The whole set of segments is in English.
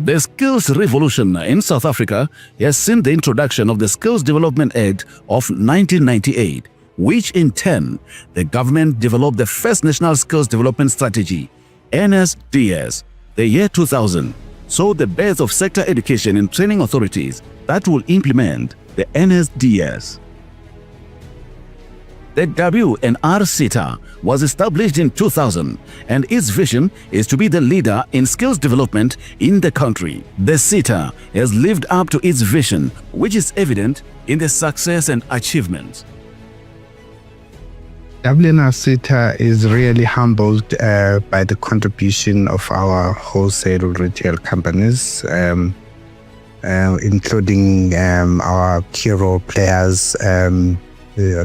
The skills revolution in South Africa has seen the introduction of the Skills Development Act of 1998, which in turn, the government developed the first National Skills Development Strategy, NSDS, the year 2000, saw the birth of sector education and training authorities that will implement the NSDS. The W&Rseta was established in 2000, and its vision is to be the leader in skills development in the country. The SETA has lived up to its vision, which is evident in the success and achievements. W&Rseta is really humbled by the contribution of our wholesale retail companies, including our key role players,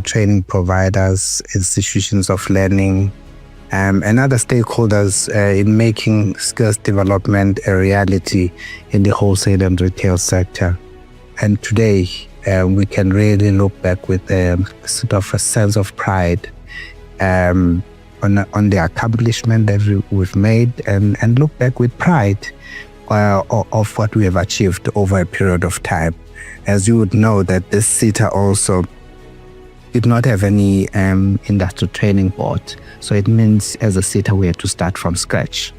training providers, institutions of learning, and other stakeholders in making skills development a reality in the wholesale and retail sector. And today, we can really look back with sort of a sense of pride on the accomplishment that we've made, and look back with pride of what we have achieved over a period of time. As you would know, that this SETA also did not have any industrial training board. So it means as a SETA we had to start from scratch.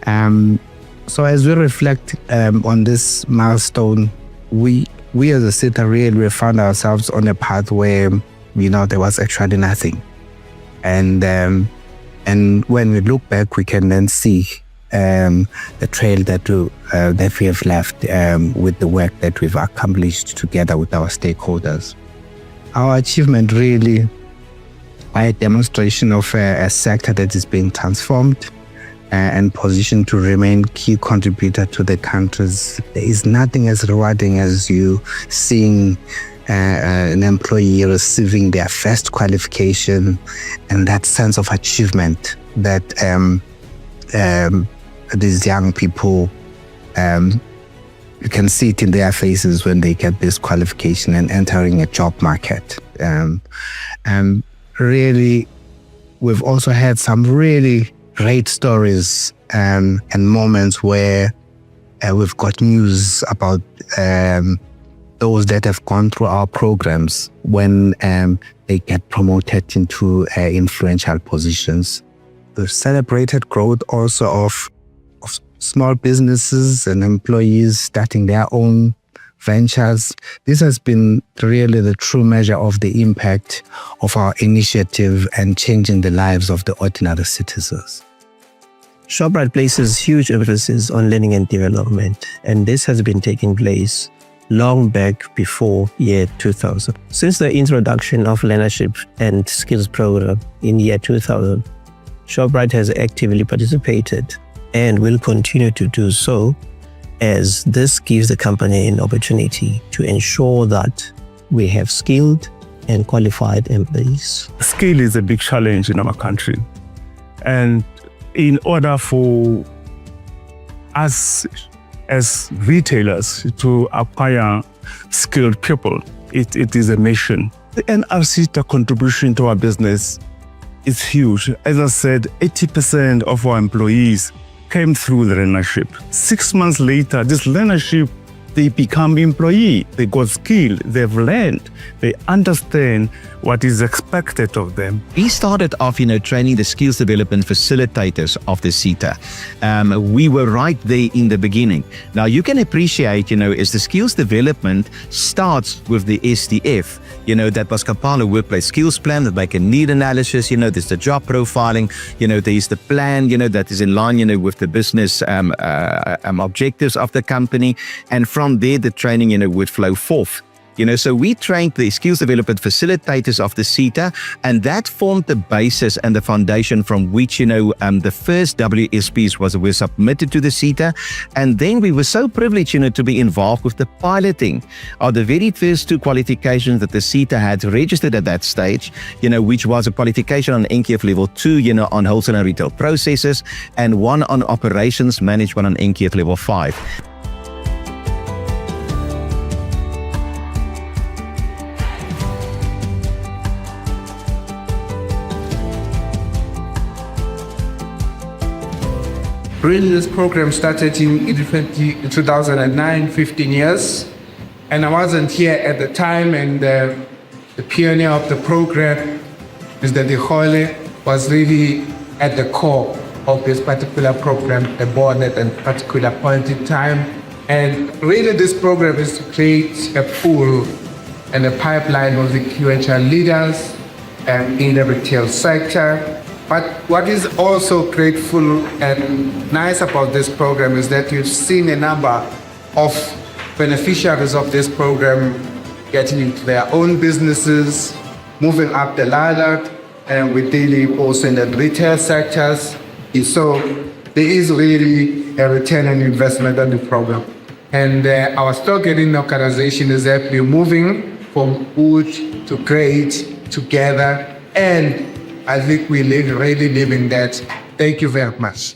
So as we reflect on this milestone, we as a SETA really found ourselves on a path where, there was actually nothing. And when we look back, we can then see the trail that we have left with the work that we've accomplished together with our stakeholders. Our achievement really a demonstration of a sector that is being transformed and positioned to remain key contributor to the countries. There is nothing as rewarding as you seeing an employee receiving their first qualification, and that sense of achievement that these young people, you can see it in their faces when they get this qualification and entering a job market. And really, we've also had some really great stories and moments where we've got news about those that have gone through our programs when they get promoted into influential positions. We've celebrated growth also of small businesses and employees starting their own ventures. This has been really the true measure of the impact of our initiative and changing the lives of the ordinary citizens. Shoprite places huge emphasis on learning and development, and this has been taking place long back before year 2000. Since the introduction of learnership and skills program in year 2000, Shoprite has actively participated and will continue to do so, as this gives the company an opportunity to ensure that we have skilled and qualified employees. Skill is a big challenge in our country. And in order for us as retailers to acquire skilled people, it is a mission. The Rseta contribution to our business is huge. As I said, 80% of our employees came through the learnership. 6 months later, this learnership, they become employee. They got skill, they've learned, they understand what is expected of them. We started off, training the skills development facilitators of the SETA. We were right there in the beginning. Now you can appreciate, as the skills development starts with the SDF, that was compile a workplace skills plan, that make a need analysis, there's the job profiling, there's the plan, that is in line, with the business objectives of the company. And from there, the training, would flow forth. So we trained the skills development facilitators of the SETA, and that formed the basis and the foundation from which, the first WSPs were submitted to the SETA. And then we were so privileged, to be involved with the piloting of the very first 2 qualifications that the SETA had registered at that stage, which was a qualification on NQF level 2, on wholesale and retail processes, and 1 on operations management on NQF level 5. Really, this program started in 2009, 15 years. And I wasn't here at the time, and the pioneer of the program, Mr. Dihole, was really at the core of this particular program, the board at a particular point in time. And really this program is to create a pool and a pipeline of the influential leaders in the retail sector. But what is also grateful and nice about this program is that you've seen a number of beneficiaries of this program getting into their own businesses, moving up the ladder, and we're dealing also in the retail sectors. So there is really a return on investment on the program. And our slogan in the organization is that we're moving from good to great together, and I think we really living that. Thank you very much.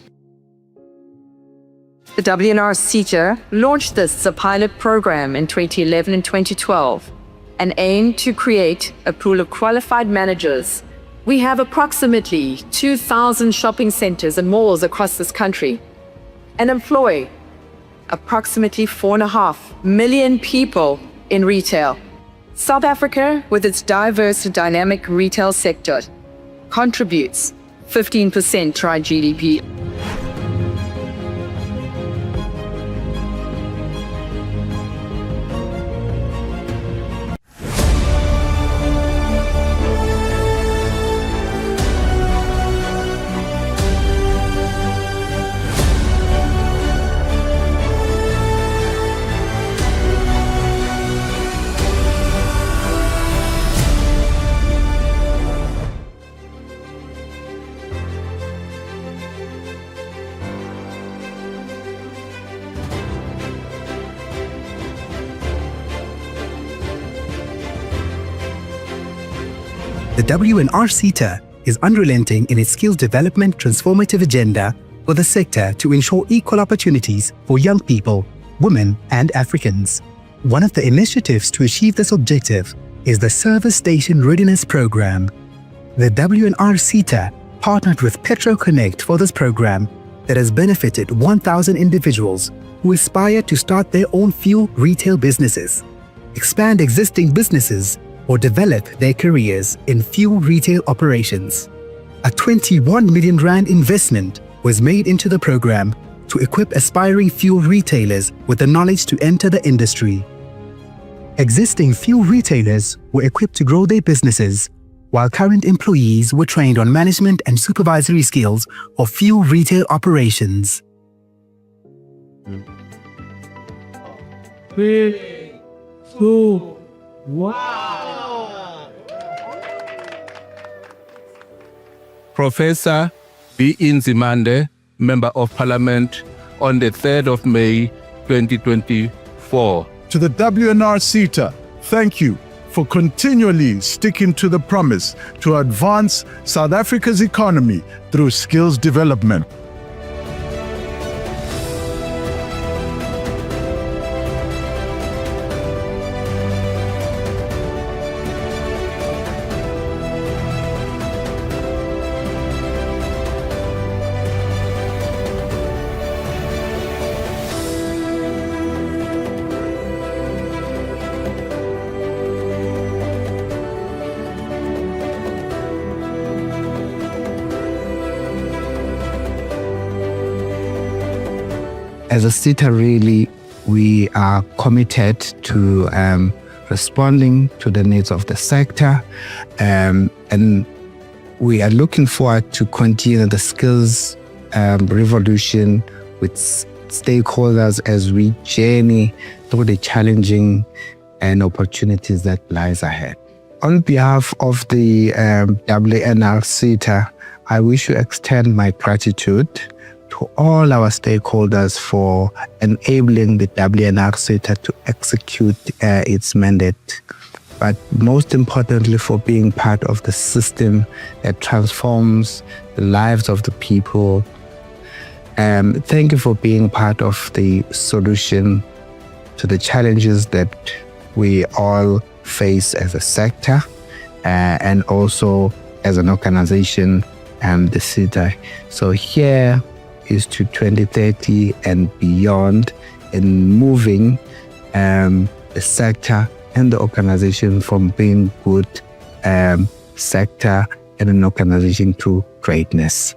The W&Rseta launched this as a pilot program in 2011 and 2012 and aimed to create a pool of qualified managers. We have approximately 2,000 shopping centers and malls across this country and employ approximately 4.5 million people in retail. South Africa, with its diverse and dynamic retail sector, contributes 15% to our GDP. The W&Rseta is unrelenting in its skills development transformative agenda for the sector to ensure equal opportunities for young people, women, and Africans. One of the initiatives to achieve this objective is the Service Station Readiness Program. The W&Rseta partnered with Petro Connect for this program that has benefited 1,000 individuals who aspire to start their own fuel retail businesses, expand existing businesses, or develop their careers in fuel retail operations. A 21 million rand investment was made into the program to equip aspiring fuel retailers with the knowledge to enter the industry. Existing fuel retailers were equipped to grow their businesses, while current employees were trained on management and supervisory skills of fuel retail operations. 3, 2, 1. Professor B. Nzimande, Member of Parliament, on the 3rd of May 2024. To the W&Rseta, thank you for continually sticking to the promise to advance South Africa's economy through skills development. As a SETA, really, we are committed to responding to the needs of the sector, and we are looking forward to continue the skills revolution with stakeholders as we journey through the challenging and opportunities that lies ahead. On behalf of the W&Rseta, I wish to extend my gratitude to all our stakeholders for enabling the W&Rseta to execute its mandate, but most importantly for being part of the system that transforms the lives of the people. Thank you for being part of the solution to the challenges that we all face as a sector and also as an organization and the SETA. So here is to 2030 and beyond, in moving the sector and the organization from being good sector and an organization to greatness.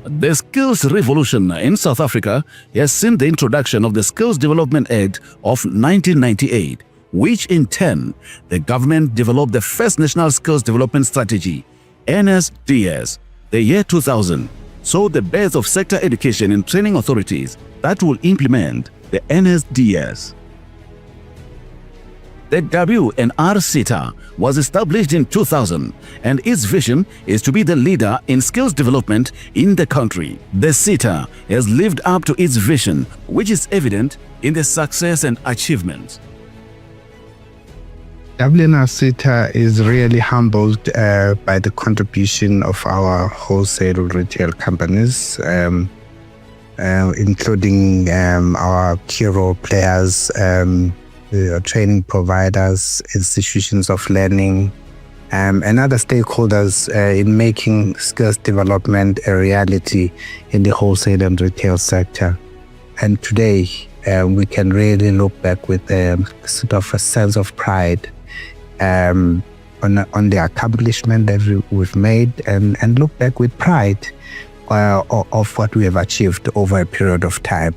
The skills revolution in South Africa has seen the introduction of the Skills Development Act of 1998, which in turn, the government developed the first National Skills Development Strategy, NSDS, the year 2000, saw the birth of sector education and training authorities that will implement the NSDS. The W&Rseta was established in 2000, and its vision is to be the leader in skills development in the country. The SETA has lived up to its vision, which is evident in the success and achievements. W&Rseta is really humbled by the contribution of our wholesale retail companies, including our key role players, training providers, institutions of learning, and other stakeholders in making skills development a reality in the wholesale and retail sector. And today, we can really look back with sort of a sense of pride on the accomplishment that we've made, and look back with pride of what we have achieved over a period of time.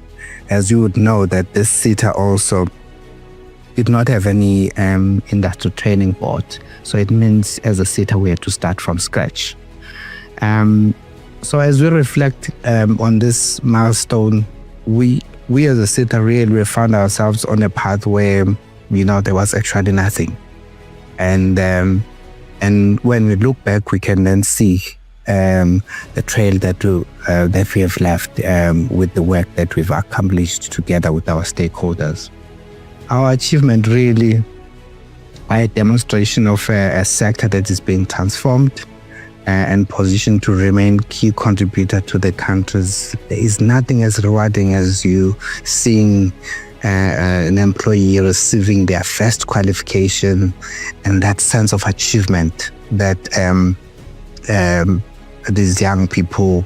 As you would know, that this SETA also did not have any industrial training board. So it means as a SETA we had to start from scratch. So as we reflect on this milestone, we as a SETA really found ourselves on a path where, there was actually nothing. And when we look back, we can then see the trail that we have left with the work that we've accomplished together with our stakeholders. Our achievement really a demonstration of a sector that is being transformed and positioned to remain key contributor to the countries. There is nothing as rewarding as you seeing an employee receiving their first qualification, and that sense of achievement that these young people,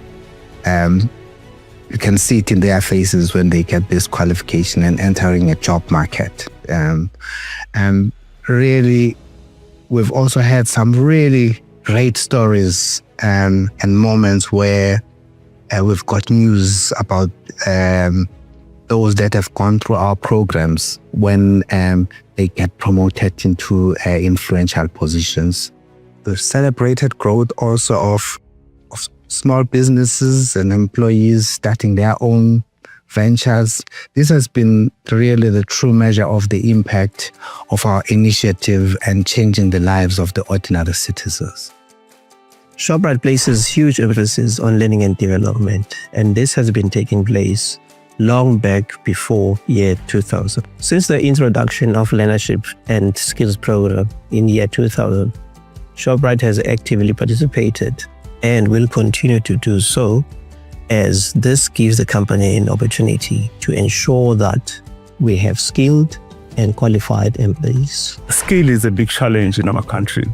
you can see it in their faces when they get this qualification and entering a job market. And really, we've also had some really great stories and moments where we've got news about those that have gone through our programs when they get promoted into influential positions. The celebrated growth also of small businesses and employees starting their own ventures. This has been really the true measure of the impact of our initiative and changing the lives of the ordinary citizens. ShopRite places huge emphasis on learning and development, and this has been taking place long back before year 2000. Since the introduction of learnership and skills program in year 2000, ShopRite has actively participated and will continue to do so, as this gives the company an opportunity to ensure that we have skilled and qualified employees. Skill is a big challenge in our country.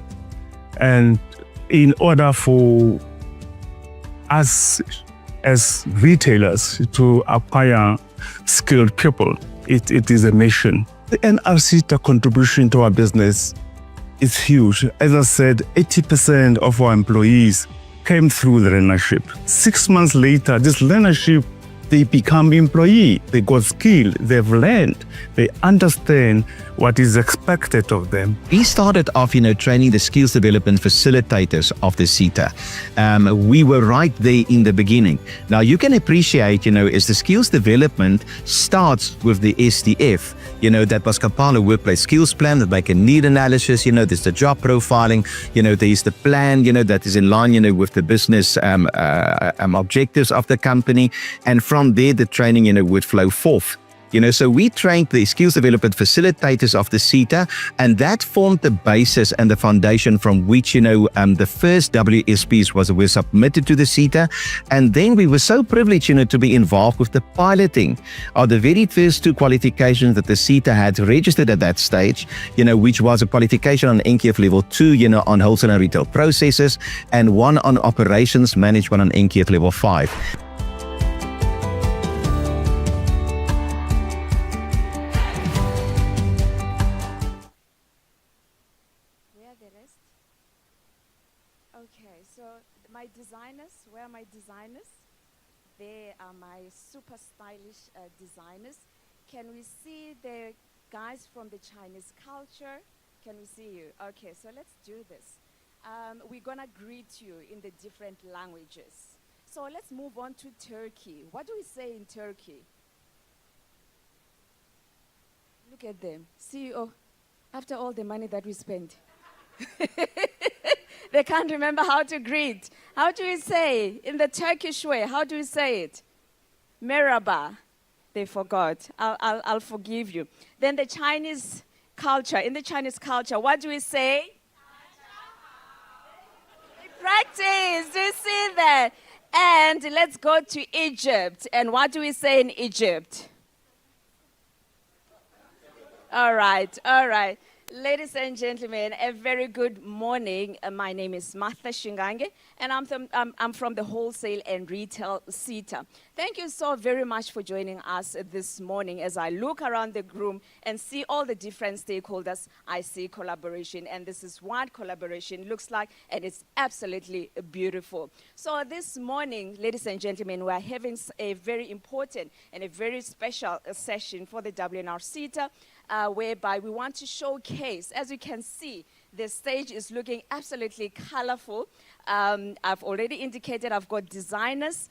And in order for us as retailers to acquire skilled people, it is a mission. The Rseta contribution to our business is huge. As I said, 80% of our employees came through the learnership. 6 months later, this learnership, they become employee. They got skill, they've learned, they understand what is expected of them. We started off, training the skills development facilitators of the SETA. We were right there in the beginning. Now you can appreciate, as the skills development starts with the SDF, that was compile a workplace skills plan, that make a need analysis, there's the job profiling, there's the plan, that is in line, with the business objectives of the company. And from there, the training, would flow forth. So we trained the skills development facilitators of the SETA, and that formed the basis and the foundation from which, the first WSPs were submitted to the SETA. And then we were so privileged, to be involved with the piloting of the very first 2 qualifications that the SETA had registered at that stage, which was a qualification on NQF level 2, on wholesale and retail processes, and 1 on operations management on NQF level 5. Okay, so my designers, where are my designers? They are my super stylish designers. Can we see the guys from the Chinese culture? Can we see you? Okay, so let's do this. We're gonna greet you in the different languages. So let's move on to Turkey. What do we say in Turkey? Look at them. See, after all the money that we spent. They can't remember how to greet. How do we say in the Turkish way? How do we say it? Merhaba. They forgot. I'll forgive you. Then the Chinese culture. In the Chinese culture, what do we say? Practice. Do you see that? And let's go to Egypt. And what do we say in Egypt? All right, all right. Ladies and gentlemen, a very good morning. My name is Martha Shingange, and I'm from the Wholesale and Retail SETA. Thank you so very much for joining us this morning. As I look around the room and see all the different stakeholders, I see collaboration, and this is what collaboration looks like, and it's absolutely beautiful. So this morning, ladies and gentlemen, we're having a very important and a very special session for the W&Rseta, whereby we want to showcase, as you can see, the stage is looking absolutely colorful. I've already indicated I've got designers.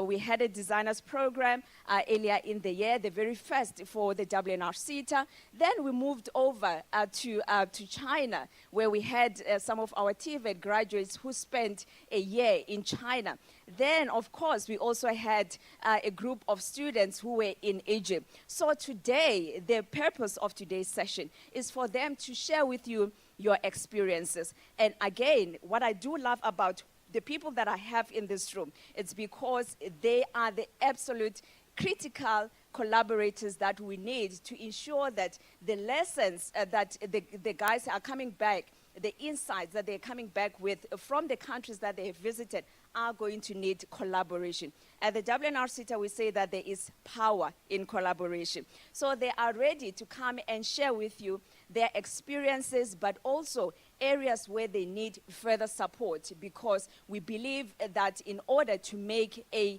We had a designers program earlier in the year, the very first for the W&Rseta. Then we moved over to China, where we had some of our TVET graduates who spent a year in China. Then, of course, we also had a group of students who were in Egypt. So today, the purpose of today's session is for them to share with you your experiences. And again, what I do love about the people that I have in this room, it's because they are the absolute critical collaborators that we need to ensure that the lessons that the guys are coming back, the insights that they're coming back with from the countries that they have visited are going to need collaboration. At the W&Rseta, we say that there is power in collaboration. So they are ready to come and share with you their experiences, but also areas where they need further support, because we believe that in order to make a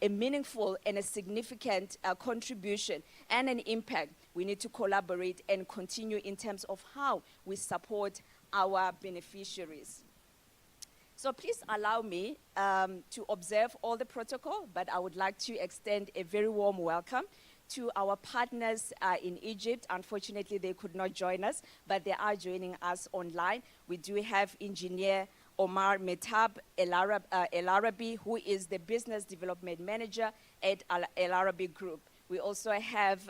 meaningful and a significant contribution and an impact, we need to collaborate and continue in terms of how we support our beneficiaries. So please allow me to observe all the protocol, but I would like to extend a very warm welcome to our partners in Egypt. Unfortunately, they could not join us, but they are joining us online. We do have Engineer Omar Metab El Arabi, who is the Business Development Manager at El Arabi Group. We also have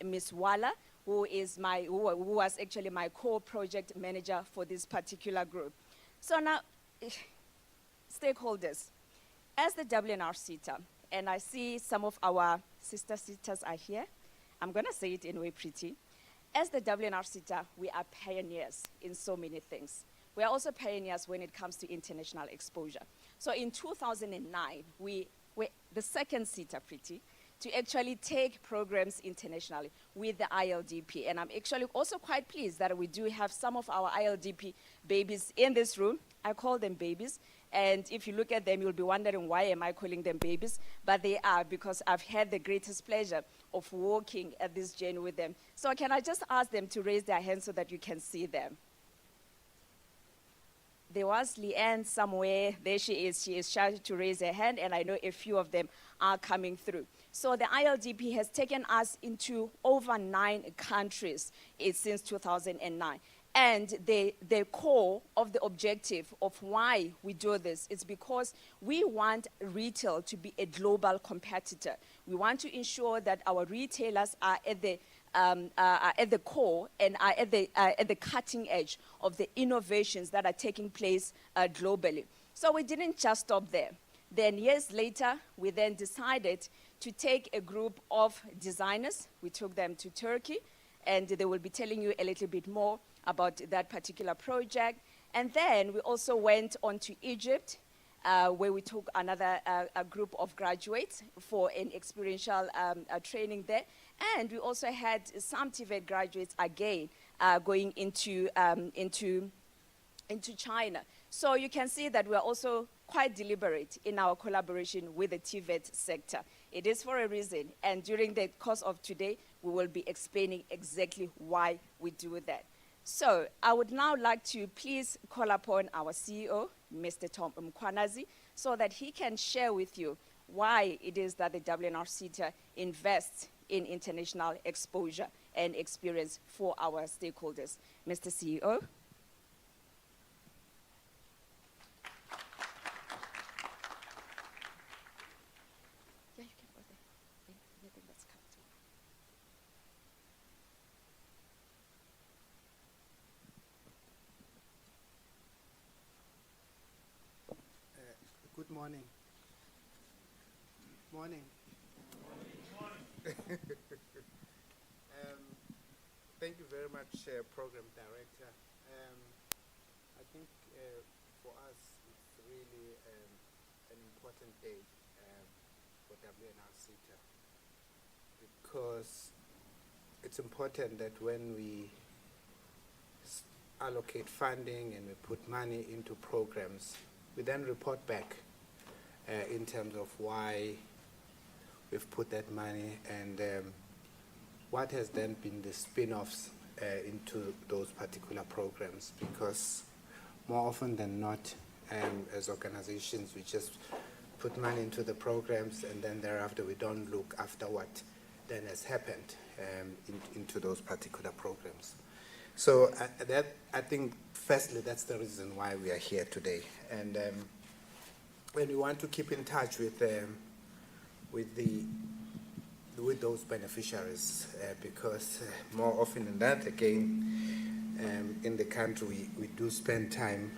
Ms. Wala, who was actually my co-project manager for this particular group. So now, stakeholders, as the W&Rseta, and I see some of our sister SETAs are here. I'm going to say it in a way pretty. As the W&Rseta, we are pioneers in so many things. We are also pioneers when it comes to international exposure. So in 2009, we were the second SETA to actually take programs internationally with the ILDP. And I'm actually also quite pleased that we do have some of our ILDP babies in this room. I call them babies. And if you look at them, you'll be wondering, why am I calling them babies? But they are, because I've had the greatest pleasure of walking at this journey with them. So can I just ask them to raise their hands so that you can see them? there was Leanne somewhere. There she is. She is shy to raise her hand, and I know a few of them are coming through. So the ILDP has taken us into over 9 countries since 2009. And the core of the objective of why we do this is because we want retail to be a global competitor. We want to ensure that our retailers are at the core and are at the cutting edge of the innovations that are taking place globally. So we didn't just stop there. Then years later, we then decided to take a group of designers. We took them to Turkey, and they will be telling you a little bit more about that particular project. And then we also went on to Egypt, where we took another a group of graduates for an experiential training there. And we also had some TVET graduates again going into China. So you can see that we're also quite deliberate in our collaboration with the TVET sector. It is for a reason, and during the course of today, we will be explaining exactly why we do that. So I would now like to please call upon our CEO, Mr. Tom Mkwanazi, so that he can share with you why it is that the W&Rseta invests in international exposure and experience for our stakeholders. Mr. CEO. Good morning. Morning. Thank you very much, Program Director. I think for us, it's really an important day for W&Rseta, because it's important that when we allocate funding and we put money into programs, we then report back in terms of why we've put that money and what has then been the spin-offs into those particular programs. Because more often than not, as organizations, we just put money into the programs and then thereafter we don't look after what then has happened into those particular programs. So I think, firstly, that's the reason why we are here today. And when we want to keep in touch with those beneficiaries, because more often than that, again, in the country, we do spend time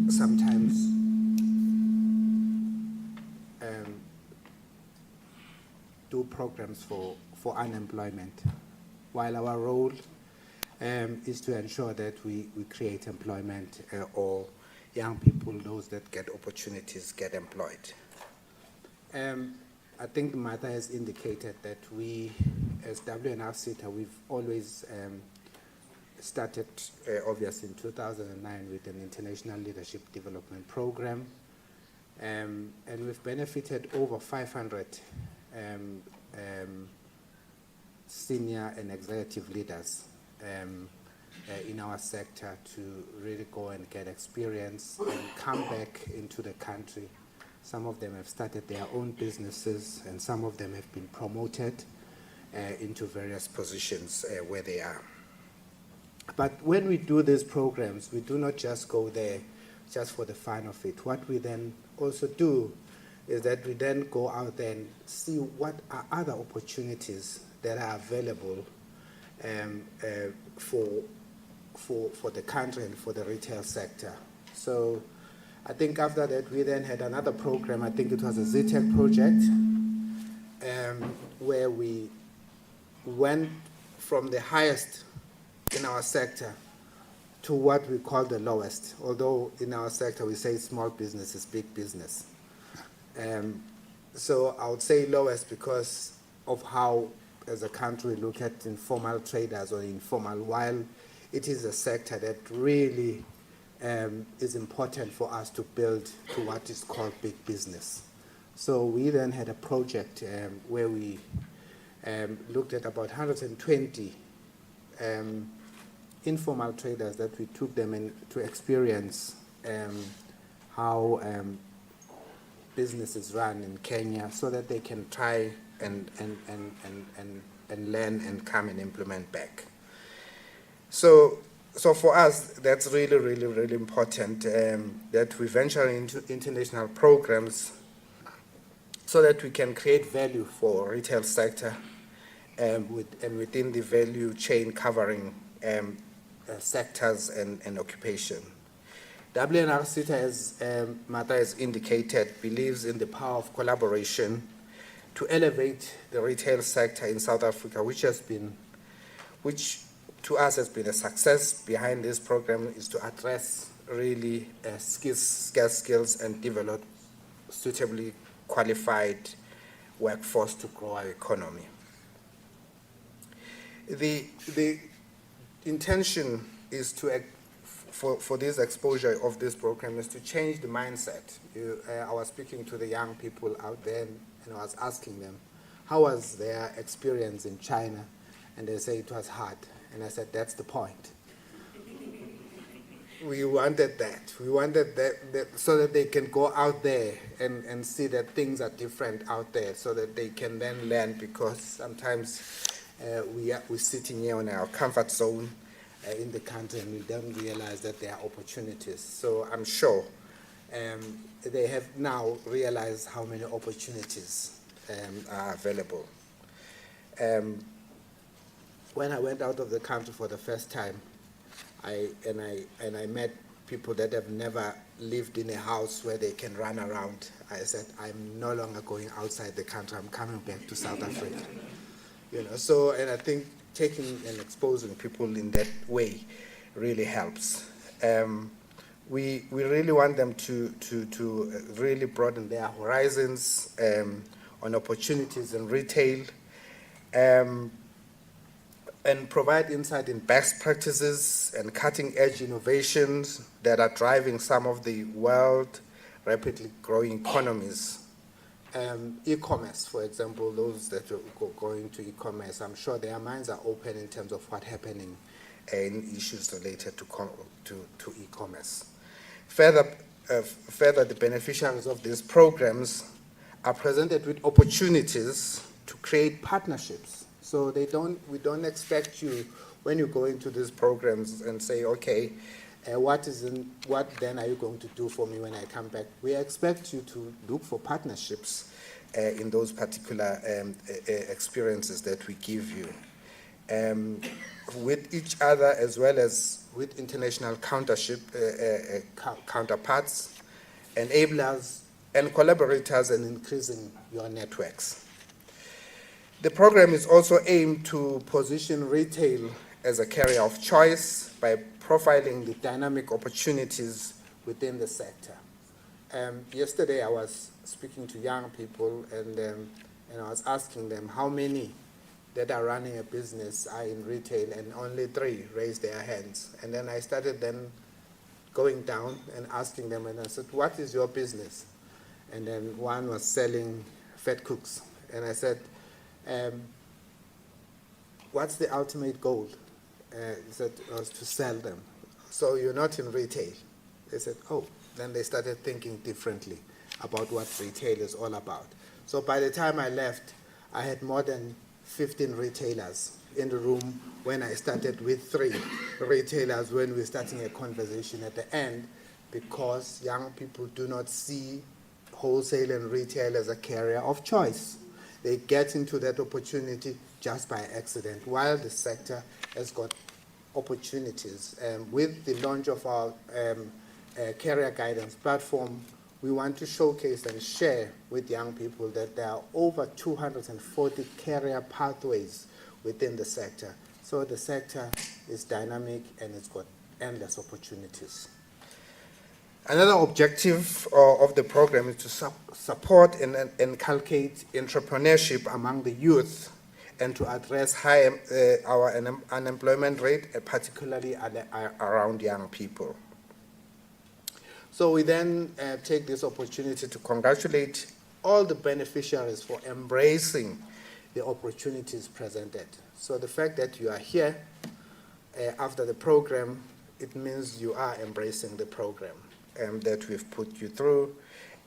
sometimes do programs for unemployment, while our role is to ensure that we create employment or young people, those that get opportunities, get employed. I think Martha has indicated that we, as W&Rseta, we've always started, obviously, in 2009 with an International Leadership Development Program, and we've benefited over 500 senior and executive leaders in our sector to really go and get experience and come back into the country. Some of them have started their own businesses, and some of them have been promoted into various positions where they are. But when we do these programs, we do not just go there just for the fun of it. What we then also do is that we then go out there and see what are other opportunities that are available for the country and for the retail sector. So I think after that, we then had another program, I think it was a ZTEC project, where we went from the highest in our sector to what we call the lowest, although in our sector we say small business is big business. So I would say lowest because of how, as a country, we look at informal traders or informal, while it is a sector that really is important for us to build to what is called big business. So we then had a project where we looked at about 120 informal traders that we took them in to experience how businesses run in Kenya so that they can try and learn and come and implement back. So for us, that's really, really, really important that we venture into international programs so that we can create value for retail sector and within the value chain covering sectors and occupation. W&Rseta, as Martha has indicated, believes in the power of collaboration to elevate the retail sector in South Africa, which to us has been a success. Behind this program is to address really scarce skills and develop suitably qualified workforce to grow our economy. The intention is to for this exposure of this program is to change the mindset. I was speaking to the young people out there and I was asking them, how was their experience in China? And they say it was hard. And I said, that's the point. We wanted that. We wanted that so that they can go out there and see that things are different out there so that they can then learn, because sometimes we're sitting here in our comfort zone in the country and we don't realize that there are opportunities. So I'm sure they have now realized how many opportunities are available. When I went out of the country for the first time, I met people that have never lived in a house where they can run around. I said, I'm no longer going outside the country, I'm coming back to South Africa. So, and I think taking and exposing people in that way really helps. We really want them to really broaden their horizons on opportunities in retail, and provide insight in best practices and cutting-edge innovations that are driving some of the world rapidly growing economies. E-commerce, for example, those that are going to e-commerce, I'm sure their minds are open in terms of what's happening in issues related to e-commerce. Further, the beneficiaries of these programs are presented with opportunities to create partnerships. So we don't expect you, when you go into these programs and say, okay, what then are you going to do for me when I come back? We expect you to look for partnerships in those particular experiences that we give you. With each other as well as with international counterparts, enablers, and collaborators, and increasing your networks. The program is also aimed to position retail as a carrier of choice by profiling the dynamic opportunities within the sector. Yesterday I was speaking to young people and I was asking them how many that are running a business are in retail, and only 3 raised their hands. And then I started then going down and asking them, and I said, what is your business? And then one was selling fat cooks. And I said, what's the ultimate goal? He said, was to sell them. So you're not in retail. They said, oh. Then they started thinking differently about what retail is all about. So by the time I left, I had more than 15 retailers in the room when I started with 3 retailers when we were starting a conversation at the end, because young people do not see wholesale and retail as a carrier of choice. They get into that opportunity just by accident, while the sector has got opportunities. With the launch of our career guidance platform, we want to showcase and share with young people that there are over 240 career pathways within the sector. So the sector is dynamic and it's got endless opportunities. Another objective of the program is to support and inculcate entrepreneurship among the youth and to address our unemployment rate, particularly around young people. So we then take this opportunity to congratulate all the beneficiaries for embracing the opportunities presented. So the fact that you are here after the program, it means you are embracing the program that we've put you through,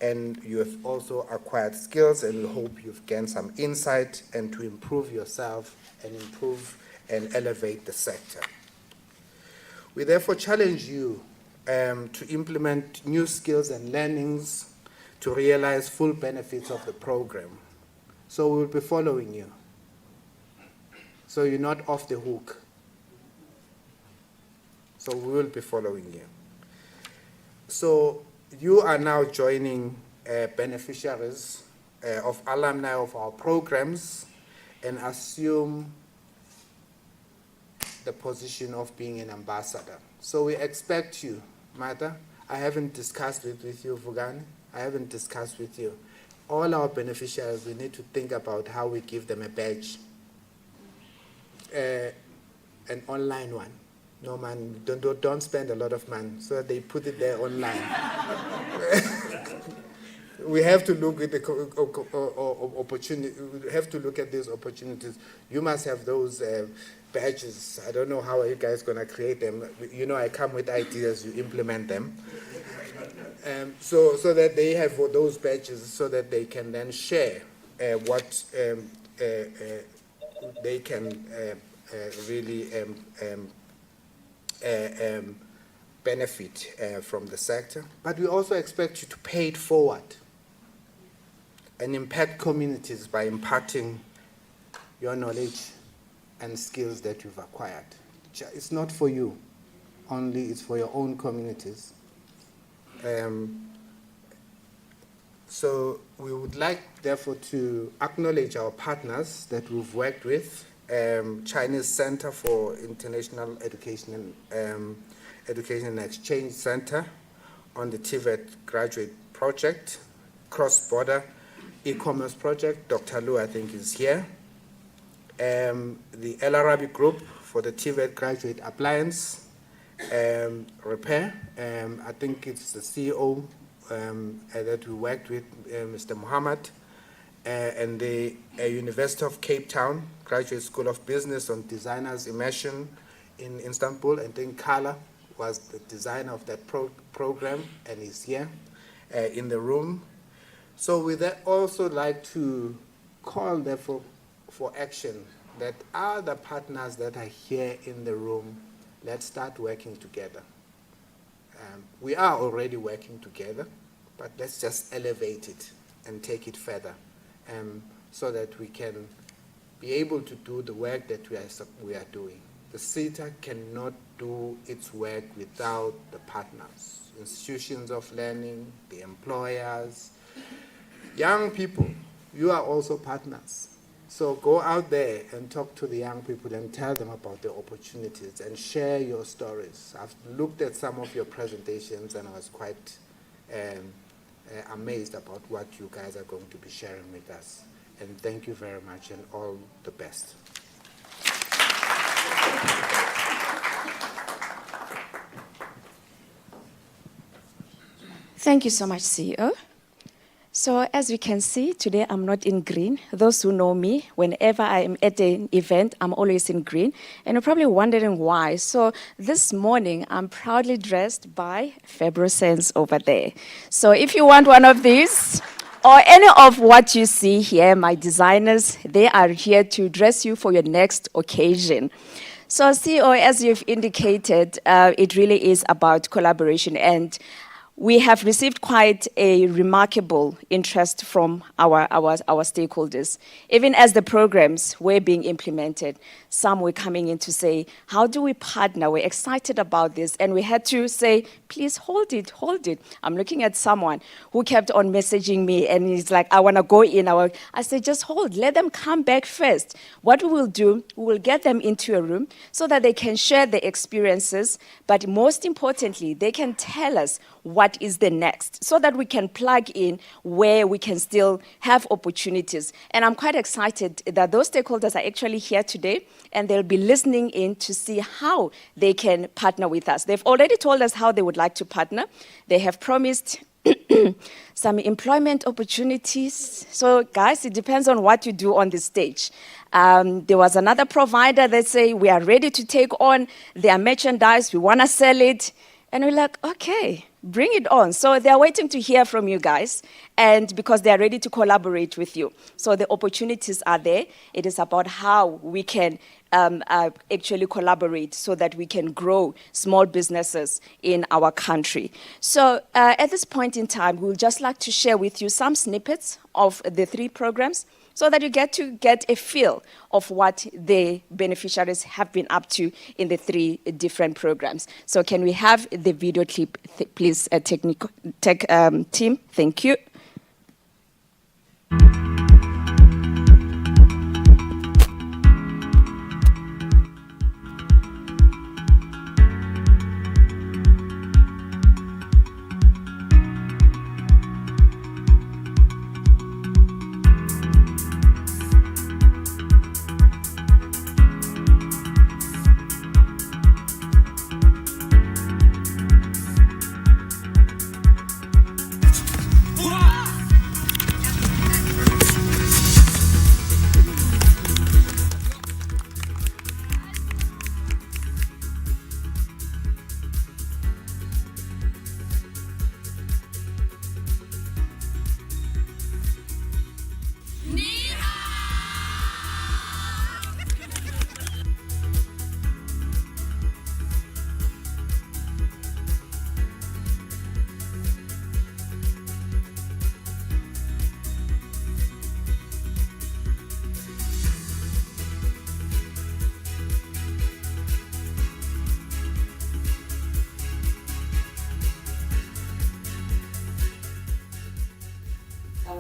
and you have also acquired skills, and we hope you've gained some insight and to improve yourself and improve and elevate the sector. We therefore challenge you to implement new skills and learnings to realize full benefits of the program. So we will be following you. So you're not off the hook. So we will be following you. So you are now joining beneficiaries of alumni of our programs and assume the position of being an ambassador. So we expect you, Martha. I haven't discussed it with you, Vugani. I haven't discussed with you. All our beneficiaries, we need to think about how we give them a badge. An online one. No man, don't spend a lot of money, so that they put it there online. We have to look at the opportunity. We have to look at these opportunities. You must have those badges. I don't know how are you guys gonna create them. You know, I come with ideas. You implement them. So that they have those badges, so that they can then share what they can really benefit from the sector. But we also expect you to pay it forward and impact communities by imparting your knowledge and skills that you've acquired. It's not for you only, it's for your own communities. So we would like, therefore, to acknowledge our partners that we've worked with, Chinese Center for International Education and Exchange Center on the TVET graduate project, cross-border e-commerce project. Dr. Lu, I think, is here. The El Arabi Group for the TVET Graduate Appliance Repair. I think it's the CEO that we worked with, Mr. Muhammad, and the University of Cape Town Graduate School of Business on Designers Immersion in Istanbul. And then Carla was the designer of that program and is here in the room. So we'd also like to call, therefore, for action that other partners that are here in the room, let's start working together. We are already working together, but let's just elevate it and take it further, so that we can be able to do the work that we are doing. The SETA cannot do its work without the partners, institutions of learning, the employers, young people. You are also partners. So go out there and talk to the young people and tell them about the opportunities and share your stories. I've looked at some of your presentations and I was quite amazed about what you guys are going to be sharing with us. And thank you very much and all the best. Thank you so much, CEO. So as we can see, today I'm not in green. Those who know me, whenever I am at an event, I'm always in green. And you're probably wondering why. So this morning, I'm proudly dressed by Fabrosense over there. So if you want one of these, or any of what you see here, my designers, they are here to dress you for your next occasion. So CEO, as you've indicated, it really is about collaboration, and we have received quite a remarkable interest from our stakeholders. Even as the programs were being implemented, some were coming in to say, how do we partner? We're excited about this. And we had to say, please hold it, hold it. I'm looking at someone who kept on messaging me and he's like, I want to go in. I said, just hold, let them come back first. What we will do, we will get them into a room so that they can share their experiences, but most importantly, they can tell us what is the next, so that we can plug in where we can still have opportunities. And I'm quite excited that those stakeholders are actually here today, and they'll be listening in to see how they can partner with us. They've already told us how they would like to partner. They have promised some employment opportunities. So guys, it depends on what you do on the stage. There was another provider that say, we are ready to take on their merchandise, we want to sell it. And we're like, okay, bring it on. So they're waiting to hear from you guys, and because they're ready to collaborate with you. So the opportunities are there. It is about how we can actually collaborate so that we can grow small businesses in our country. So at this point in time, we would just like to share with you some snippets of the 3 programs so that you get to get a feel of what the beneficiaries have been up to in the 3 different programs. So can we have the video clip, please, tech team? Thank you.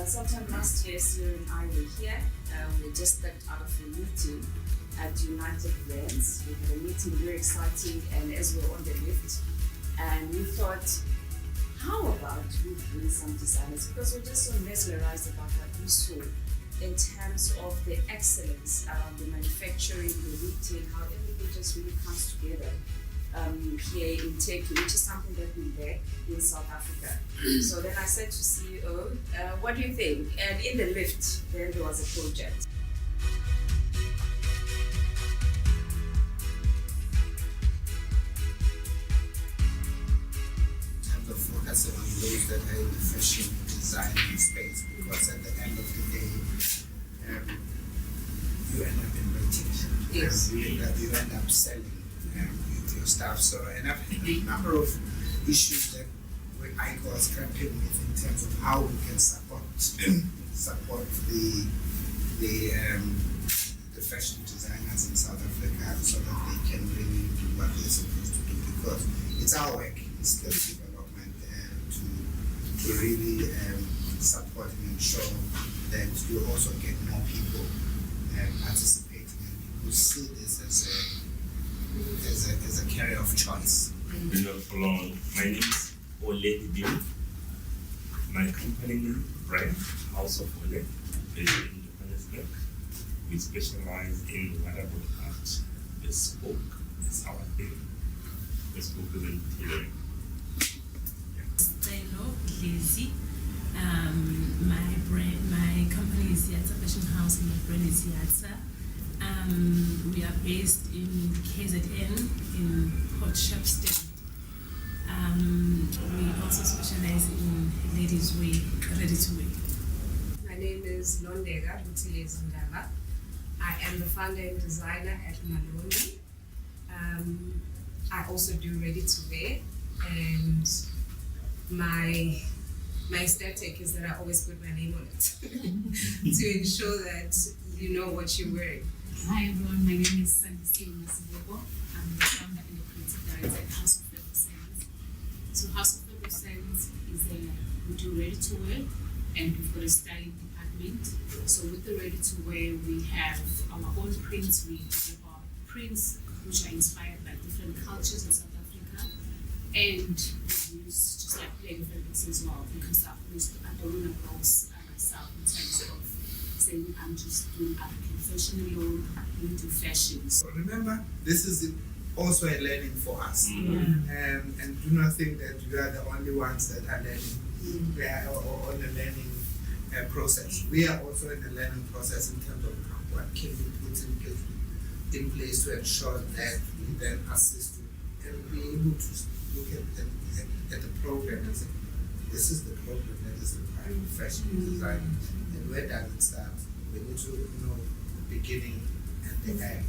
Sometime last year, Sue and I were here. We just stepped out of a meeting at United Brands. We had a meeting, very exciting, and as we were on the lift, and we thought, how about we bring some designers? Because we're just so mesmerized about what we saw in terms of the excellence around the manufacturing, the retail, how everything just really comes together. Here in Turkey, which is something that we lack in South Africa. So then I said to CEO, what do you think? And in the lift, then there was a project. In terms of focusing on those that are in the fashion design space, because at the end of the day, you end up in rotation. Yes. You end up selling your stuff. So, and I've had a number of issues that ICO is grappling with in terms of how we can support the fashion designers in South Africa so that they can really do what they're supposed to do, because it's our work, it's skills development, to really support and ensure that you also get more people participating, and people see this as a carrier of choice. My name is Ole Bill. My company name, brand, House of Ole, based in Johannesburg. We specialize in wearable art. Bespoke is our thing. Bespoke is in tailoring. Hello, Lizzie. My company is Yatsa Fashion House, and my brand is Yatsa. We are based in KZN in Port Shepstone. We also specialize in ladies' wear, ready to wear. My name is Londega Rutile Zindaba. I am the founder and designer at Maloney. I also do ready to wear, and my aesthetic is that I always put my name on it to ensure that you know what you're wearing. Hi everyone, my name is Sandisi Masibogo. I'm the founder and the creative director at House of Flavor Science. So House of Flavor Science is we do ready to wear, and we've got a styling department. So with the ready to wear, we have our own prints. We develop prints which are inspired by different cultures in South Africa, and we use just like play different bits as well, because I don't want to box myself in terms of saying I'm just doing African fashion alone, we do fashion. So remember, this is the also a learning for us. And do not think that we are the only ones that are learning. We are on a learning process. We are also in a learning process in terms of what can we put in place to ensure that we then assist you and be able to look at the program and say, this is the program that is requiring professional design, and where does it start? We need to know the beginning and the end.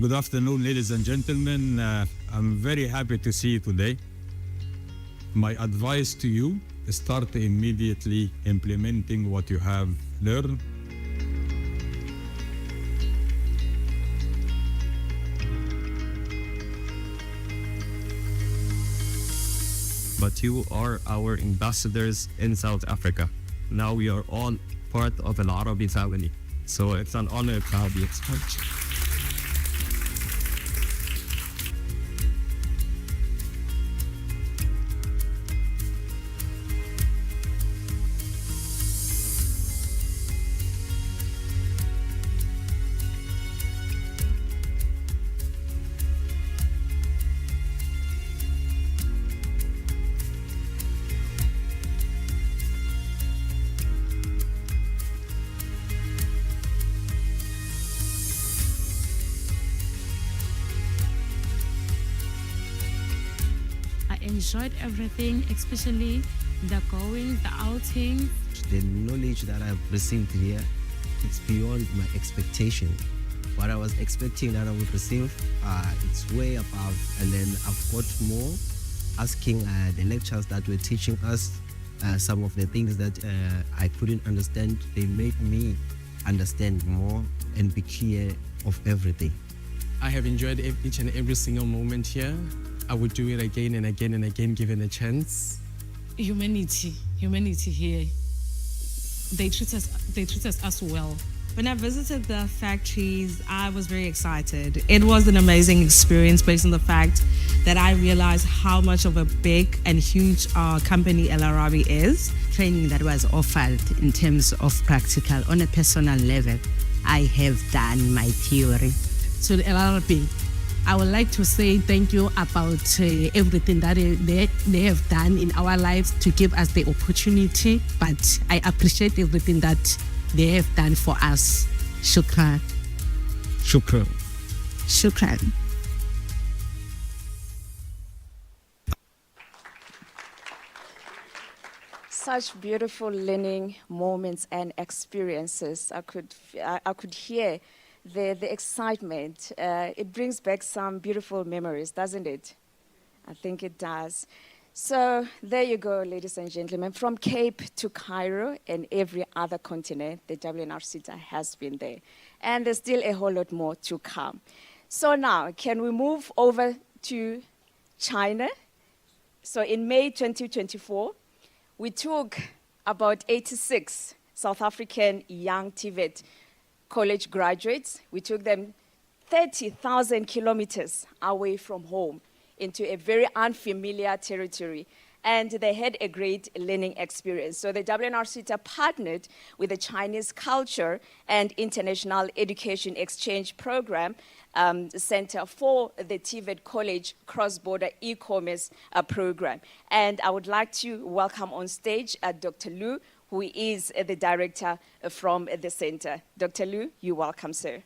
Good afternoon, ladies and gentlemen. I'm very happy to see you today. My advice to you is start immediately implementing what you have learned. But you are our ambassadors in South Africa. Now we are all part of Al Arabi family. So it's an honor to have you. enjoyed everything, especially the going, the outing. The knowledge that I've received here, it's beyond my expectation. What I was expecting that I would receive, it's way above. And then I've got more, asking the lecturers that were teaching us some of the things that I couldn't understand. They made me understand more and be clear of everything. I have enjoyed each and every single moment here. I would do it again and again and again, given a chance. Humanity here. They treat us well. When I visited the factories, I was very excited. It was an amazing experience based on the fact that I realized how much of a big and huge company LRB is. Training that was offered in terms of practical on a personal level, I have done my theory. To the LRB, I would like to say thank you about everything that they have done in our lives to give us the opportunity, but I appreciate everything that they have done for us. Shukran. Shukran. Shukran. Such beautiful learning moments and experiences. I could hear the excitement. It brings back some beautiful memories, doesn't it? I think it does. So there you go, ladies and gentlemen. From Cape to Cairo and every other continent, the W&Rseta has been there. And there's still a whole lot more to come. So now, can we move over to China? So in May 2024, we took about 86 South African young TVET college graduates. We took them 30,000 kilometers away from home into a very unfamiliar territory, and they had a great learning experience. So the W&Rseta partnered with the Chinese Culture and International Education Exchange Program Center for the TVET College Cross-Border E-Commerce Program. And I would like to welcome on stage Dr. Lu, who is the director from the center. Dr. Lu, you're welcome, sir.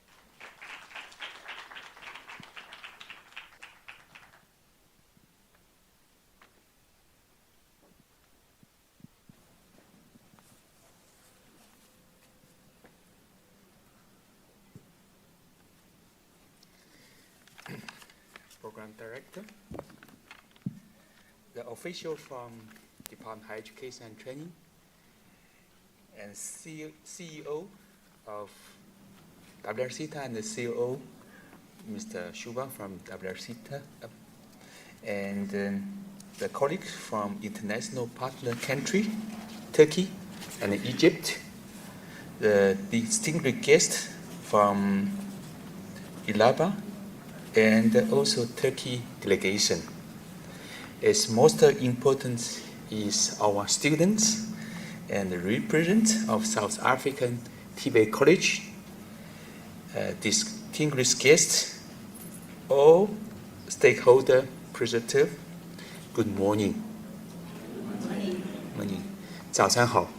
Program Director, the official from Department of Higher Education and Training, and CEO of W&Rseta and the COO, Mr. Shuba from W&Rseta, and the colleagues from international partner country, Turkey and Egypt, the distinguished guests from Ilaba, and also Turkey delegation. As most important is our students and the representative of South African TVET College, distinguished guests, all stakeholder representative, good morning. Morning. 早上好.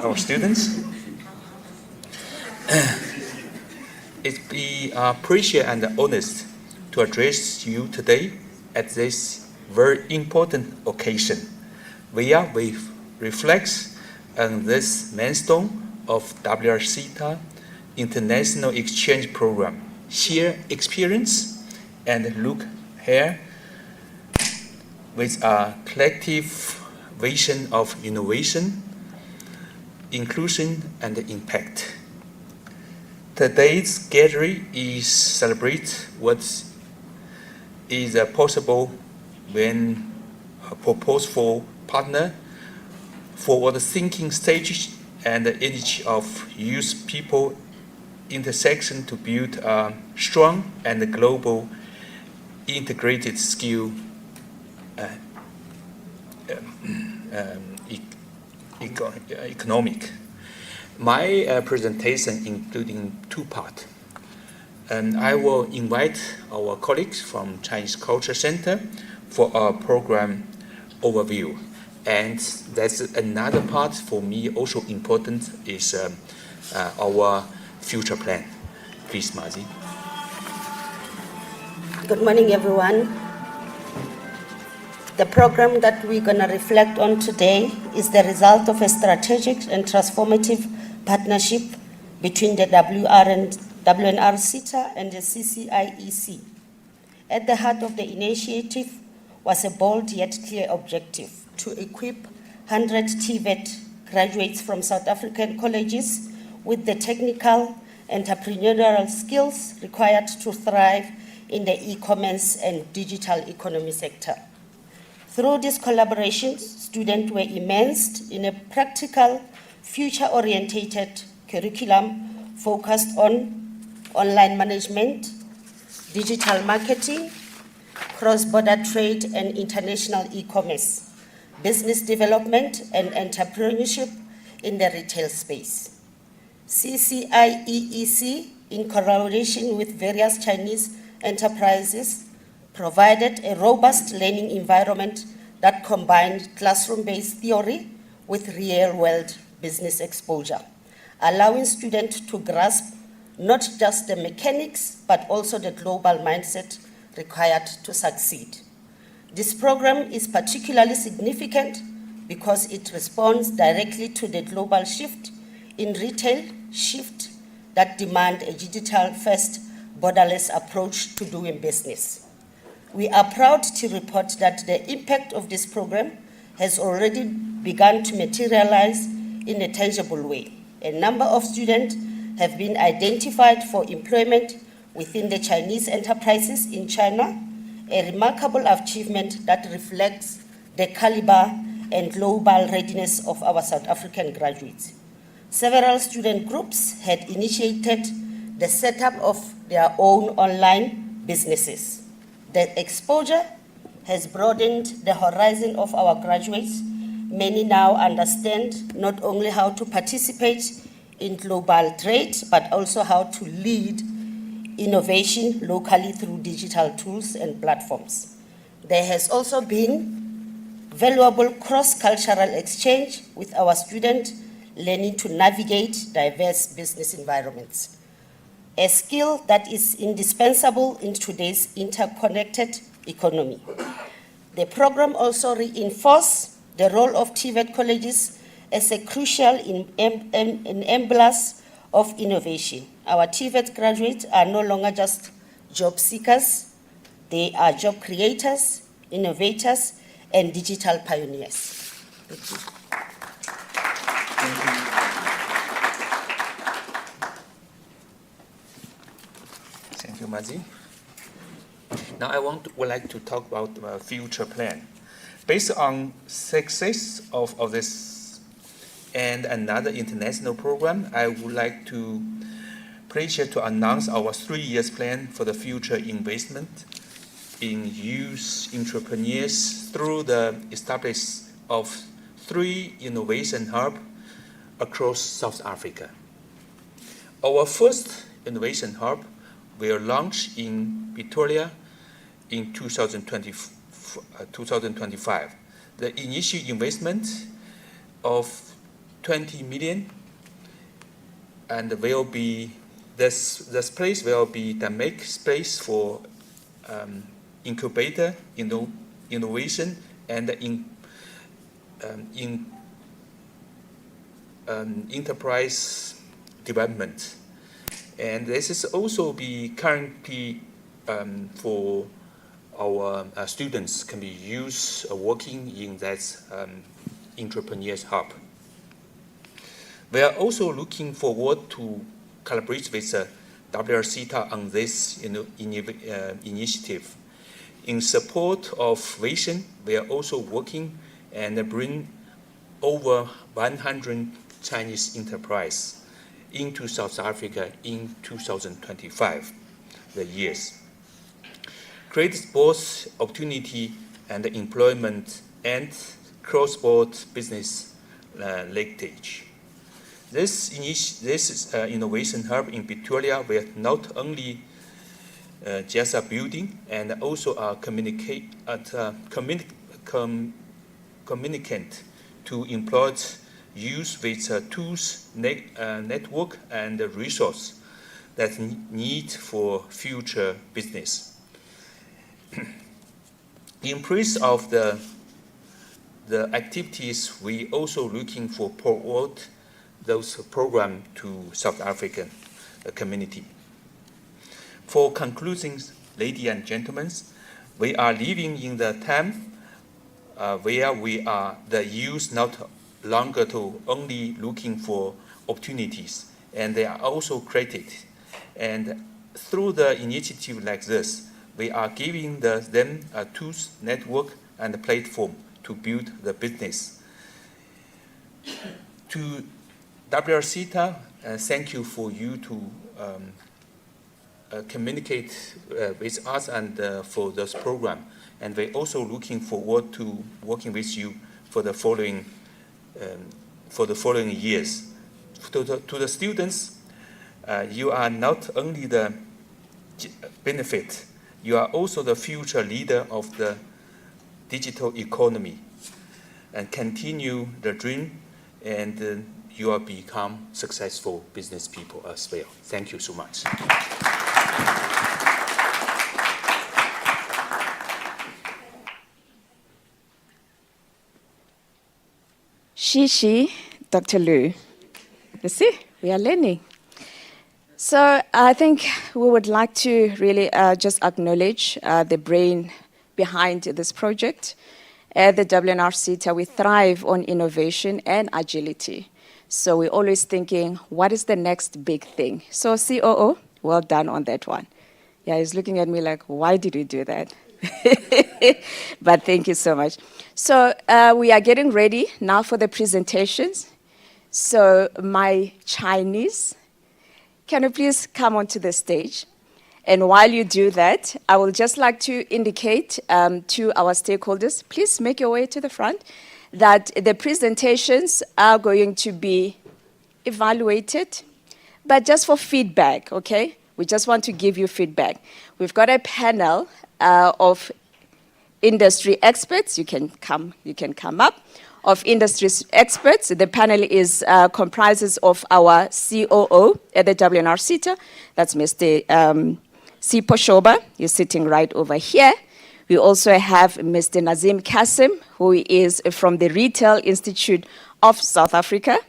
Our students. It be appreciated and honest to address you today at this very important occasion, where we reflect on this milestone of W&Rseta International Exchange Program, share experience, and look here with a collective vision of innovation, inclusion, and impact. Today's gathering is celebrate what is possible when a purposeful partner for the thinking stage and the energy of youth people intersection to build a strong and global integrated skill economic. My presentation including two parts. And I will invite our colleagues from Chinese Culture Center for a program overview. And that's another part for me also important is our future plan. Please, Mazi. Good morning, everyone. The program that we're going to reflect on today is the result of a strategic and transformative partnership between the W&Rseta and the CCIEC. At the heart of the initiative was a bold yet clear objective to equip 100 TVET graduates from South African colleges with the technical entrepreneurial skills required to thrive in the e-commerce and digital economy sector. Through these collaborations, students were immersed in a practical, future-oriented curriculum focused on online management, digital marketing, cross-border trade and international e-commerce, business development and entrepreneurship in the retail space. CCIEEC, in collaboration with various Chinese enterprises, provided a robust learning environment that combined classroom-based theory with real-world business exposure, allowing students to grasp not just the mechanics, but also the global mindset required to succeed. This program is particularly significant because it responds directly to the global shift in retail that demand a digital-first, borderless approach to doing business. We are proud to report that the impact of this program has already begun to materialize in a tangible way. A number of students have been identified for employment within the Chinese enterprises in China, a remarkable achievement that reflects the caliber and global readiness of our South African graduates. Several student groups had initiated the setup of their own online businesses. The exposure has broadened the horizon of our graduates. Many now understand not only how to participate in global trade, but also how to lead innovation locally through digital tools and platforms. There has also been valuable cross-cultural exchange with our students learning to navigate diverse business environments, a skill that is indispensable in today's interconnected economy. The program also reinforced the role of TVET colleges as a crucial enablers of innovation. Our TVET graduates are no longer just job seekers, they are job creators, innovators, and digital pioneers. Thank you. Thank you, Mazi. Now I would like to talk about the future plan. Based on success of this and another international program, I would like to pleasure to announce our 3-year plan for the future investment in youth entrepreneurs through the establishment of 3 innovation hubs across South Africa. Our first innovation hub will launch in Pretoria in 2025. The initial investment of 20 million and will be this place will be the make space for incubator innovation and enterprise development. And this is also be currently for our students can be used working in that entrepreneurs hub. We are also looking forward to collaborate with W&Rseta on this initiative. In support of vision, we are also working and bring over 100 Chinese enterprise into South Africa in 2025, the years. Creates both opportunity and employment and cross-border business linkage. This innovation hub in Pretoria will not only just a building and also a communicant to employ youth with tools, network, and resource that need for future business. In place of the activities, we also looking for forward those programs to South African community. For conclusions, ladies and gentlemen, we are living in the time where we are the youth not longer to only looking for opportunities, and they are also created. And through the initiative like this, we are giving them a tools, network, and a platform to build the business. To W&Rseta, thank you for you to communicate with us and for this program. And we're also looking forward to working with you for the following years. To the students, you are not only the benefit, you are also the future leader of the digital economy, and continue the dream, and you will become successful business people as well. Thank you so much. Shishi, Dr. Lu. You see, we are learning. So I think we would like to really just acknowledge the brain behind this project. At the W&Rseta, we thrive on innovation and agility. So we're always thinking, what is the next big thing? So COO, well done on that one. Yeah, he's looking at me like, why did you do that? But thank you so much. So we are getting ready now for the presentations. So my Chinese, can you please come onto the stage? And while you do that, I would just like to indicate to our stakeholders, please make your way to the front, that the presentations are going to be evaluated, but just for feedback, okay? We just want to give you feedback. We've got a panel of industry experts. You can come up. Of industry experts. The panel is comprises of our COO at the W&Rseta. That's Mr. Sipho Shoba. He's sitting right over here. We also have Mr. Nazim Kasim, who is from the Retail Institute of South Africa.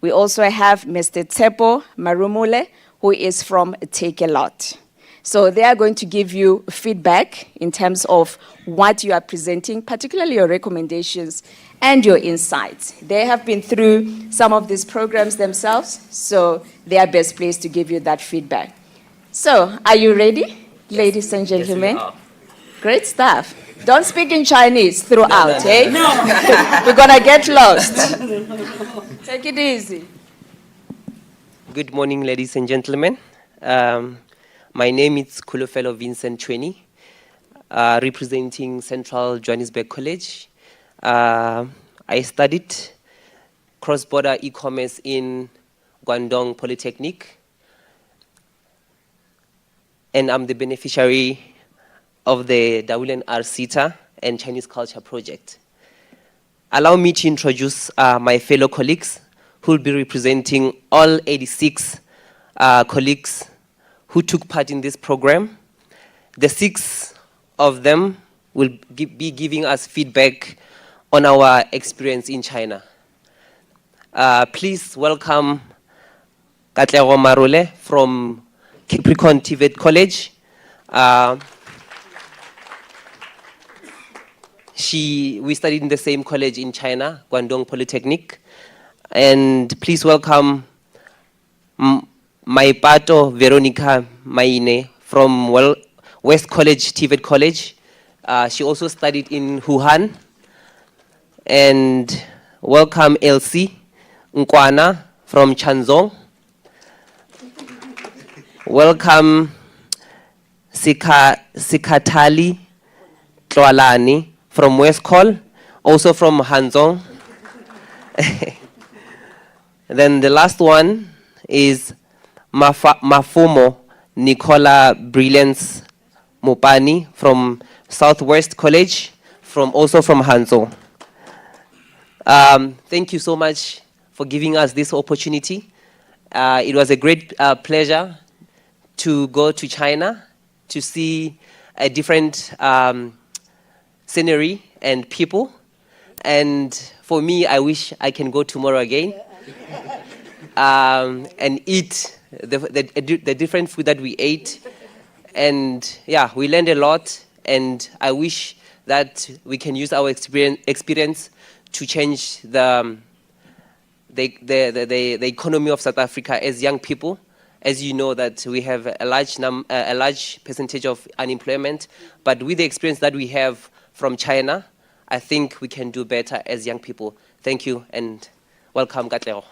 We also have Mr. Tsepo Marumule, who is from Take a Lot. So they are going to give you feedback in terms of what you are presenting, particularly your recommendations and your insights. They have been through some of these programs themselves, so they are best placed to give you that feedback. So, are you ready, ladies and gentlemen? Yes, we are. Great stuff. Don't speak in Chinese throughout, No. eh? We're gonna get lost. Take it easy. Good morning, ladies and gentlemen. My name is Kulofelo Vincent Chweni, representing Central Johannesburg College. I studied cross-border e-commerce in Guangdong Polytechnic, and I'm the beneficiary of the W&Rseta and Chinese Culture Project. Allow me to introduce my fellow colleagues who will be representing all 86 colleagues who took part in this program. The 6 of them will be giving us feedback on our experience in China. Please welcome Katlego Marule from Capricorn TVET College. We studied in the same college in China, Guangdong Polytechnic. And please welcome Maipato Veronica Maine from West College, TVET College. She also studied in Wuhan. And welcome Elsie Nkwana from Chanzong. Welcome Sikatali Tlwalani from West Col, also from Hanzong. Then the last one is Mafumo Nicola Brilliance Mopani from Southwest College, also from Hanzong. Thank you so much for giving us this opportunity. It was a great pleasure to go to China to see a different scenery and people. And for me, I wish I can go tomorrow again and eat the different food that we ate. And yeah, we learned a lot. And I wish that we can use our experience to change the economy of South Africa as young people. As you know, that we have a large percentage of unemployment, but with the experience that we have from China, I think we can do better as young people. Thank you and welcome, Katlego.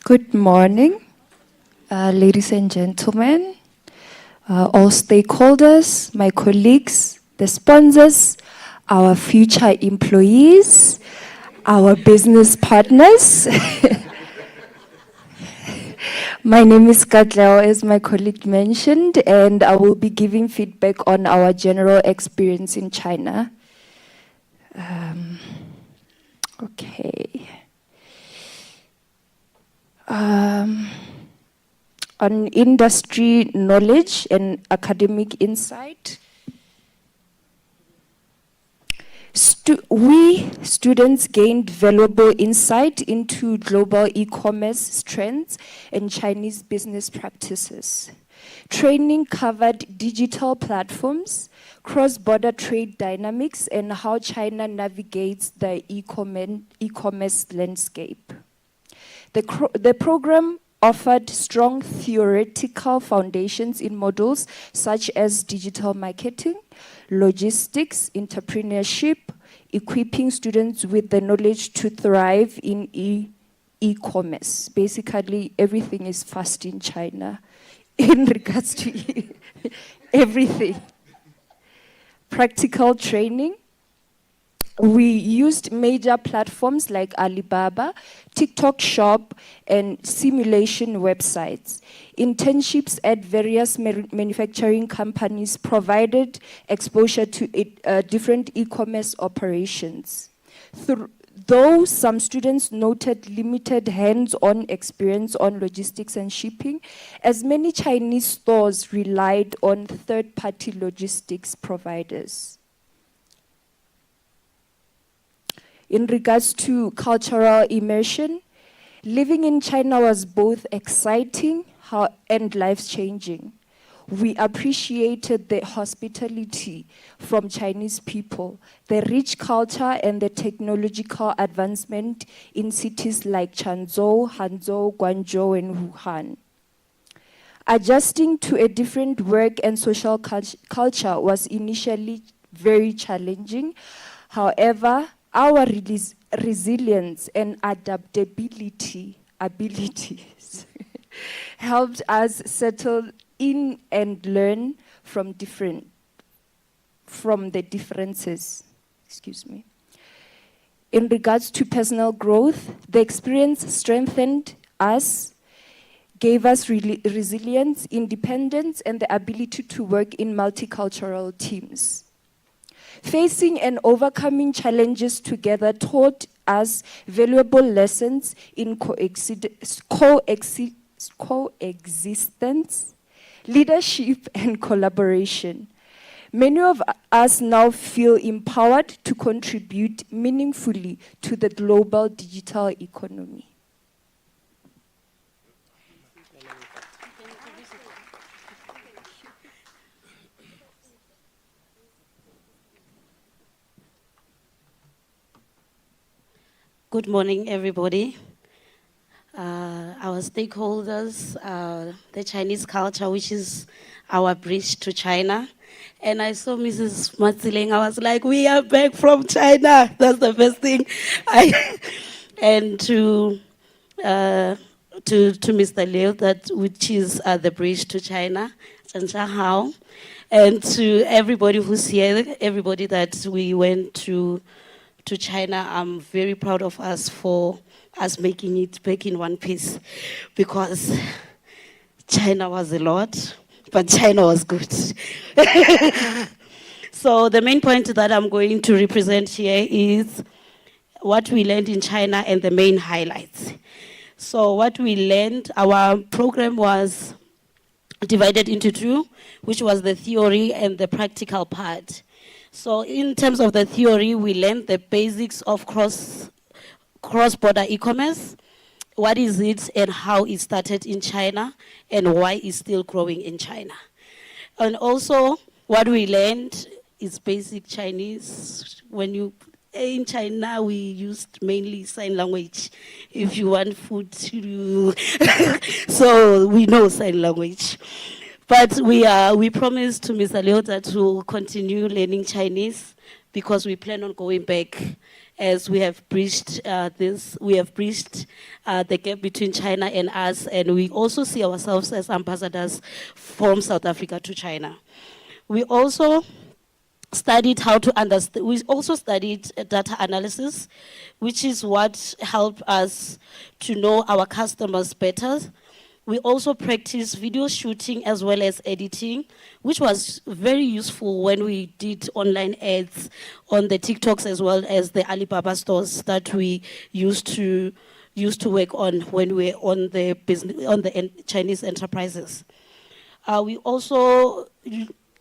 Good morning, ladies and gentlemen, all stakeholders, my colleagues, the sponsors, our future employees, our business partners. My name is Katlego, as my colleague mentioned, and I will be giving feedback on our general experience in China. Okay. On industry knowledge and academic insight. We students gained valuable insight into global e-commerce trends and Chinese business practices. Training covered digital platforms, cross-border trade dynamics, and how China navigates the e-commerce landscape. The program offered strong theoretical foundations in modules such as digital marketing, logistics, entrepreneurship, equipping students with the knowledge to thrive in e-commerce. Basically, everything is fast in China in regards to everything. Practical training. We used major platforms like Alibaba, TikTok Shop, and simulation websites. Internships at various manufacturing companies provided exposure to different e-commerce operations. Though some students noted limited hands-on experience on logistics and shipping, as many Chinese stores relied on third-party logistics providers. In regards to cultural immersion, living in China was both exciting and life-changing. We appreciated the hospitality from Chinese people, the rich culture and the technological advancement in cities like Changzhou, Hangzhou, Guangzhou, and Wuhan. Adjusting to a different work and social culture was initially very challenging. However, our resilience and adaptability abilities helped us settle in and learn from the differences. Excuse me. In regards to personal growth, the experience strengthened us, gave us resilience, independence, and the ability to work in multicultural teams. Facing and overcoming challenges together taught us valuable lessons in coexistence, leadership, and collaboration. Many of us now feel empowered to contribute meaningfully to the global digital economy. Good morning, everybody. Our stakeholders, the Chinese culture, which is our bridge to China. And I saw Mrs. Matsileng, I was like, we are back from China. That's the first thing. And to Mr. Liu, which is the bridge to China, Hao. And to everybody who's here, everybody that we went to China, I'm very proud of us for us making it back in one piece, because China was a lot, but China was good. So the main point that I'm going to represent here is what we learned in China and the main highlights. So what we learned, our program was divided into two, which was the theory and the practical part. So in terms of the theory, we learned the basics of cross-border e-commerce, what is it and how it started in China and why it's still growing in China. And also what we learned is basic Chinese. In China, we used mainly sign language. If you want food, so we know sign language. But we promised to Ms. Leota to continue learning Chinese because we plan on going back as we have breached the gap between China and us, and we also see ourselves as ambassadors from South Africa to China. We also studied how to understand, we also studied data analysis, which is what helped us to know our customers better. We also practiced video shooting as well as editing, which was very useful when we did online ads on the TikToks as well as the Alibaba stores that we used to work on when we were on the Chinese enterprises. We also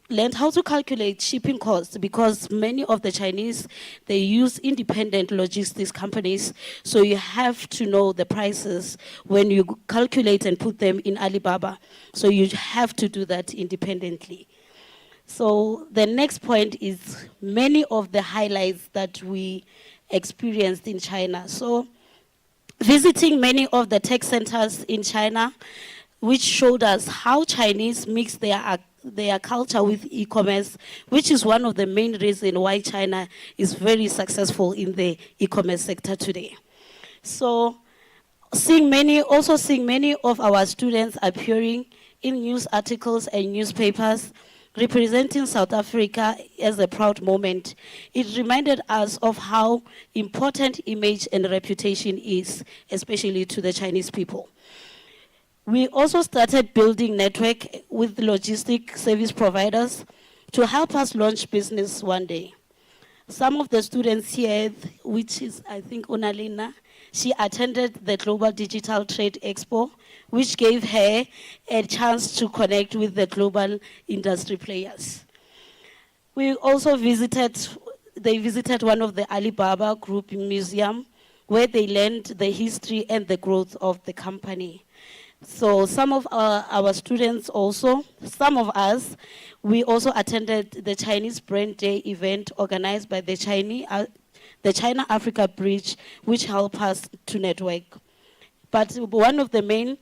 learned how to calculate shipping costs because many of the Chinese, they use independent logistics companies. So you have to know the prices when you calculate and put them in Alibaba. So you have to do that independently. So the next point is many of the highlights that we experienced in China. So visiting many of the tech centers in China, which showed us how Chinese mix their culture with e-commerce, which is one of the main reasons why China is very successful in the e-commerce sector today. So seeing many of our students appearing in news articles and newspapers representing South Africa as a proud moment, it reminded us of how important image and reputation is, especially to the Chinese people. We also started building network with logistic service providers to help us launch business one day. Some of the students here, which is, I think, Unalina, she attended the Global Digital Trade Expo, which gave her a chance to connect with the global industry players. We also visited one of the Alibaba Group museum, where they learned the history and the growth of the company. So some of our students also, some of us, we also attended the Chinese Brand Day event organized by the China-Africa Bridge, which helped us to network. But one of the main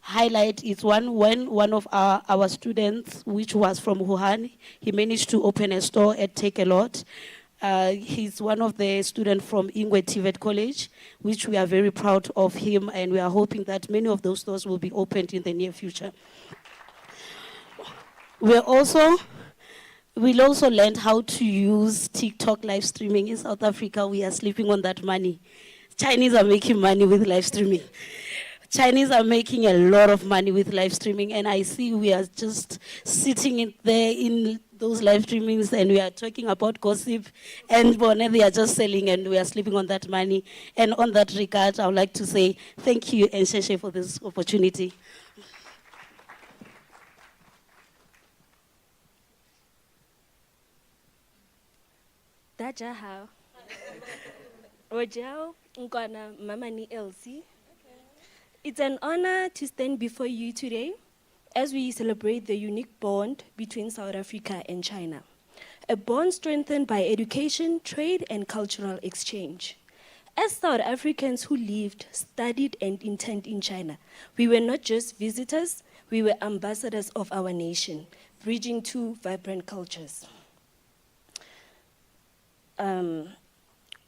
highlights is when one of our students, which was from Wuhan, he managed to open a store at Take a Lot. He's one of the students from Ingwe TVET College, which we are very proud of him, and we are hoping that many of those stores will be opened in the near future. We'll also learned how to use TikTok live streaming. In South Africa, we are sleeping on that money. Chinese are making money with live streaming. Chinese are making a lot of money with live streaming, and I see we are just sitting in there in those live streamings and we are talking about gossip, and they are just selling and we are sleeping on that money. And on that regard, I would like to say thank you, Nsheshe, for this opportunity. Dajahao. Ojao, Nkwana Mamani Elsie. It's an honor to stand before you today as we celebrate the unique bond between South Africa and China. A bond strengthened by education, trade, and cultural exchange. As South Africans who lived, studied, and interned in China, we were not just visitors, we were ambassadors of our nation, bridging two vibrant cultures. On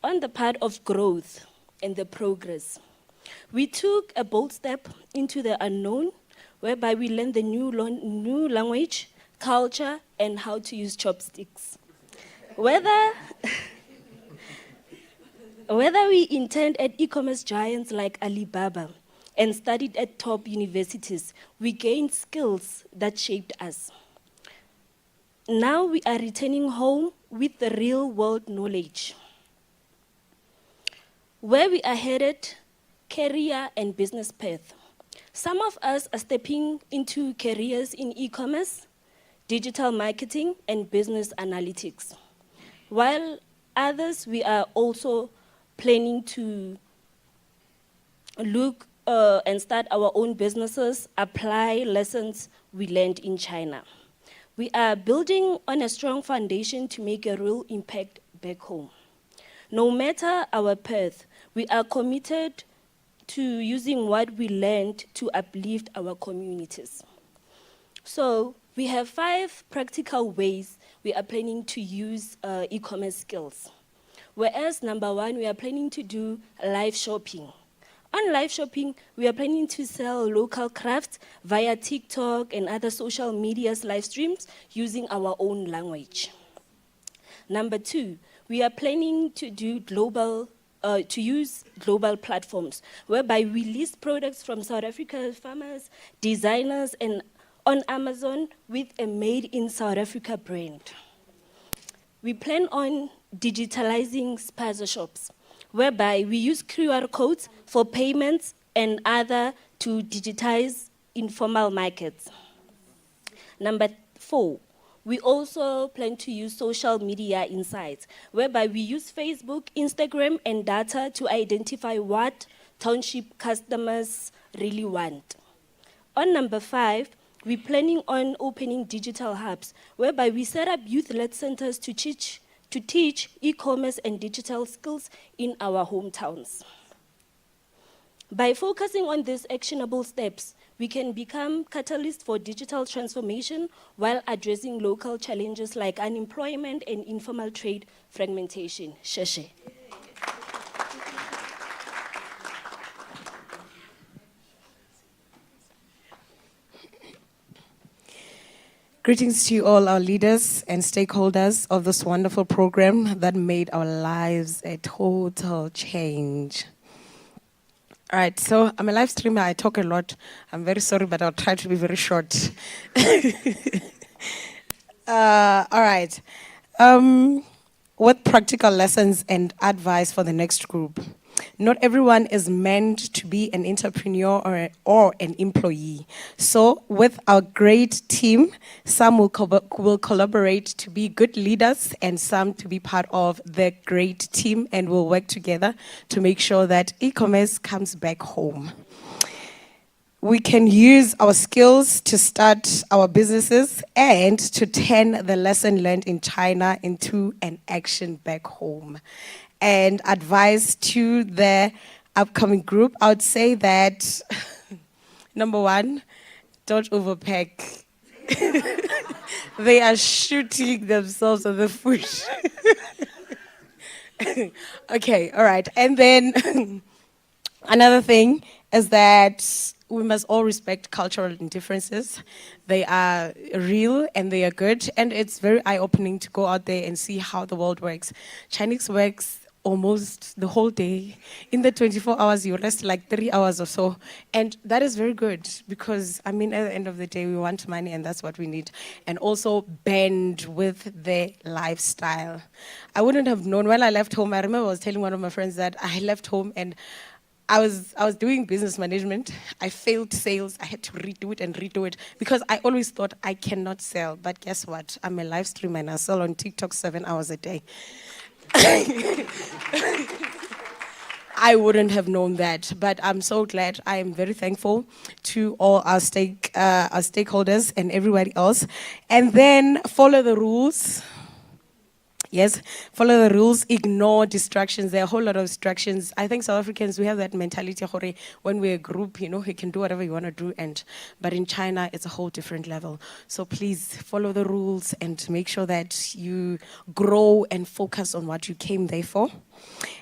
the part of growth and the progress, we took a bold step into the unknown, whereby we learned the new language, culture, and how to use chopsticks. Whether we interned at e-commerce giants like Alibaba and studied at top universities, we gained skills that shaped us. Now we are returning home with the real-world knowledge. Where we are headed, career and business path. Some of us are stepping into careers in e-commerce, digital marketing, and business analytics. While others, we are also planning to look and start our own businesses, apply lessons we learned in China. We are building on a strong foundation to make a real impact back home. No matter our path, we are committed to using what we learned to uplift our communities. So we have 5 practical ways we are planning to use e-commerce skills. Whereas number 1, we are planning to do live shopping. On live shopping, we are planning to sell local crafts via TikTok and other social media's live streams using our own language. Number 2, we are planning to do use global platforms, whereby we list products from South Africa's farmers, designers, and on Amazon with a made in South Africa brand. We plan on digitalizing spaza shops, whereby we use QR codes for payments and other to digitize informal markets. Number 4, we also plan to use social media insights, whereby we use Facebook, Instagram, and data to identify what township customers really want. On number 5, we're planning on opening digital hubs, whereby we set up youth-led centers to teach e-commerce and digital skills in our hometowns. By focusing on these actionable steps, we can become catalysts for digital transformation while addressing local challenges like unemployment and informal trade fragmentation. Sheshe. Greetings to you all, our leaders and stakeholders of this wonderful program that made our lives a total change. All right, so I'm a live streamer, I talk a lot. I'm very sorry, but I'll try to be very short. All right, what practical lessons and advice for the next group? Not everyone is meant to be an entrepreneur or an employee. So with our great team, some will collaborate to be good leaders and some to be part of the great team, and we'll work together to make sure that e-commerce comes back home. We can use our skills to start our businesses and to turn the lesson learned in China into an action back home. And advice to the upcoming group, I would say that, number 1, don't overpack. They are shooting themselves on the foot. Okay, all right. And then another thing is that we must all respect cultural differences. They are real and they are good. And it's very eye-opening to go out there and see how the world works. Chinese works almost the whole day. In the 24 hours, you rest like 3 hours or so. And that is very good because, I mean, at the end of the day, we want money and that's what we need. And also bend with the lifestyle. I wouldn't have known when I left home. I remember I was telling one of my friends that I left home and I was doing business management. I failed sales. I had to redo it because I always thought I cannot sell. But guess what? I'm a live streamer and I sell on TikTok 7 hours a day. I wouldn't have known that, but I'm so glad. I am very thankful to all our stakeholders and everybody else. And then follow the rules. Yes, follow the rules, ignore distractions. There are a whole lot of distractions. I think South Africans, we have that mentality, when we're a group, you can do whatever you want to do. But in China, it's a whole different level. So please follow the rules and make sure that you grow and focus on what you came there for.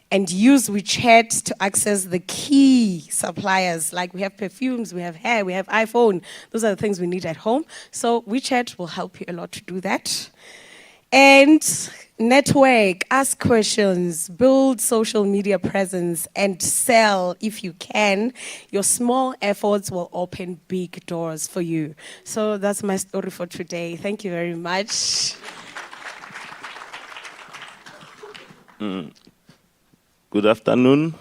And use WeChat to access the key suppliers. Like we have perfumes, we have hair, we have iPhone. Those are the things we need at home. So WeChat will help you a lot to do that. And network, ask questions, build social media presence, and sell if you can. Your small efforts will open big doors for you. So that's my story for today. Thank you very much. Good afternoon,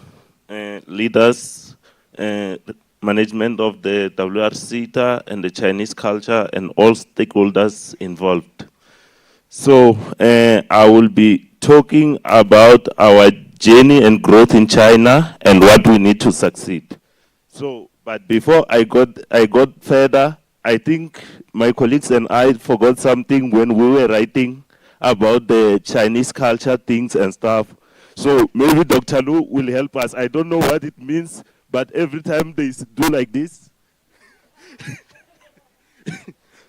leaders, management of the W&Rseta and the Chinese culture and all stakeholders involved. So I will be talking about our journey and growth in China and what we need to succeed. So, but before I got further, I think my colleagues and I forgot something when we were writing about the Chinese culture things and stuff. So maybe Dr. Lu will help us. I don't know what it means, but every time they do like this,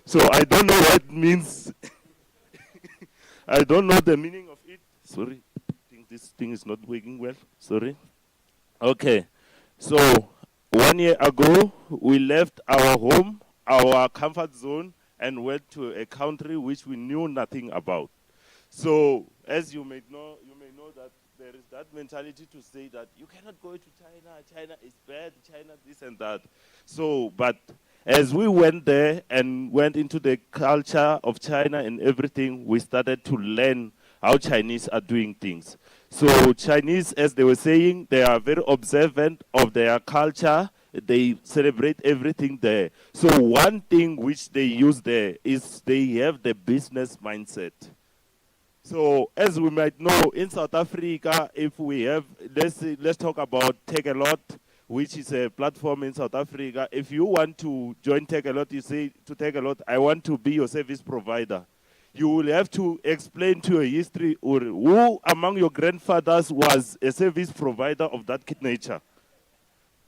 so I don't know what it means. I don't know the meaning of it. Sorry, I think this thing is not working well. Sorry. Okay, so 1 year ago, we left our home, our comfort zone, and went to a country which we knew nothing about. So, as you may know that there is that mentality to say that you cannot go to China, China is bad, China this and that. So, but as we went there and went into the culture of China and everything, we started to learn how Chinese are doing things. So Chinese, as they were saying, they are very observant of their culture. They celebrate everything there. So one thing which they use there is they have the business mindset. So as we might know, in South Africa, if we have, let's talk about Take a Lot, which is a platform in South Africa. If you want to join Take a Lot, you say to Take a Lot, I want to be your service provider. You will have to explain to your history or who among your grandfathers was a service provider of that nature.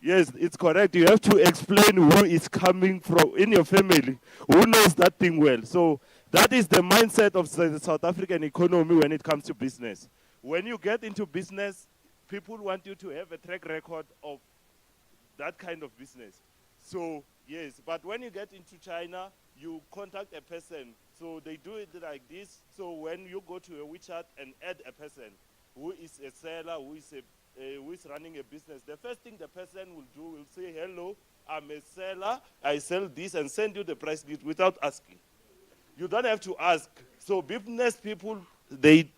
Yes, it's correct. You have to explain who is coming from in your family, who knows that thing well. So that is the mindset of the South African economy when it comes to business. When you get into business, people want you to have a track record of that kind of business. So yes, but when you get into China, you contact a person. So they do it like this. So when you go to a WeChat and add a person who is a seller, who is running a business, the first thing the person will do will say, hello, I'm a seller, I sell this, and send you the price list without asking. You don't have to ask. So business people, they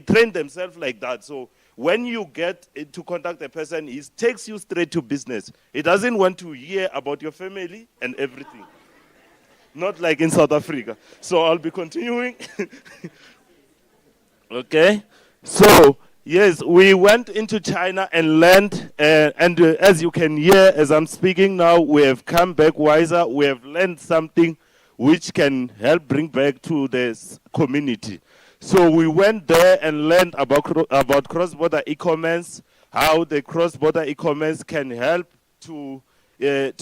train themselves like that. So when you get to contact a person, he takes you straight to business. He doesn't want to hear about your family and everything. Not like in South Africa. So I'll be continuing. Okay. So, yes, we went into China and learned, as you can hear, as I'm speaking now, we have come back wiser. We have learned something which can help bring back to this community. So we went there and learned about cross-border e-commerce, how the cross-border e-commerce can help to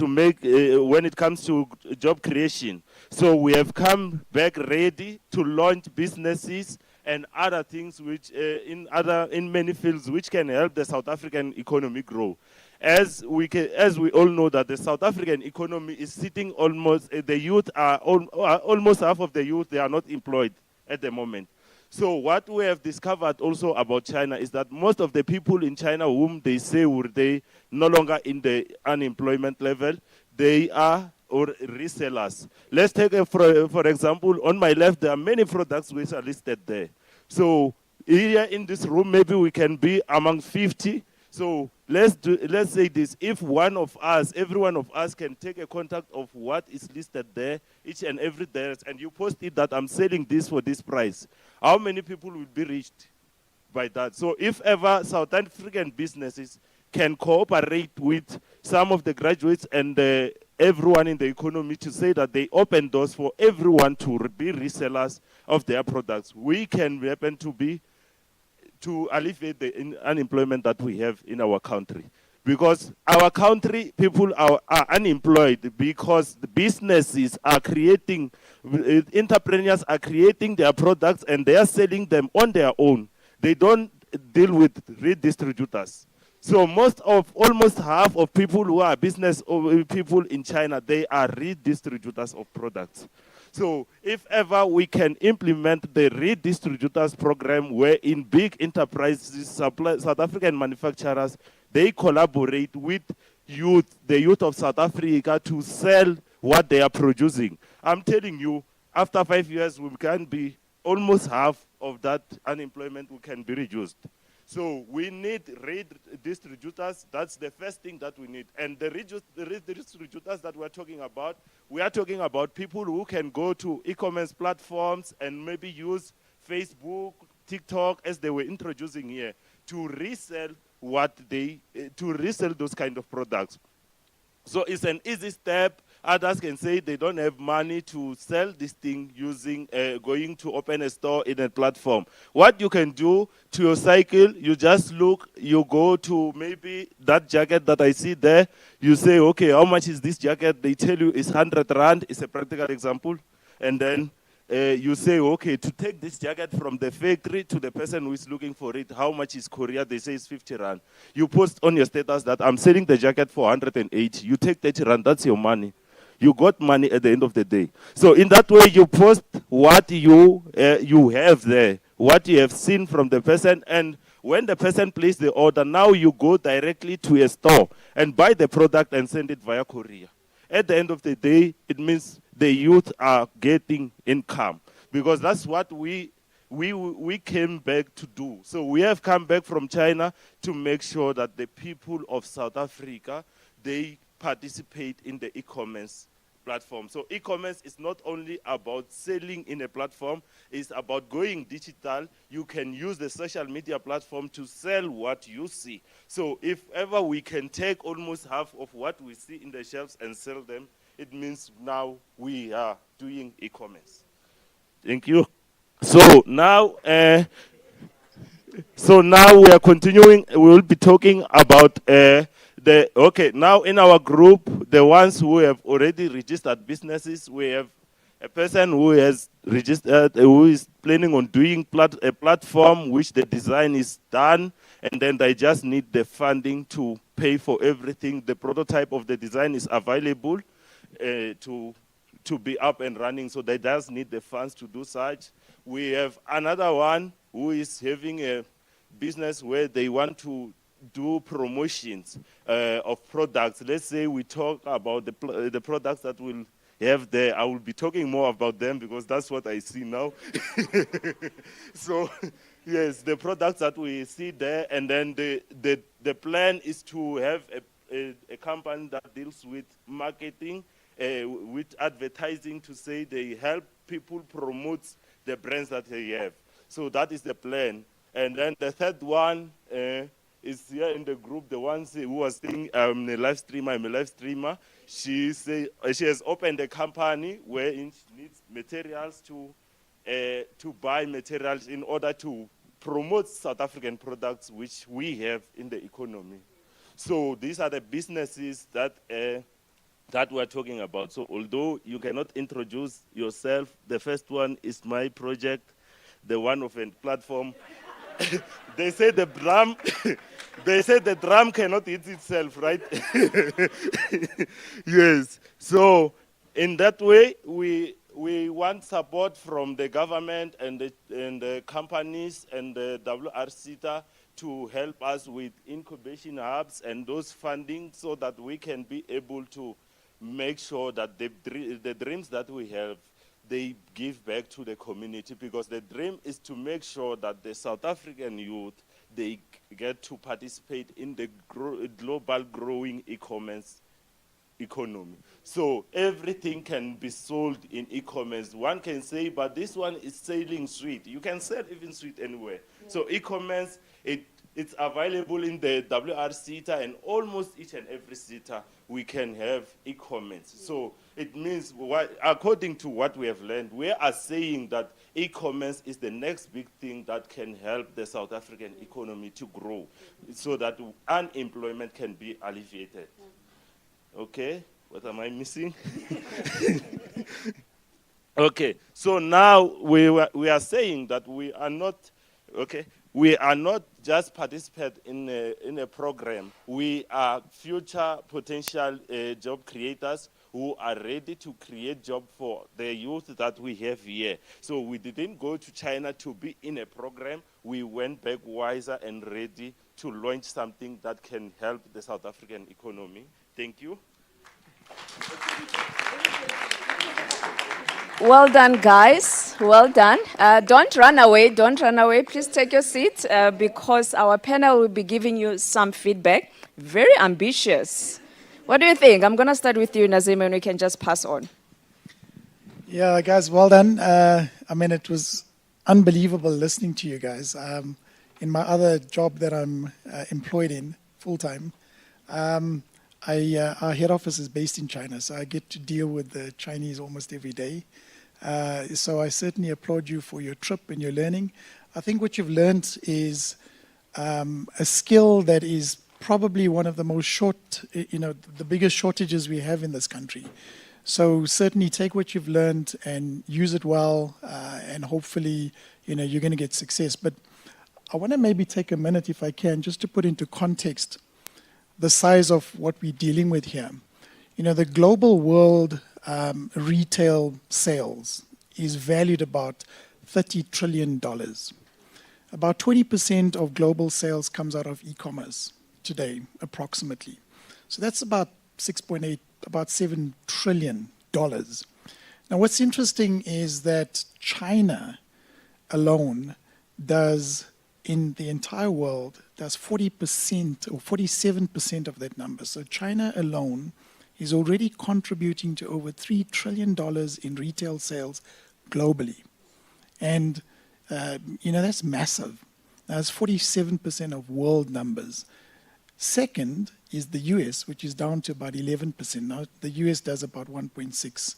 make when it comes to job creation. So we have come back ready to launch businesses and other things which in many fields which can help the South African economy grow. As we all know that the South African economy is sitting almost, the youth are almost half of the youth, they are not employed at the moment. So what we have discovered also about China is that most of the people in China whom they say were they no longer in the unemployment level, they are or resellers. Let's take for example, on my left there are many products which are listed there. So here in this room maybe we can be among 50. So let's say this, if every one of us can take a contact of what is listed there, each and every day, and you post it that I'm selling this for this price, how many people will be reached by that? So if ever South African businesses can cooperate with some of the graduates and everyone in the economy to say that they open doors for everyone to be resellers of their products, we can happen to alleviate the unemployment that we have in our country. Because our country, people are unemployed because the businesses are creating, entrepreneurs are creating their products and they are selling them on their own. They don't deal with redistributors. So almost half of people who are business people in China, they are redistributors of products. So if ever we can implement the redistributors program where in big enterprises, South African manufacturers, they collaborate with the youth of South Africa to sell what they are producing. I'm telling you, after 5 years, we can be almost half of that unemployment can be reduced. So we need redistributors. That's the first thing that we need. And the redistributors that we're talking about, we are talking about people who can go to e-commerce platforms and maybe use Facebook, TikTok, as they were introducing here, to resell to resell those kind of products. So it's an easy step. Others can say they don't have money to sell this thing using going to open a store in a platform. What you can do to your cycle, you just look, you go to maybe that jacket that I see there. You say, okay, how much is this jacket? They tell you it's 100 Rand. It's a practical example. And then you say, okay, to take this jacket from the factory to the person who is looking for it, how much is courier? They say it's 50 Rand. You post on your status that I'm selling the jacket for 180. You take 30 Rand, that's your money. You got money at the end of the day. So in that way, you post what you have there, what you have seen from the person, and when the person places the order, now you go directly to a store and buy the product and send it via courier. At the end of the day, it means the youth are getting income, because that's what we came back to do. So we have come back from China to make sure that the people of South Africa, they participate in the e-commerce platform. So e-commerce is not only about selling in a platform, it's about going digital. You can use the social media platform to sell what you see. So if ever we can take almost half of what we see in the shelves and sell them, it means now we are doing e-commerce. Thank you. So now we are continuing. We will be talking about now in our group, the ones who have already registered businesses, we have a person who has registered, who is planning on doing a platform which the design is done, and then they just need the funding to pay for everything. The prototype of the design is available to be up and running, so they just need the funds to do such. We have another one who is having a business where they want to do promotions of products. Let's say we talk about the products that we'll have there. I will be talking more about them because that's what I see now. So, yes, the products that we see there, and then the plan is to have a company that deals with marketing, with advertising, to say they help people promote the brands that they have. So that is the plan. And then the third one is here in the group, the one who was saying, I'm a live streamer. She has opened a company where she needs materials to buy materials in order to promote South African products which we have in the economy. So these are the businesses that we're talking about. So although you cannot introduce yourself, the first one is my project, the one of a platform. They say the drum cannot hit itself, right? Yes. So in that way, we want support from the government and the companies and the W&Rseta to help us with incubation hubs and those funding, so that we can be able to make sure that the dreams that we have, they give back to the community, because the dream is to make sure that the South African youth, they get to participate in the global growing e-commerce economy. So everything can be sold in e-commerce. One can say, but this one is selling sweet. You can sell even sweet anywhere. Yeah. So e-commerce, it's available in the W&Rseta, and almost each and every SETA we can have e-commerce. So it means, according to what we have learned, we are saying that e-commerce is the next big thing that can help the South African economy to grow, so that unemployment can be alleviated. Okay, what am I missing? Okay, so now we are saying that we are not just participate in a program. We are future potential job creators who are ready to create job for the youth that we have here. So we didn't go to China to be in a program. We went back wiser and ready to launch something that can help the South African economy. Thank you. Well done, guys. Well done. Don't run away. Don't run away. Please take your seat because our panel will be giving you some feedback. Very ambitious. What do you think? I'm going to start with you, Nazim, and we can just pass on. Yeah, guys, well done. I mean, it was unbelievable listening to you guys. In my other job that I'm employed in full-time, our head office is based in China, so I get to deal with the Chinese almost every day. So I certainly applaud you for your trip and your learning. I think what you've learned is a skill that is probably one of the most the biggest shortages we have in this country. So certainly take what you've learned and use it well, and hopefully, you're going to get success. But I want to maybe take a minute, if I can, just to put into context the size of what we're dealing with here. The global world retail sales is valued about $30 trillion. About 20% of global sales comes out of e-commerce today, approximately. So that's about 6.8, about $7 trillion. Now, what's interesting is that China alone does, in the entire world, does 40% or 47% of that number. So China alone is already contributing to over $3 trillion in retail sales globally. And, that's massive. That's 47% of world numbers. Second is the US, which is down to about 11%. Now, the US does about $1.6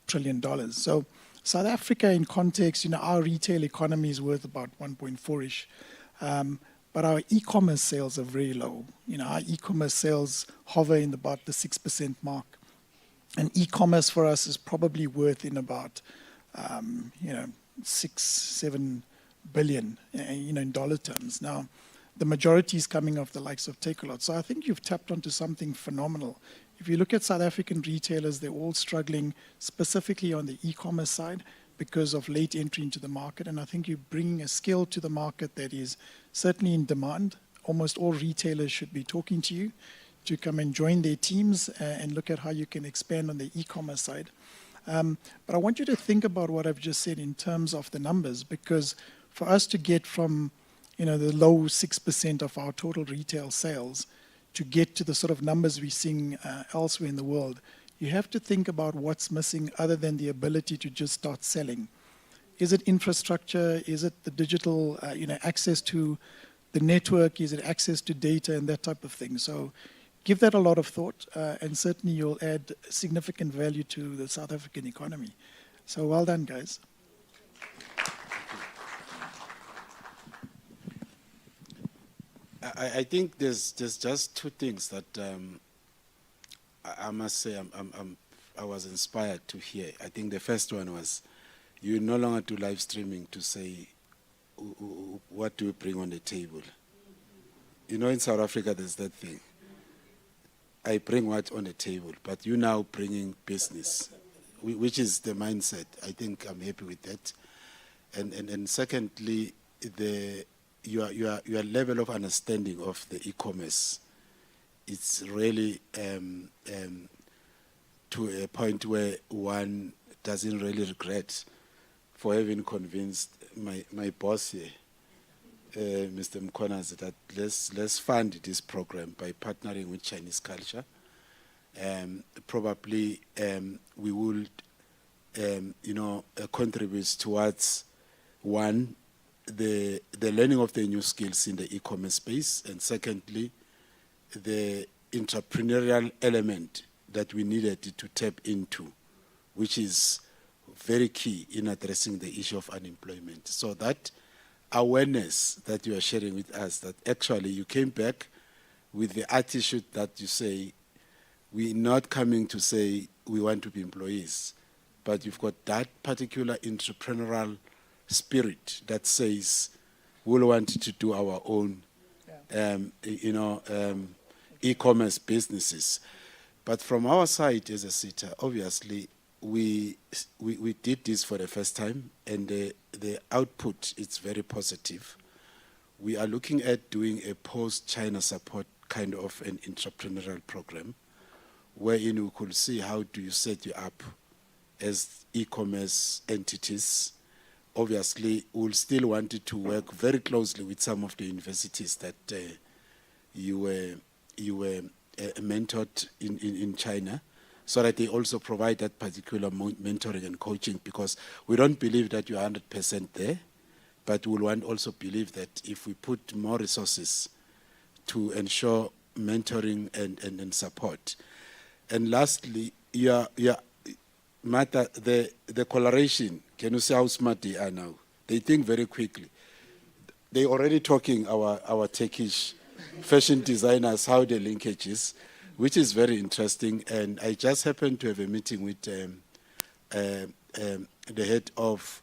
trillion. So South Africa, in context, our retail economy is worth about 1.4-ish. But our e-commerce sales are very low. Our e-commerce sales hover in about the 6% mark. And e-commerce for us is probably worth in about, 6-7 billion, in dollar terms. Now, the majority is coming off the likes of Takealot. So I think you've tapped onto something phenomenal. If you look at South African retailers, they're all struggling specifically on the e-commerce side because of late entry into the market. And I think you're bringing a skill to the market that is certainly in demand. Almost all retailers should be talking to you to come and join their teams and look at how you can expand on the e-commerce side. But I want you to think about what I've just said in terms of the numbers, because for us to get from the low 6% of our total retail sales to get to the sort of numbers we're seeing elsewhere in the world, you have to think about what's missing other than the ability to just start selling. Is it infrastructure? Is it the digital, access to the network? Is it access to data and that type of thing? So give that a lot of thought, and certainly you'll add significant value to the South African economy. So well done, guys. I think there's just two things that I must say I was inspired to hear. I think the first one was you no longer do live streaming to say what do you bring on the table. In South Africa there's that thing. I bring what on the table, but you now bringing business, which is the mindset. I think I'm happy with that. And secondly, your level of understanding of the e-commerce, it's really to a point where one doesn't really regret for having convinced my boss here, Mr. Mkonazi, that let's fund this program by partnering with Chinese culture. Probably we will contribute towards one, the learning of the new skills in the e-commerce space, and secondly, the entrepreneurial element that we needed to tap into, which is very key in addressing the issue of unemployment. So that awareness that you are sharing with us, that actually you came back with the attitude that you say, we're not coming to say we want to be employees, but you've got that particular entrepreneurial spirit that says we'll want to do our own e-commerce businesses. But from our side as Rseta, obviously we did this for the first time, and the output is very positive. We are looking at doing a post-China support kind of an entrepreneurial program, wherein we could see how do you set you up as e-commerce entities, obviously we'll still want to work very closely with some of the universities that you were mentored in China, so that they also provide that particular mentoring and coaching, because we don't believe that you are 100% there, but we'll want also believe that if we put more resources to ensure mentoring and support. And lastly, Martha, the coloration, can you see how smart they are now? They think very quickly. They're already talking, our Turkish fashion designers, how the linkage is, which is very interesting. And I just happened to have a meeting with the head of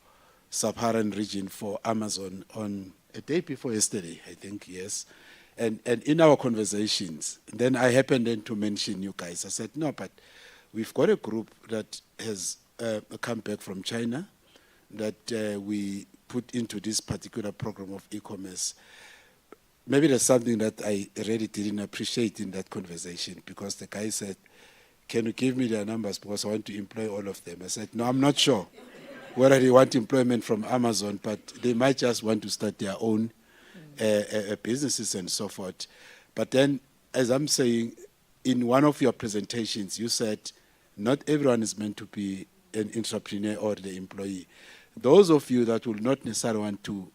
Sub-Saharan region for Amazon on a day before yesterday, I think, yes. And in our conversations, then I happened then to mention you guys. I said, no, but we've got a group that has come back from China that we put into this particular program of e-commerce. Maybe there's something that I really didn't appreciate in that conversation, because the guy said, can you give me their numbers because I want to employ all of them? I said, no, I'm not sure whether they want employment from Amazon, but they might just want to start their own businesses and so forth. But then, as I'm saying, in one of your presentations, you said not everyone is meant to be an entrepreneur or the employee. Those of you that will not necessarily want to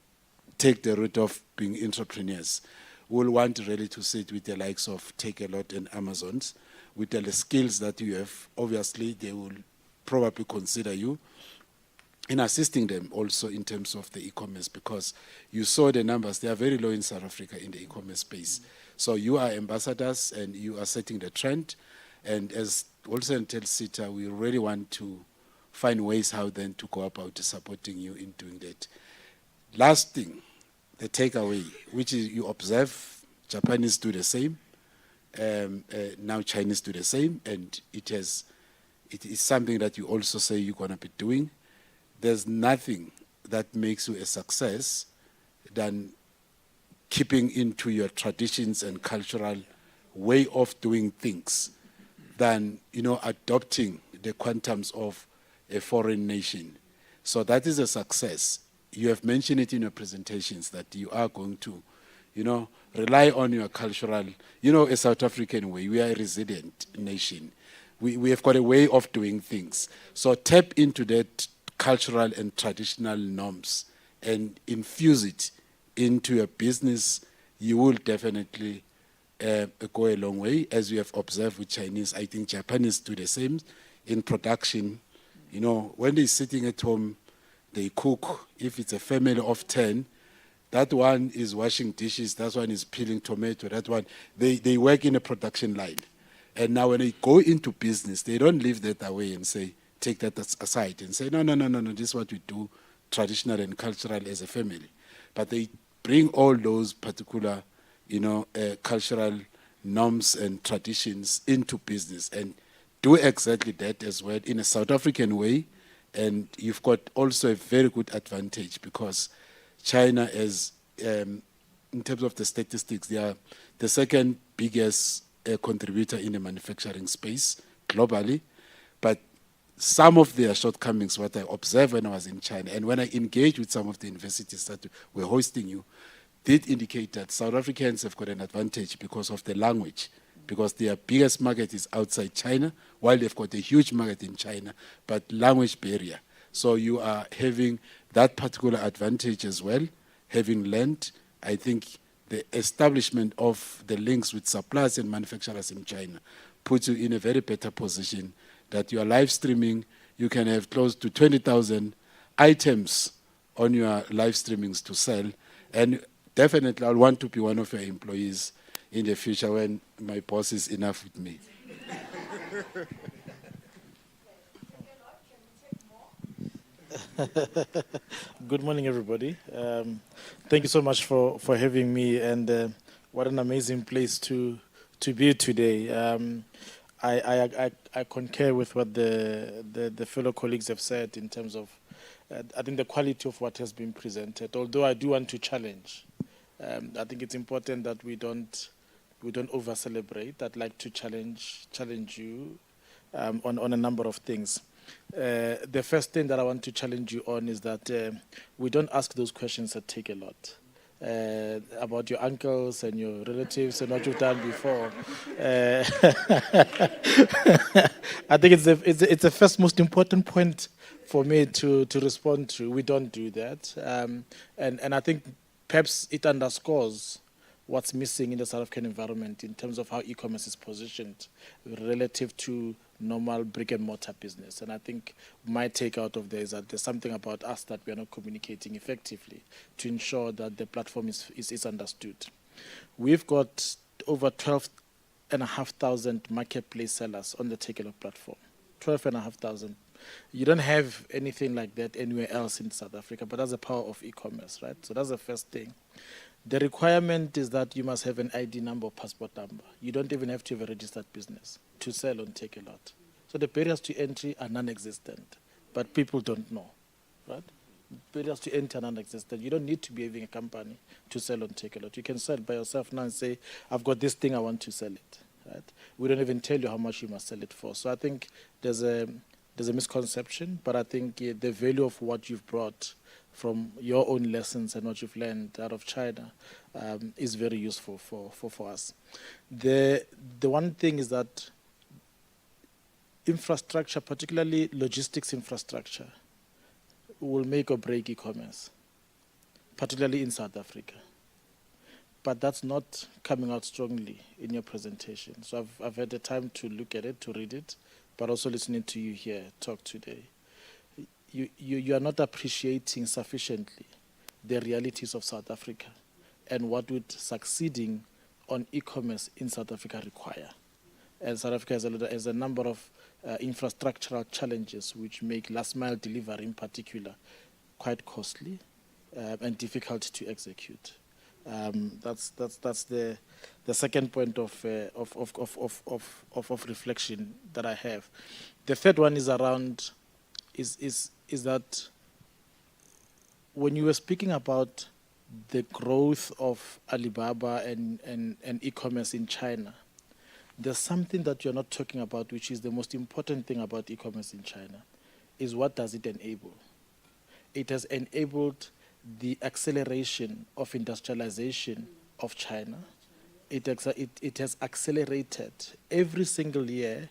take the route of being entrepreneurs will want really to sit with the likes of Take-A-Lot and Amazons. With the skills that you have, obviously they will probably consider you in assisting them also in terms of the e-commerce, because you saw the numbers, they are very low in South Africa in the e-commerce space. So you are ambassadors and you are setting the trend. And as W&Rseta, we really want to find ways how then to go about supporting you in doing that. Last thing, the takeaway, which is you observe Japanese do the same, now Chinese do the same, and it is something that you also say you're going to be doing. There's nothing that makes you a success than keeping into your traditions and cultural way of doing things, than adopting the quantums of a foreign nation. So that is a success. You have mentioned it in your presentations that you are going to, rely on your cultural, a South African way. We are a resilient nation. We have got a way of doing things. So tap into that cultural and traditional norms and infuse it into your business. You will definitely go a long way. As we have observed with Chinese, I think Japanese do the same in production. When they're sitting at home, they cook. If it's a family of 10, that one is washing dishes, that one is peeling tomato, that one, they work in a production line. And now when they go into business, they don't leave that away and say, take that aside and say, no, this is what we do, traditional and cultural as a family. But they bring all those particular, cultural norms and traditions into business and do exactly that as well in a South African way. And you've got also a very good advantage, because China is, in terms of the statistics, they are the second biggest contributor in the manufacturing space globally. But some of their shortcomings, what I observed when I was in China, and when I engaged with some of the universities that were hosting you, did indicate that South Africans have got an advantage because of the language, because their biggest market is outside China, while they've got a huge market in China, but language barrier. So you are having that particular advantage as well, having learned. I think the establishment of the links with suppliers and manufacturers in China puts you in a very better position, that you are live streaming, you can have close to 20,000 items on your live streamings to sell. And definitely I'll want to be one of your employees in the future when my boss is enough with me. Good morning, everybody. Thank you so much for having me, and what an amazing place to be today. I concur with what the fellow colleagues have said in terms of, I think, the quality of what has been presented. Although I do want to challenge, I think it's important that we don't over celebrate. I'd like to challenge you on a number of things. The first thing that I want to challenge you on is that we don't ask those questions that take a lot. About your uncles and your relatives and what you've done before. I think it's the first most important point for me to respond to. We don't do that. And I think perhaps it underscores what's missing in the South African environment in terms of how e-commerce is positioned relative to normal brick and mortar business. And I think my take out of there is that there's something about us that we are not communicating effectively to ensure that the platform is understood. We've got over 12,500 marketplace sellers on the Takealot platform. 12,500. You don't have anything like that anywhere else in South Africa, but that's the power of e-commerce, right? So that's the first thing. The requirement is that you must have an ID number or passport number. You don't even have to have a registered business to sell on Takealot. So the barriers to entry are non-existent, but people don't know, right? Barriers to entry are non-existent. You don't need to be having a company to sell on Takealot. You can sell by yourself now and say, I've got this thing, I want to sell it, right? We don't even tell you how much you must sell it for. So I think there's a misconception, but I think the value of what you've brought from your own lessons and what you've learned out of China is very useful for us. The one thing is that infrastructure, particularly logistics infrastructure, will make or break e-commerce, particularly in South Africa. But that's not coming out strongly in your presentation. So I've had the time to look at it, to read it, but also listening to you here talk today. You are not appreciating sufficiently the realities of South Africa and what would succeeding on e-commerce in South Africa require. And South Africa has a number of infrastructural challenges which make last mile delivery in particular quite costly and difficult to execute. That's the second point of reflection that I have. The third one is around is that when you were speaking about the growth of Alibaba and e-commerce in China, there's something that you're not talking about, which is the most important thing about e-commerce in China, is what does it enable? It has enabled the acceleration of industrialization of China. It has accelerated. Every single year,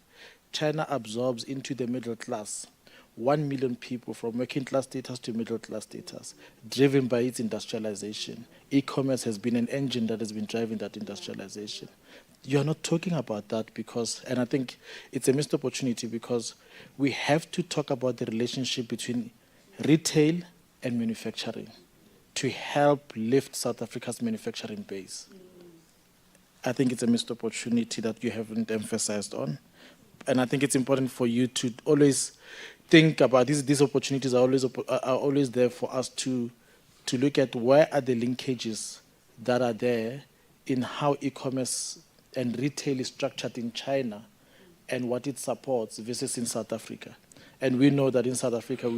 China absorbs into the middle class 1 million people from working class status to middle class status, driven by its industrialization. E-commerce has been an engine that has been driving that industrialization. You're not talking about that because, and I think it's a missed opportunity because we have to talk about the relationship between retail and manufacturing to help lift South Africa's manufacturing base. I think it's a missed opportunity that you haven't emphasized on. And I think it's important for you to always think about these opportunities are always there for us to look at where are the linkages that are there in how e-commerce and retail is structured in China and what it supports versus in South Africa. And we know that in South Africa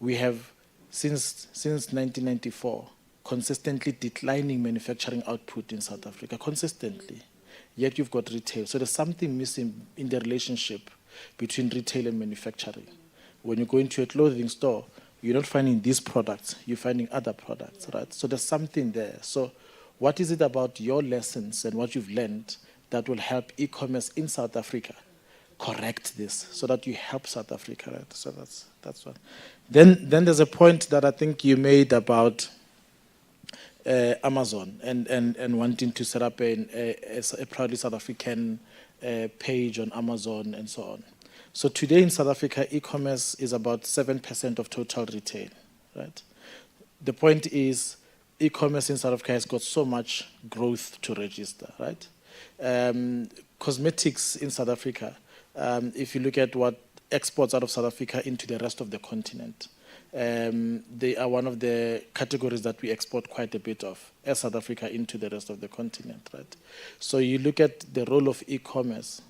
we have since 1994 consistently declining manufacturing output in South Africa, consistently. Yet you've got retail. So there's something missing in the relationship between retail and manufacturing. When you go into a clothing store, you're not finding these products, you're finding other products, right? So there's something there. So what is it about your lessons and what you've learned that will help e-commerce in South Africa correct this so that you help South Africa, right? So that's one. Then there's a point that I think you made about Amazon and wanting to set up a proudly South African page on Amazon and so on. So today in South Africa, e-commerce is about 7% of total retail, right? The point is e-commerce in South Africa has got so much growth to register, right? Cosmetics in South Africa, if you look at what exports out of South Africa into the rest of the continent, they are one of the categories that we export quite a bit of as South Africa into the rest of the continent, right? So you look at the role of e-commerce.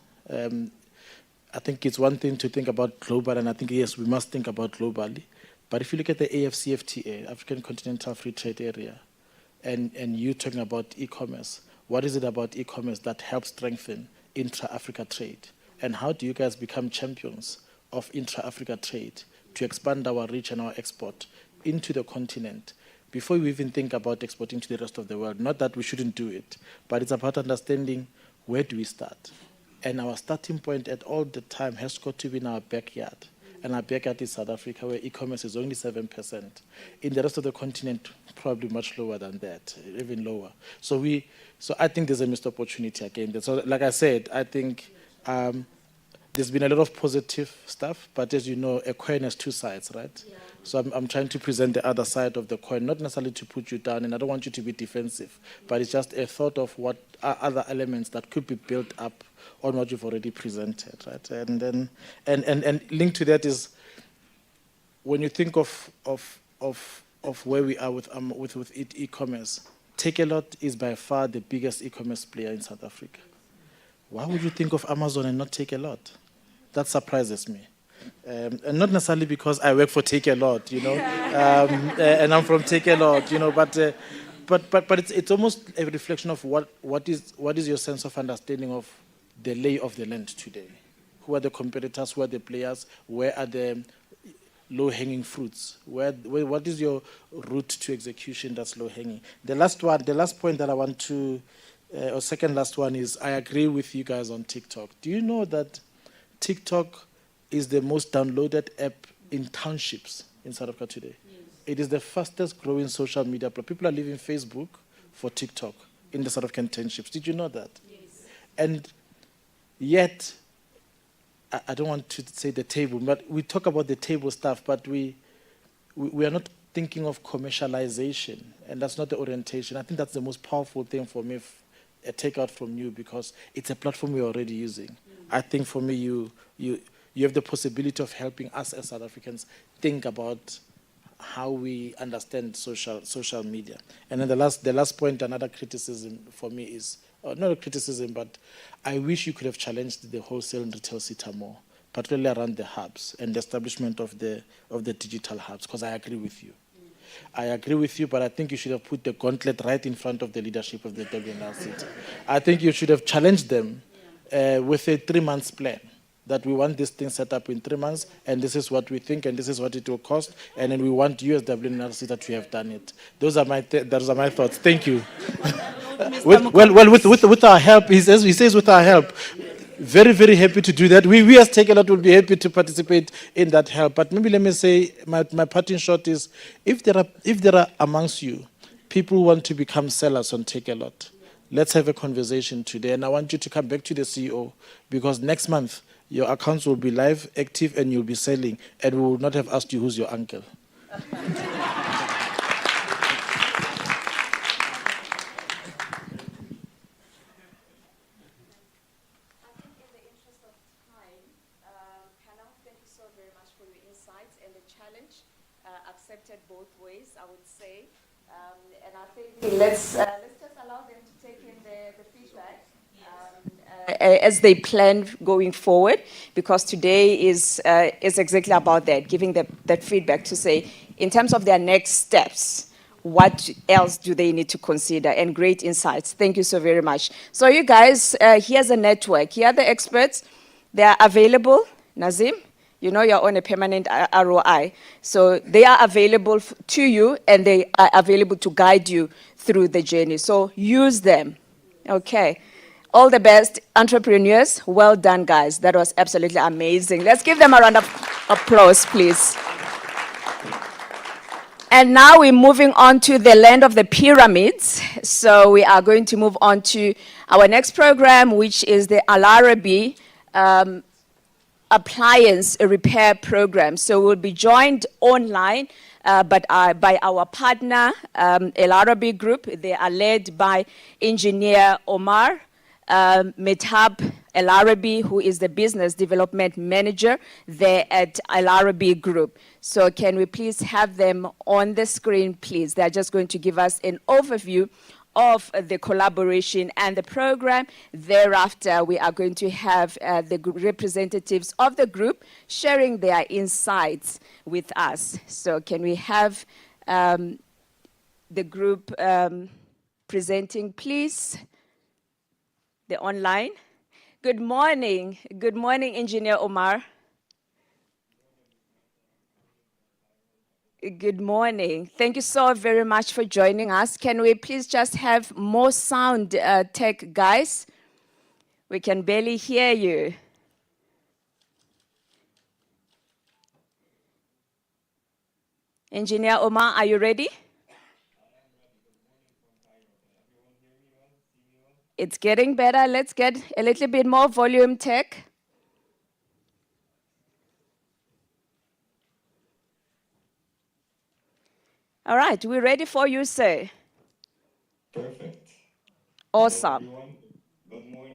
I think it's one thing to think about global, and I think, yes, we must think about globally. But if you look at the AfCFTA, African Continental Free Trade Area, and you talking about e-commerce, what is it about e-commerce that helps strengthen intra-Africa trade? And how do you guys become champions of intra-Africa trade to expand our reach and our export into the continent before we even think about exporting to the rest of the world. Not that we shouldn't do it, but it's about understanding where do we start. And our starting point at all the time has got to be in our backyard. And our backyard is South Africa, where e-commerce is only 7%. In the rest of the continent, probably much lower than that, even lower. So I think there's a missed opportunity again. So like I said, I think there's been a lot of positive stuff, but as you know, a coin has two sides, right? Yeah. So I'm trying to present the other side of the coin, not necessarily to put you down, and I don't want you to be defensive, but it's just a thought of what are other elements that could be built up on what you've already presented, right? And then and linked to that is when you think of where we are with e-commerce, Takealot is by far the biggest e-commerce player in South Africa. Why would you think of Amazon and not Takealot? That surprises me. And not necessarily because I work for Takealot, you know, and I'm from Takealot, you know, but it's almost a reflection of what is your sense of understanding of the lay of the land today. Who are the competitors? Who are the players? Where are the low-hanging fruits? What is your route to execution that's low-hanging? The last point that I want to, or second last one is, I agree with you guys on TikTok. Do you know that TikTok is the most downloaded app in townships in South Africa today? Yes. It is the fastest growing social media. People are leaving Facebook for TikTok in the South African townships. Did you know that? Yes. And yet, I don't want to say the table, but we talk about the table stuff, but we are not thinking of commercialization, and that's not the orientation. I think that's the most powerful thing for me, a takeout from you, because it's a platform we're already using. I think for me, you have the possibility of helping us as South Africans think about how we understand social media. And then the last point, another criticism for me is, not a criticism, but I wish you could have challenged the wholesale and retail sector more, particularly around the hubs and the establishment of the digital hubs, because I agree with you. I agree with you, but I think you should have put the gauntlet right in front of the leadership of the W&Rseta. I think you should have challenged them with a 3-month plan, that we want this thing set up in 3 months, and this is what we think, and this is what it will cost, and then we want you as W&Rseta to have done it. Those are my thoughts. Thank you. With our help, he says with our help. Very, very happy to do that. We as Takealot will be happy to participate in that help. But maybe let me say, my parting shot is, if there are amongst you people who want to become sellers on Takealot, let's have a conversation today. And I want you to come back to the CEO, because next month your accounts will be live, active, and you'll be selling. And we will not have asked you who's your uncle. Accepted both ways, I would say, and I think let's just allow them to take in the feedback as they plan going forward, because today is exactly about that, giving that feedback to say, in terms of their next steps, what else do they need to consider? And great insights. Thank you so very much. So you guys, here's a network. Here are the experts. They are available. Nazim? You know you're on a permanent ROI. So they are available to you, and they are available to guide you through the journey. So use them. Okay. All the best, entrepreneurs. Well done, guys. That was absolutely amazing. Let's give them a round of applause, please. And now we're moving on to the land of the pyramids. So we are going to move on to our next program, which is the Al-Arabi appliance repair program. So we'll be joined online by our partner, Al-Arabi Group. They are led by Engineer Omar Methab Al-Arabi, who is the Business Development Manager there at Al-Arabi Group. So can we please have them on the screen, please? They're just going to give us an overview of the collaboration and the program. Thereafter, we are going to have the representatives of the group sharing their insights with us. So can we have the group presenting, please? The online. Good morning. Good morning, Engineer Omar. Good morning. Thank you so very much for joining us. Can we please just have more sound tech, guys? We can barely hear you. Engineer Omar, are you ready? It's getting better. Let's get a little bit more volume, tech. All right, we're ready for you, sir. Perfect. Awesome. Hello, everyone. Good morning.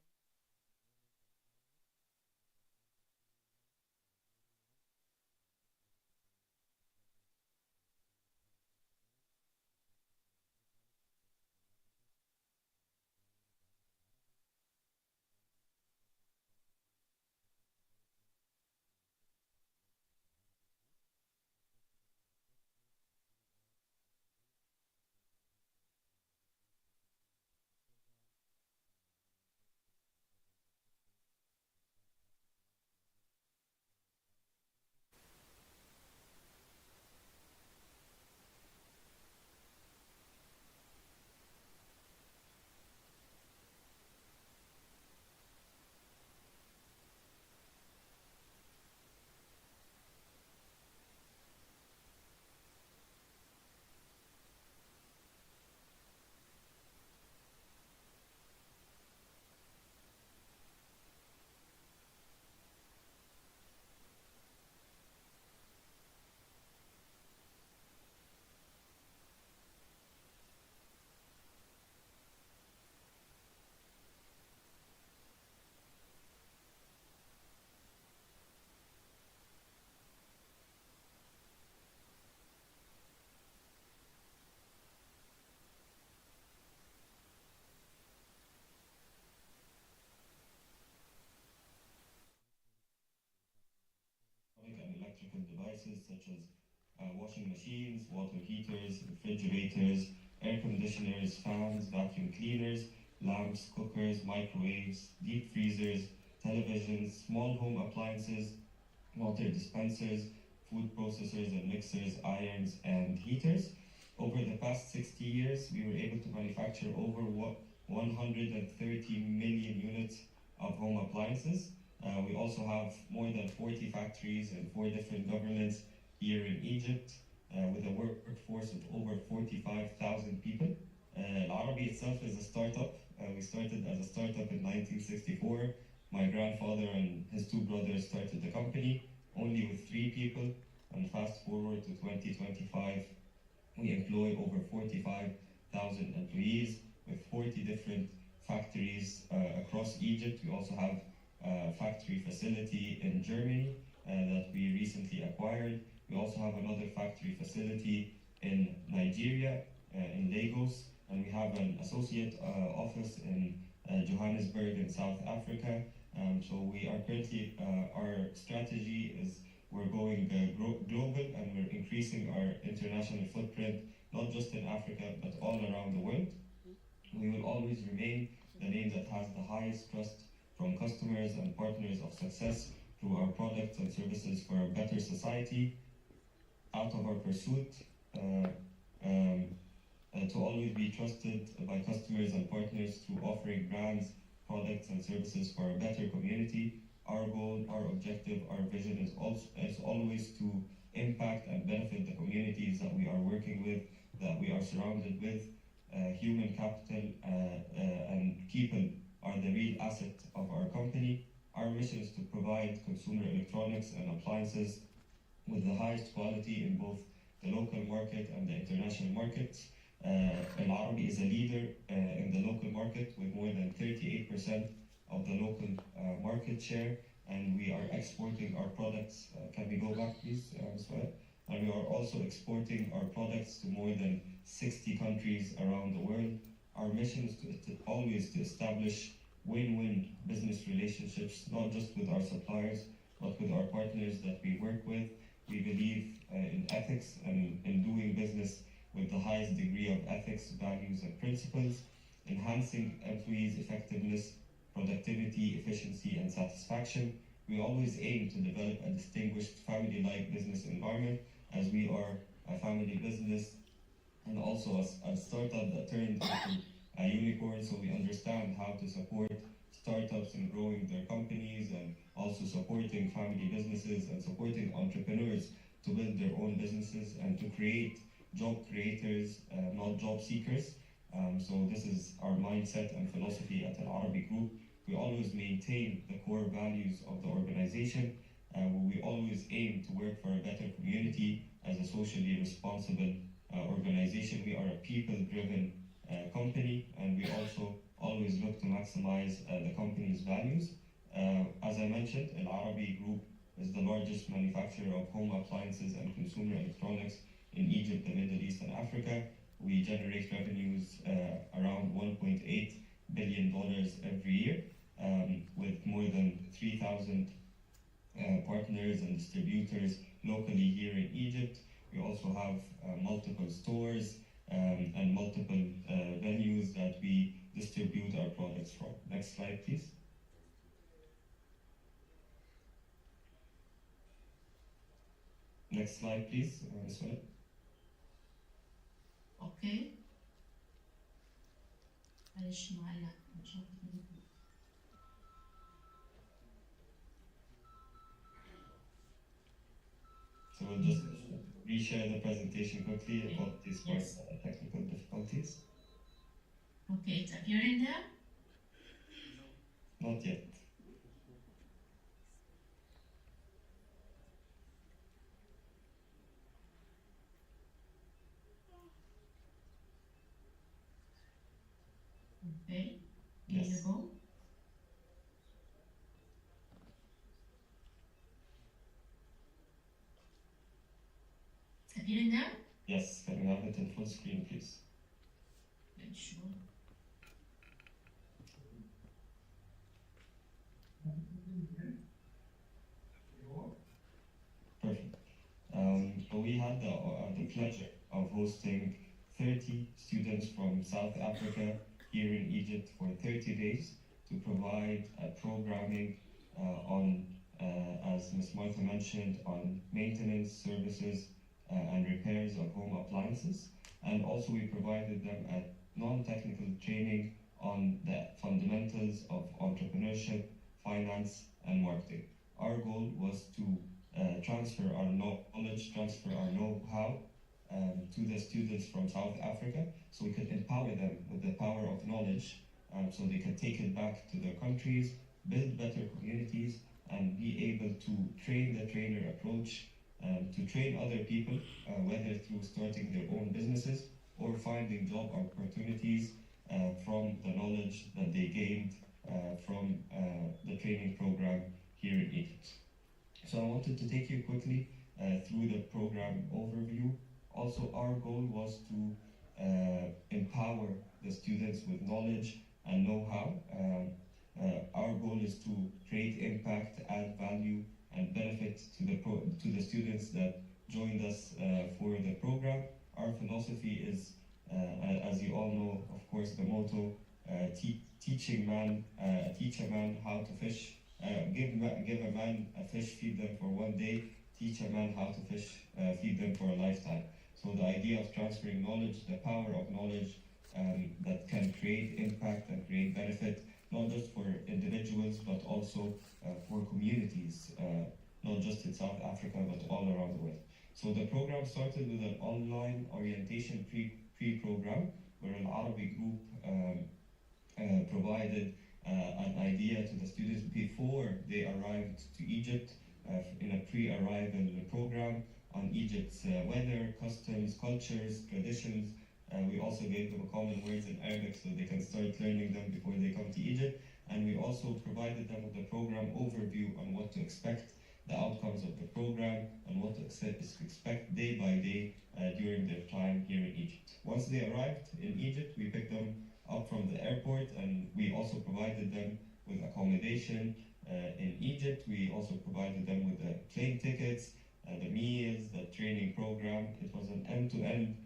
And electrical devices such as washing machines, water heaters, refrigerators, air conditioners, fans, vacuum cleaners, lamps, cookers, microwaves, deep freezers, televisions, small home appliances, water dispensers, food processors and mixers, irons, and heaters. Over the past 60 years, we were able to manufacture over 130 million units of home appliances. We also have more than 40 factories in 4 different governments here in Egypt, with a workforce of over 45,000 people. Al-Arabi itself is a startup. We started as a startup in 1964. My grandfather and his 2 brothers started the company, only with 3 people. And fast forward to 2025, we employ over 45,000 employees with 40 different factories across Egypt. We also have a factory facility in Germany that we recently acquired. We also have another factory facility in Nigeria, in Lagos, and we have an associate office in Johannesburg in South Africa. So we are currently, our strategy is we're going global, and we're increasing our international footprint, not just in Africa, but all around the world. We will always remain the name that has the highest trust from customers and partners of success through our products and services for a better society. Out of our pursuit to always be trusted by customers and partners through offering brands, products, and services for a better community. Our goal, our objective, our vision is always to impact and benefit the communities that we are working with, that we are surrounded with. Human capital and people are the real asset of our company. Our mission is to provide consumer electronics and appliances with the highest quality in both the local market and the international markets. Al-Arabi is a leader in the local market with more than 38% of the local market share, and we are exporting our products. Can we go back, please, Suhail? And we are also exporting our products to more than 60 countries around the world. Our mission is to always to establish win-win business relationships, not just with our suppliers, but with our partners that we work with. We believe in ethics and in doing business with the highest degree of ethics, values, and principles, enhancing employees' effectiveness, productivity, efficiency, and satisfaction. We always aim to develop a distinguished family-like business environment as we are a family business, and also a startup that turned into a unicorn. So we understand how to support startups in growing their companies, and also supporting family businesses and supporting entrepreneurs to build their own businesses and to create job creators, not job seekers. So this is our mindset and philosophy at Al Arabi Group. We always maintain the core values of the organization. We always aim to work for a better community as a socially responsible organization. We are a people-driven company, and we also always look to maximize the company's values. As I mentioned, Al Arabi Group is the largest manufacturer of home appliances and consumer electronics in Egypt, the Middle East, and Africa. We generate revenues around $1.8 billion every year, with more than 3,000 partners and distributors locally here in Egypt. We also have multiple stores and multiple venues that we distribute our products from. Next slide, please. Next slide, please. This one. Okay. So we'll just reshare the presentation quickly. Apologies for technical difficulties. Okay, it's appearing there? Not yet. Okay, here you go. It's appearing there? Yes, can we have it in full screen, please? Sure. Perfect. We had the pleasure of hosting 30 students from South Africa here in Egypt for 30 days to provide programming on, as Ms. Martha mentioned, on maintenance, services, and repairs of home appliances. And also we provided them a non-technical training on the fundamentals of entrepreneurship, finance, and marketing. Our goal was to transfer our knowledge, transfer our know-how to the students from South Africa, so we could empower them with the power of knowledge, so they could take it back to their countries, build better communities, and be able to train the trainer approach, to train other people, whether through starting their own businesses or finding job opportunities from the knowledge that they gained from the training program here in Egypt. So I wanted to take you quickly through the program overview. Also, our goal was to empower the students with knowledge and know-how. Our goal is to create impact, add value, and benefit to the students that joined us for the program. Our philosophy is, as you all know, of course, the motto, teach a man how to fish. Give a man a fish, feed them for one day. Teach a man how to fish, feed them for a lifetime. So the idea of transferring knowledge, the power of knowledge that can create impact and create benefit, not just for individuals, but also for communities, not just in South Africa, but all around the world. So the program started with an online orientation pre-program, where Al Arabi Group provided an idea to the students before they arrived to Egypt in a pre-arrival program on Egypt's weather, customs, cultures, traditions. We also gave them common words in Arabic so they can start learning them before they come to Egypt. And we also provided them with the program overview on what to expect, the outcomes of the program, and what to expect day by day during their time here in Egypt. Once they arrived in Egypt, we picked them up from the airport, and we also provided them with accommodation in Egypt. We also provided them with the plane tickets, the meals, the training program. It was an end-to-end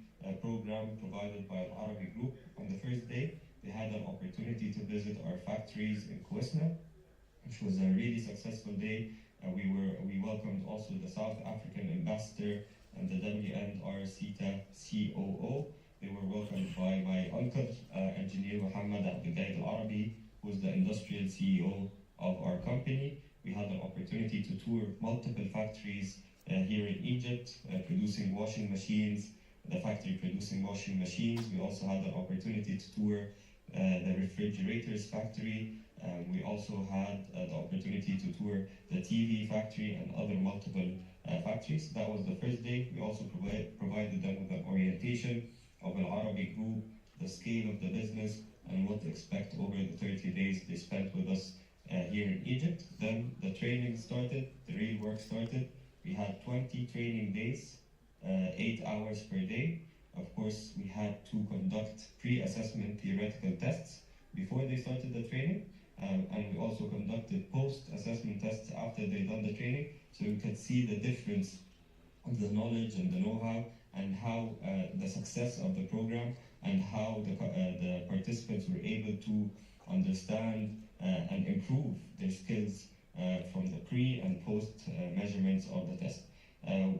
program provided by Al Arabi Group. On the first day, they had an opportunity to visit our factories in Kwesna, which was a really successful day. We welcomed also the South African ambassador and the W&Rseta COO. They were welcomed by my uncle, Engineer Muhammad Abdelgaid Al-Arabi, who is the industrial CEO of our company. We had the opportunity to tour multiple factories here in Egypt, producing washing machines, the factory producing washing machines. We also had the opportunity to tour the refrigerators factory. We also had the opportunity to tour the TV factory and other multiple factories. That was the first day. We also provided them with an orientation of Al Arabi Group, the scale of the business, and what to expect over the 30 days they spent with us here in Egypt. Then the training started, the real work started. We had 20 training days, 8 hours per day. Of course, we had to conduct pre-assessment theoretical tests before they started the training. And we also conducted post-assessment tests after they'd done the training, so we could see the difference of the knowledge and the know-how and how the success of the program and how the participants were able to understand and improve their skills from the pre and post measurements of the test.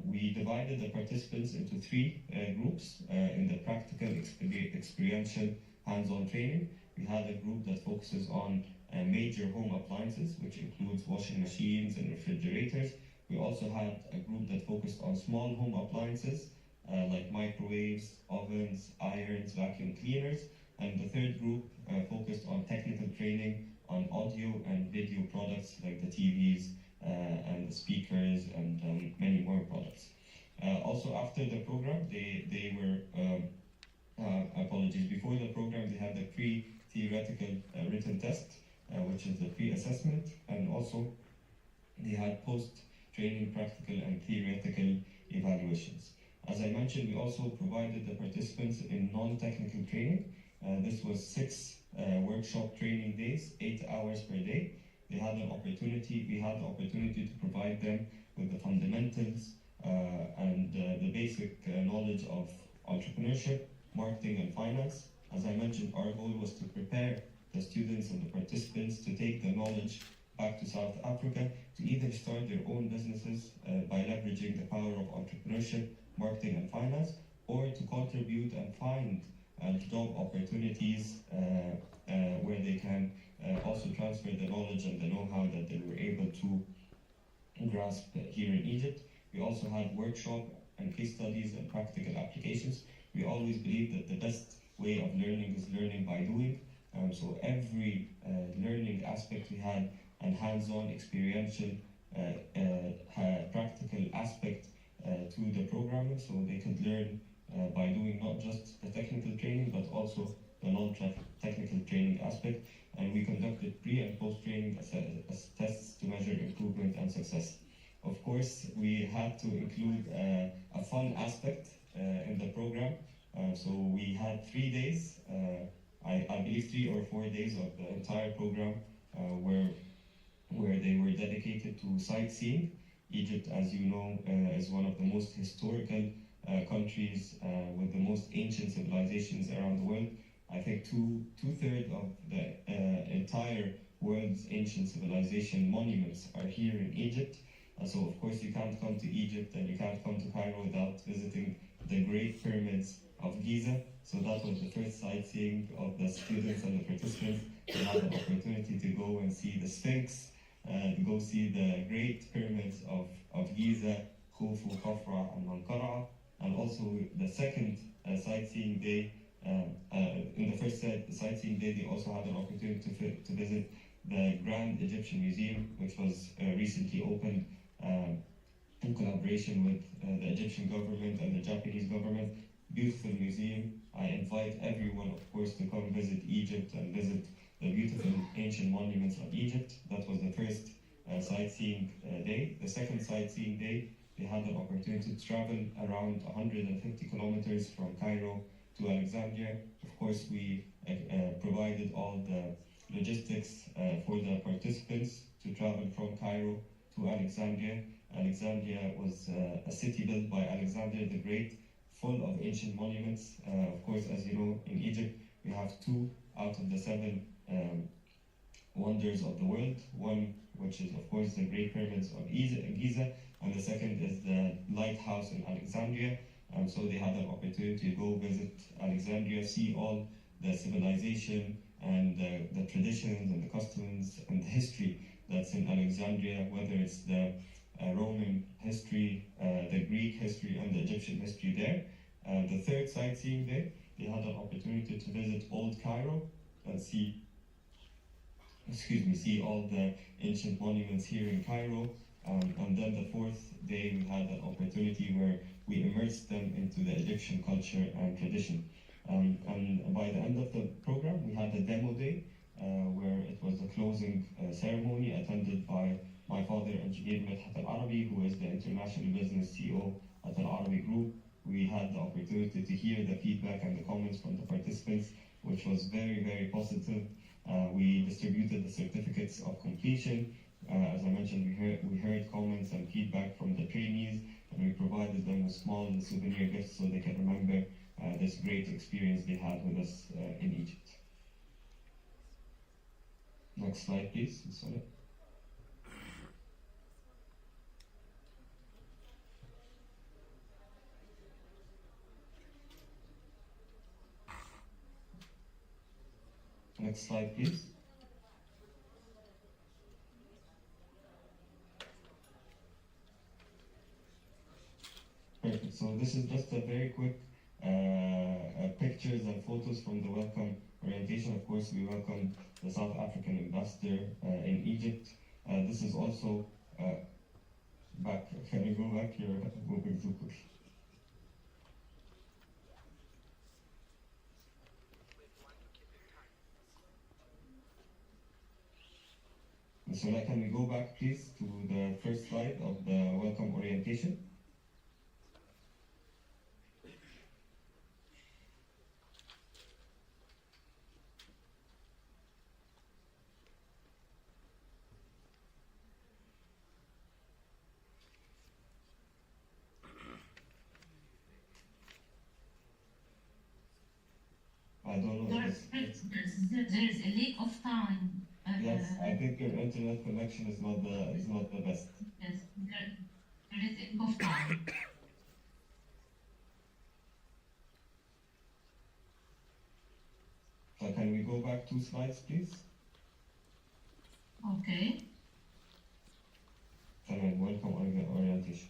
We divided the participants into 3 groups in the practical, experiential, hands-on training. We had a group that focuses on major home appliances, which includes washing machines and refrigerators. We also had a group that focused on small home appliances like microwaves, ovens, irons, vacuum cleaners. And the third group focused on technical training on audio and video products like the TVs and the speakers and many more products. Also after the program, they were, apologies, before the program they had the pre-theoretical written test, which is the pre-assessment, and also they had post-training practical and theoretical evaluations. As I mentioned, we also provided the participants in non-technical training. This was 6 workshop training days, 8 hours per day. We had the opportunity to provide them with the fundamentals and the basic knowledge of entrepreneurship, marketing, and finance. As I mentioned, our goal was to prepare the students and the participants to take the knowledge back to South Africa to either start their own businesses by leveraging the power of entrepreneurship, marketing, and finance, or to contribute and find job opportunities where they can also transfer the knowledge and the know-how that they were able to grasp here in Egypt. We also had workshop and case studies and practical applications. We always believe that the best way of learning is learning by doing. So every learning aspect we had and hands-on experiential practical aspect to the programming, so they could learn by doing not just the technical training but also the non-technical training aspect. And we conducted pre and post-training tests to measure improvement and success. Of course, we had to include a fun aspect in the program. So we had 3 days, I believe 3 or 4 days of the entire program where they were dedicated to sightseeing. Egypt, as you know, is one of the most historical countries with the most ancient civilizations around the world. I think two-thirds of the entire world's ancient civilization monuments are here in Egypt. So of course you can't come to Egypt and you can't come to Cairo without visiting the Great Pyramids of Giza. So that was the first sightseeing of the students and the participants. They had the opportunity to go and see the Sphinx, to go see the Great Pyramids of Giza, Khufu, Khafra, and Menkaura. And also the second sightseeing day, in the first sightseeing day, they also had an opportunity to visit the Grand Egyptian Museum, which was recently opened in collaboration with the Egyptian government and the Japanese government. Beautiful museum. I invite everyone, of course, to come visit Egypt and visit the beautiful ancient monuments of Egypt. That was the first sightseeing day. The second sightseeing day, they had the opportunity to travel around 150 kilometers from Cairo to Alexandria. Of course, we provided all the logistics for the participants to travel from Cairo to Alexandria. Alexandria was a city built by Alexander the Great, full of ancient monuments. Of course, as you know, in Egypt, we have 2 out of the 7 wonders of the world. One, which is of course the Great Pyramids of Giza, and the second is the lighthouse in Alexandria. So they had an opportunity to go visit Alexandria, see all the civilization and the traditions and the customs and the history that's in Alexandria, whether it's the Roman history, the Greek history, and the Egyptian history there. The third sightseeing day, they had an opportunity to visit Old Cairo and see all the ancient monuments here in Cairo. And then the fourth day, we had an opportunity where we immersed them into the Egyptian culture and tradition. And by the end of the program, we had a demo day where it was a closing ceremony attended by my father, Engineer Medhat Al-Arabi, who is the International Business CEO at Al-Arabi Group. We had the opportunity to hear the feedback and the comments from the participants, which was very, very positive. We distributed the certificates of completion. As I mentioned, we heard comments and feedback from the trainees, and we provided them with small souvenir gifts so they can remember this great experience they had with us in Egypt. Next slide, please. Sorry. Next slide, please. Perfect. So this is just a very quick pictures and photos from the welcome orientation. Of course, we welcome the South African ambassador in Egypt. This is also back. Can you go back? You're moving too quick. So can we go back, please, to the first slide of the welcome orientation? I don't know. There is a lack of time. Yes, I think your internet connection is not the best. Yes, there is a lack of time. So can we go back 2 slides, please? Okay. Welcome orientation.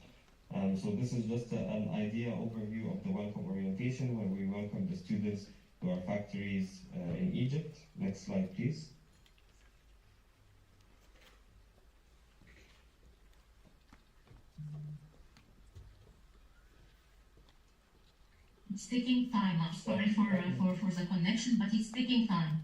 So this is just an idea overview of the welcome orientation where we welcome the students to our factories in Egypt. Next slide, please. It's taking time. I'm sorry for the connection, but it's taking time.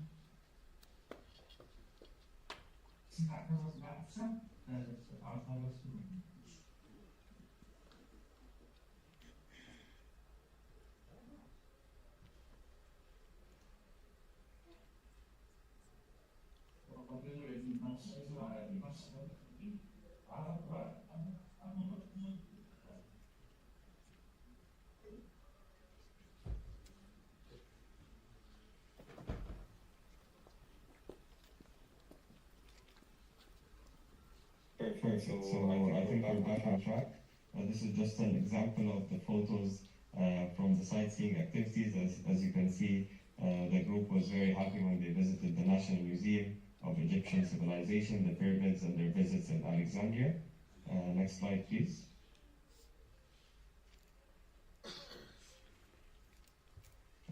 Perfect. So I think we're back on track. This is just an example of the photos from the sightseeing activities. As you can see, the group was very happy when they visited the National Museum of Egyptian Civilization, the pyramids, and their visits in Alexandria. Next slide, please.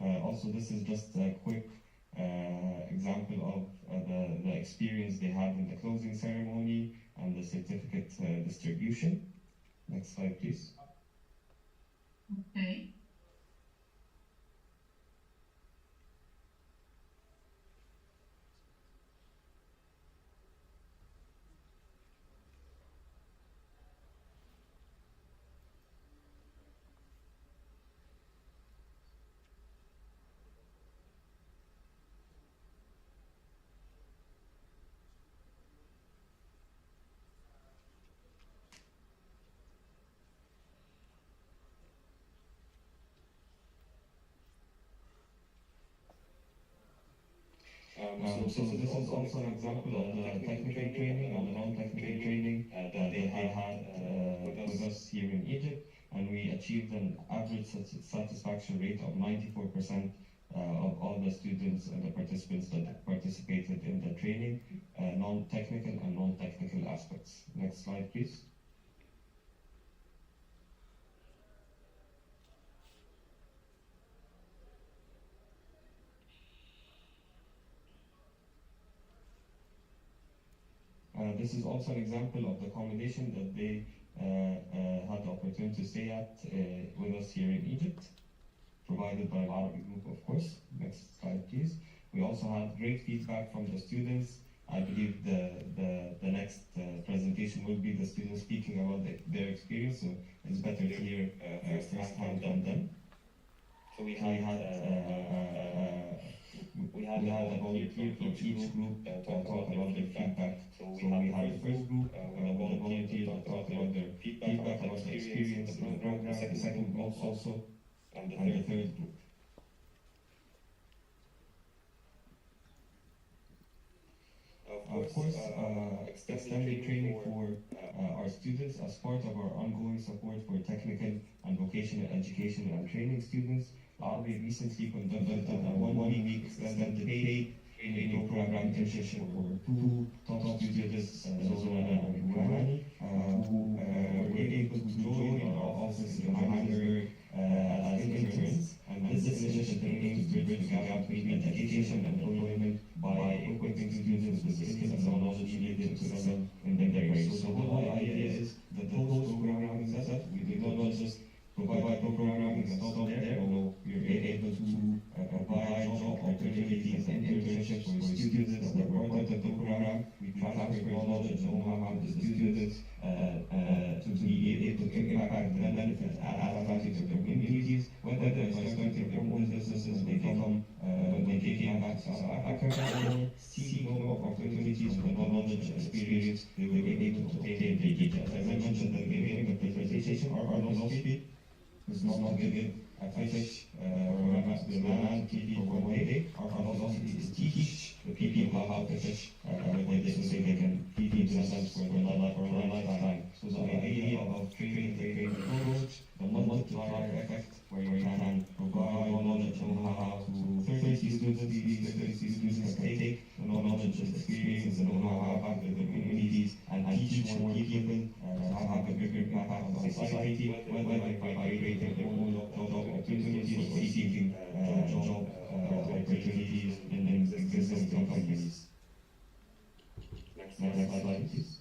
Also, this is just a quick example of the experience they had in the closing ceremony and the certificate distribution. Next slide, please. Okay. So this is also an example of the technical training and the non-technical training that they had with us here in Egypt, and we achieved an average satisfaction rate of 94% of all the students and the participants that participated in the training, non-technical and non-technical aspects. Next slide, please. This is also an example of the accommodation that they had the opportunity to stay at with us here in Egypt, provided by Arabic Group, of course. Next slide, please. We also had great feedback from the students. I believe the next presentation will be the students speaking about their experience, so it's better to hear firsthand from them. So we had a volunteer from each group talk about their feedback. So we had the first group with a volunteer that talked about their feedback about the experience in the program, the second group also, and the third group. Of course, extended training for our students as part of our ongoing support for technical and vocational education and training students. We recently conducted a one-week extended paid training program internship for two top students, Zola and Rani, who were able to join our office in Johannesburg as interns. And this initiative aims to bridge the gap between education and employment by equipping students with the skills and knowledge needed to excel in their careers. So the whole idea is that the post-programming setup, we do not just provide programming and stop there, although we are able to provide job opportunities and internships for students that were part of the program. We transfer knowledge and know-how to the students to be able to impact the benefits and add value to their communities, whether they're starting their own businesses when they came back to South Africa, or seeking more opportunities for the knowledge and experience they were able to obtain in Egypt. As I mentioned at the beginning of the presentation, our philosophy is not to give a fish or a man for one day. Our philosophy is to teach the people how to fish with it so they can feed themselves for a lifetime. So the idea of training the training approach, the multiplier effect, where you can provide knowledge and know-how to 30 students, these 30 students can take the knowledge and experience and know-how back to their communities and teach more people to have a bigger impact on society, whether by creating their own job opportunities or seeking job opportunities in existing companies. Next slide, please.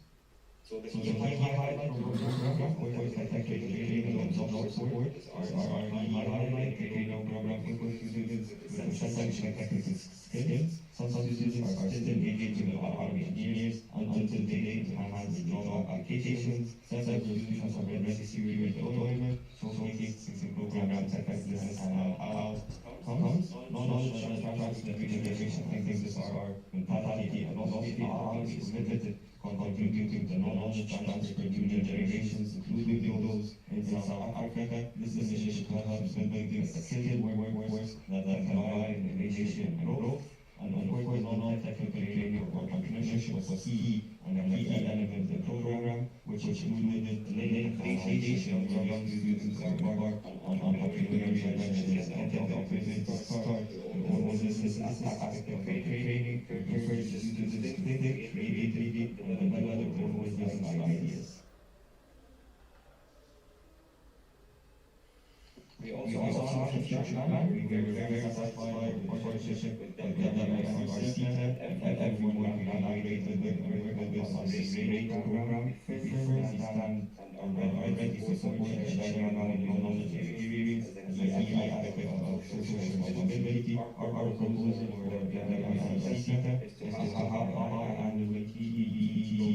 So the key highlight of the program, of course, the technical training and job support are key highlight. The training program equips students with essential technical skills. Some students are still engaging with Arabic engineers until they enhance job applications. Several students are already secured employment, showcasing program effectiveness and outcomes. Knowledge transfers to the future generation. I think this is our mentality and philosophy. Arabic is limited, contributing to knowledge transfer to new generations, including those in South Africa. This initiative helps building a skilled workforce that can provide innovation and growth. And of course, non-technical training or entrepreneurship was key and a key element of the program, which included laying the foundation of young students to embark on entrepreneurial ventures and get the opportunity to start their own businesses. This aspect of training encourages the students to think creatively and develop their own business ideas. We also have a future plan. We were very satisfied with the partnership with W&Rseta and everyone we collaborated with on this great program. We firmly stand and are ready to support and share our knowledge and experience as a key aspect of social responsibility. Our proposal for W&Rseta is to have a biannual TET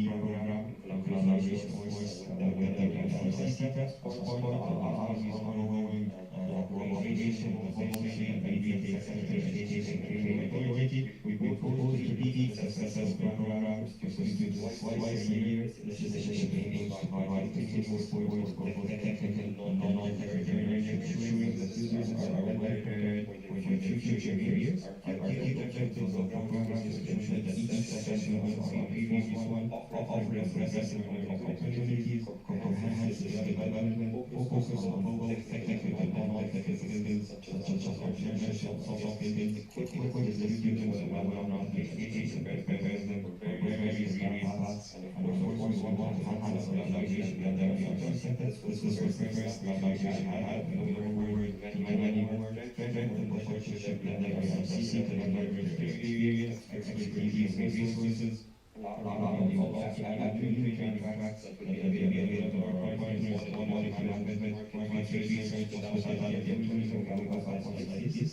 program in collaboration, of course, with W&Rseta as part of our ongoing cooperation with the Policy and Retail Sector Education and Training Authority. We propose to repeat the successful programs to students twice a year. This initiative aims to provide continuous support for both technical and non-technical learning, ensuring that students are well prepared for their future future careers. Our key objectives of the program is to ensure that each session of our previous one offering progressive learning opportunities, comprehensive skill development, focus on both technical and non-technical skills such as entrepreneurship, soft skills, equip the students with well-rounded education, prepare them for various career paths, and of course we want to enhance our evaluation and W&Rseta. This was the first evaluation I had, and we look forward to many more. Strengthen the partnership with W&Rseta to leverage their experience, expertise, and resources, allowing all academic training tracks that will be available to our partners, quality management, market research, hospitality, and tourism campus like this.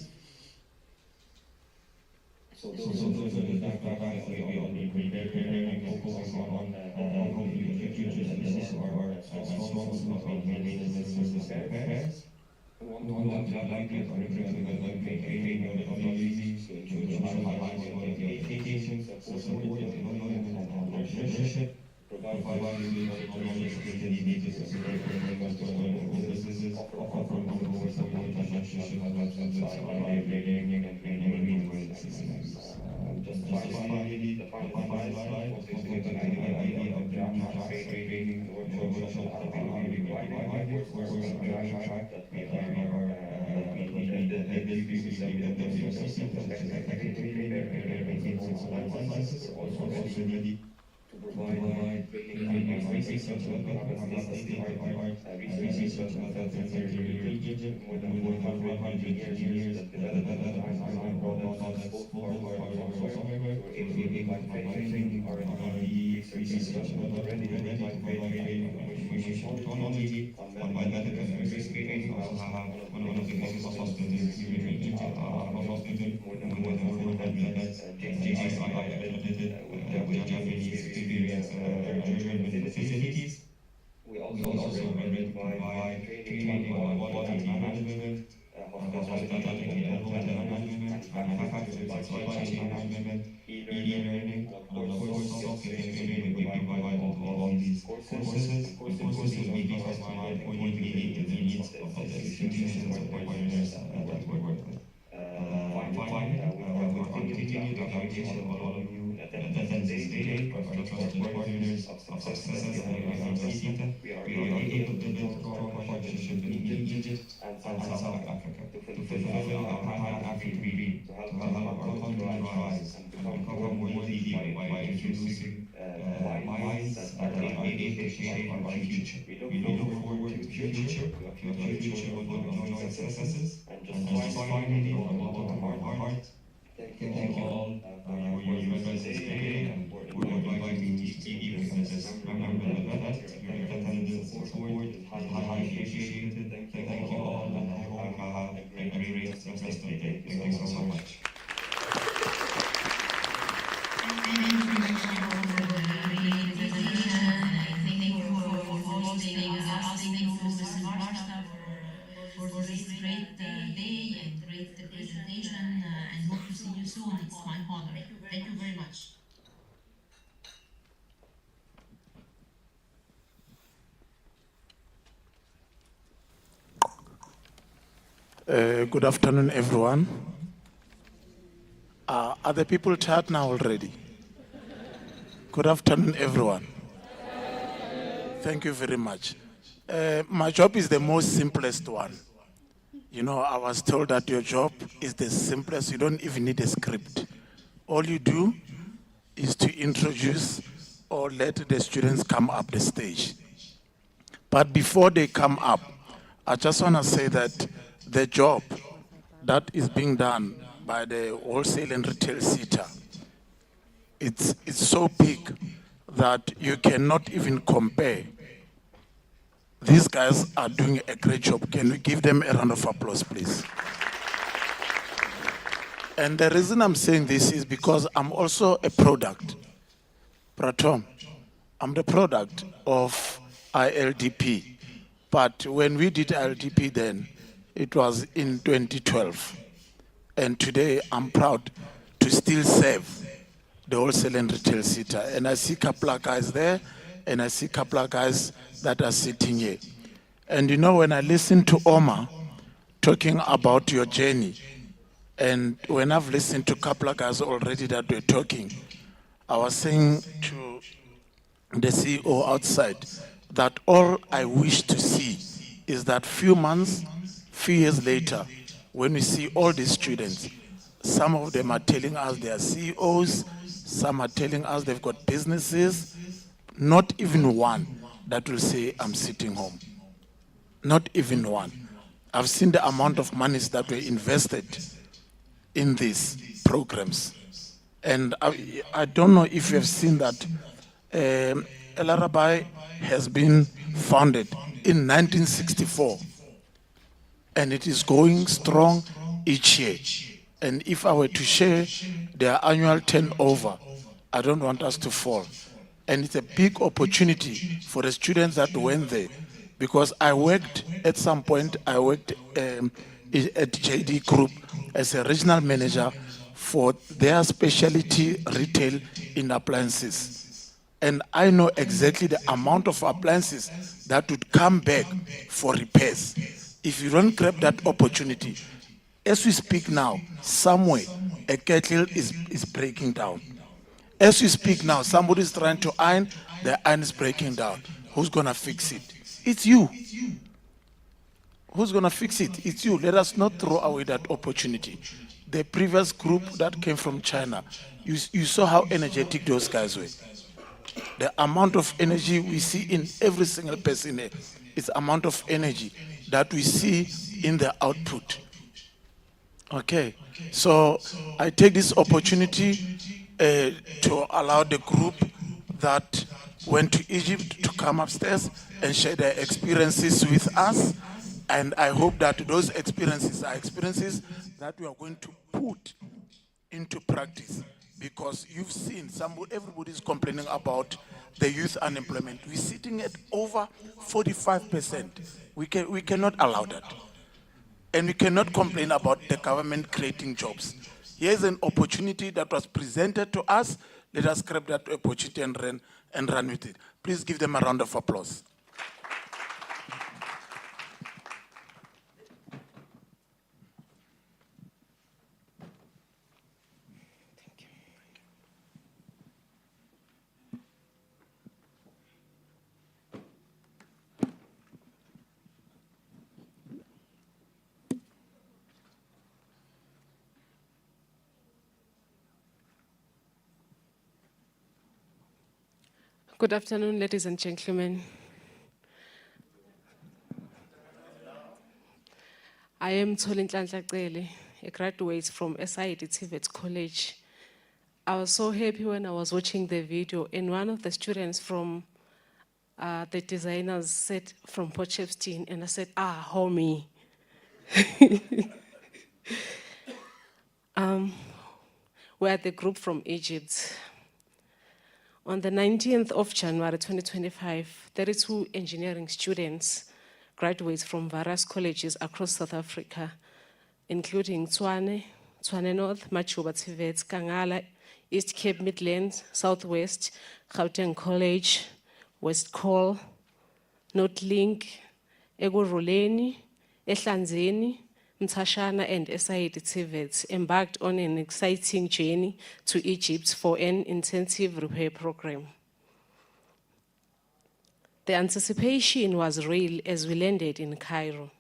So those are the tracks that we all need preparing, focusing on hopefully the future that this is our strong suit of maintenance service affairs. We want to highlight our improvement training methodologies to ensure high quality of education, support employment and entrepreneurship, provide knowledge skills needed to support employment businesses, offer support partnership by learning and training programs. Just finally, the final slide, focusing on the idea of job training, workshop that we provided, course on track that we are also ready to provide training research state-of-the-art research methods and surgery more than 100 engineers that develop products both hardware and software. So we're able to provide training, R&D, research, already to provide training on information technology, on biomedical training. We also have one of the biggest hospitals here in Egypt, hospital, more than 400 beds, JCI accredited with Japanese experience, German facilities. We also already provide training on quality management, hospitality and hotel management, manufacturing, supply chain management, e-learning, and of course soft skills training we provide to all these courses. Courses will be customized according to the needs of the institutions or partners that we work with. Finally, we continue the evaluation of all of you attendance today, our trusted partners of success at W&Rseta. We are able to build strong partnership between Egypt and South Africa to fulfill our Pan-African dream, to help our continent rise and become more leading by introducing minds that are able to shape our future. We look forward to the future, of joint successes, and just finally, from the bottom of our heart, thank you all for your presence today and for inviting me to speak with us. Remember that your attendance and support is highly appreciated. Thank you all, and I hope you have a great rest of the day. Thank you so much. Thank you very much for the great presentation, and thank you for hosting us. Thank you, Mrs. Marta, for this great day and great presentation, and hope to see you soon. It's my honor. Thank you very much. Good afternoon, everyone. Are the people tired now already? Good afternoon, everyone. Thank you very much. My job is the most simplest one. You know, I was told that your job is the simplest. You don't even need a script. All you do is to introduce or let the students come up the stage. But before they come up, I just want to say that the job that is being done by the wholesale and retail SETA, it's so big that you cannot even compare. These guys are doing a great job. Can we give them a round of applause, please? And the reason I'm saying this is because I'm also a product. Pratom, I'm the product of ILDP. But when we did ILDP then, it was in 2012. And today I'm proud to still serve the wholesale and retail SETA. And I see a couple of guys there, and I see a couple of guys that are sitting here. And you know, when I listen to Omar talking about your journey, And when I've listened to a couple of guys already that were talking, I was saying to the CEO outside that all I wish to see is that few months, few years later, when we see all these students, some of them are telling us they are CEOs, some are telling us they've got businesses, not even one that will say, I'm sitting home. Not even one. I've seen the amount of monies that were invested in these programs. And I don't know if you have seen that El Arabai has been founded in 1964, and it is going strong each year. And if I were to share their annual turnover, I don't want us to fall. And it's a big opportunity for the students that went there, because I worked at some point, I worked at JD Group as a regional manager for their specialty retail in appliances. And I know exactly the amount of appliances that would come back for repairs. If you don't grab that opportunity, as we speak now, somewhere a kettle is breaking down. As we speak now, somebody is trying to iron, the iron is breaking down. Who's gonna fix it? It's you. Who's gonna fix it? It's you. Let us not throw away that opportunity. The previous group that came from China, you saw how energetic those guys were. The amount of energy we see in every single person here is amount of energy that we see in the output. Okay, so I take this opportunity to allow the group that went to Egypt to come upstairs and share their experiences with us. And I hope that those experiences are experiences that we are going to put into practice, because you've seen everybody's complaining about the youth unemployment. We're sitting at over 45%. We cannot allow that. And we cannot complain about the government creating jobs. Here's an opportunity that was presented to us. Let us grab that opportunity and run with it. Please give them a round of applause. Good afternoon, ladies and gentlemen. I am Tsolinhlanhla Cele, a graduate from SID TVET College. I was so happy when I was watching the video, and one of the students from the designers said from Potchefstroom, and I said, homie. We're the group from Egypt. On the 19th of January 2025, 32 engineering students, graduates from various colleges across South Africa, including Tshwane North, Majuba TVET, Kangala, East Cape Midlands, Southwest, Gauteng College, West Call, Northlink, Egoroleni, Ehlanzeni, Mtashana and SID TVET embarked on an exciting journey to Egypt for an intensive repair program. The anticipation was real as we landed in Cairo,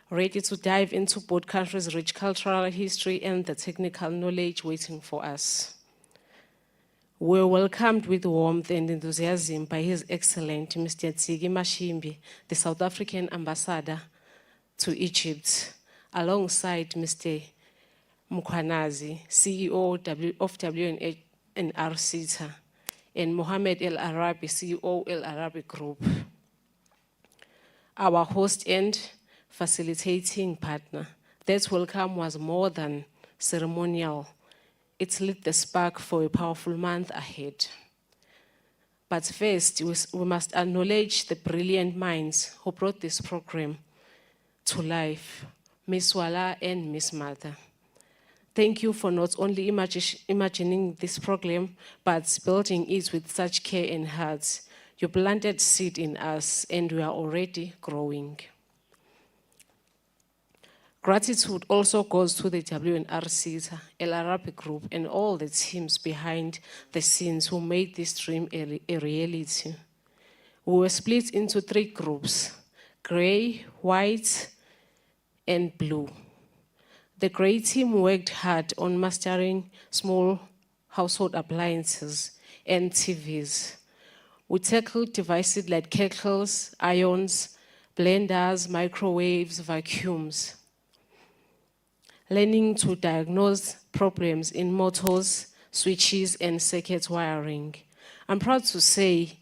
ready to dive into both countries' rich cultural history and the technical knowledge waiting for us. We were welcomed with warmth and enthusiasm by His Excellency Mr. Tsigi Mashimbi, the South African ambassador to Egypt, alongside Mr. Mkhwanazi, CEO of W&Rseta, and Mohammed El Arabi, CEO El Arabi Group, our host and facilitating partner. That welcome was more than ceremonial. It lit the spark for a powerful month ahead. But first, we must acknowledge the brilliant minds who brought this program to life, Ms. Wala and Ms. Martha. Thank you for not only imagining this program, but building it with such care and heart. You planted seed in us, and we are already growing. Gratitude also goes to the W&Rseta, Arabic group, and all the teams behind the scenes who made this dream a reality. We were split into 3 groups: gray, white, and blue. The gray team worked hard on mastering small household appliances and TVs. We tackled devices like kettles, irons, blenders, microwaves, vacuums, learning to diagnose problems in motors, switches, and circuit wiring. I'm proud to say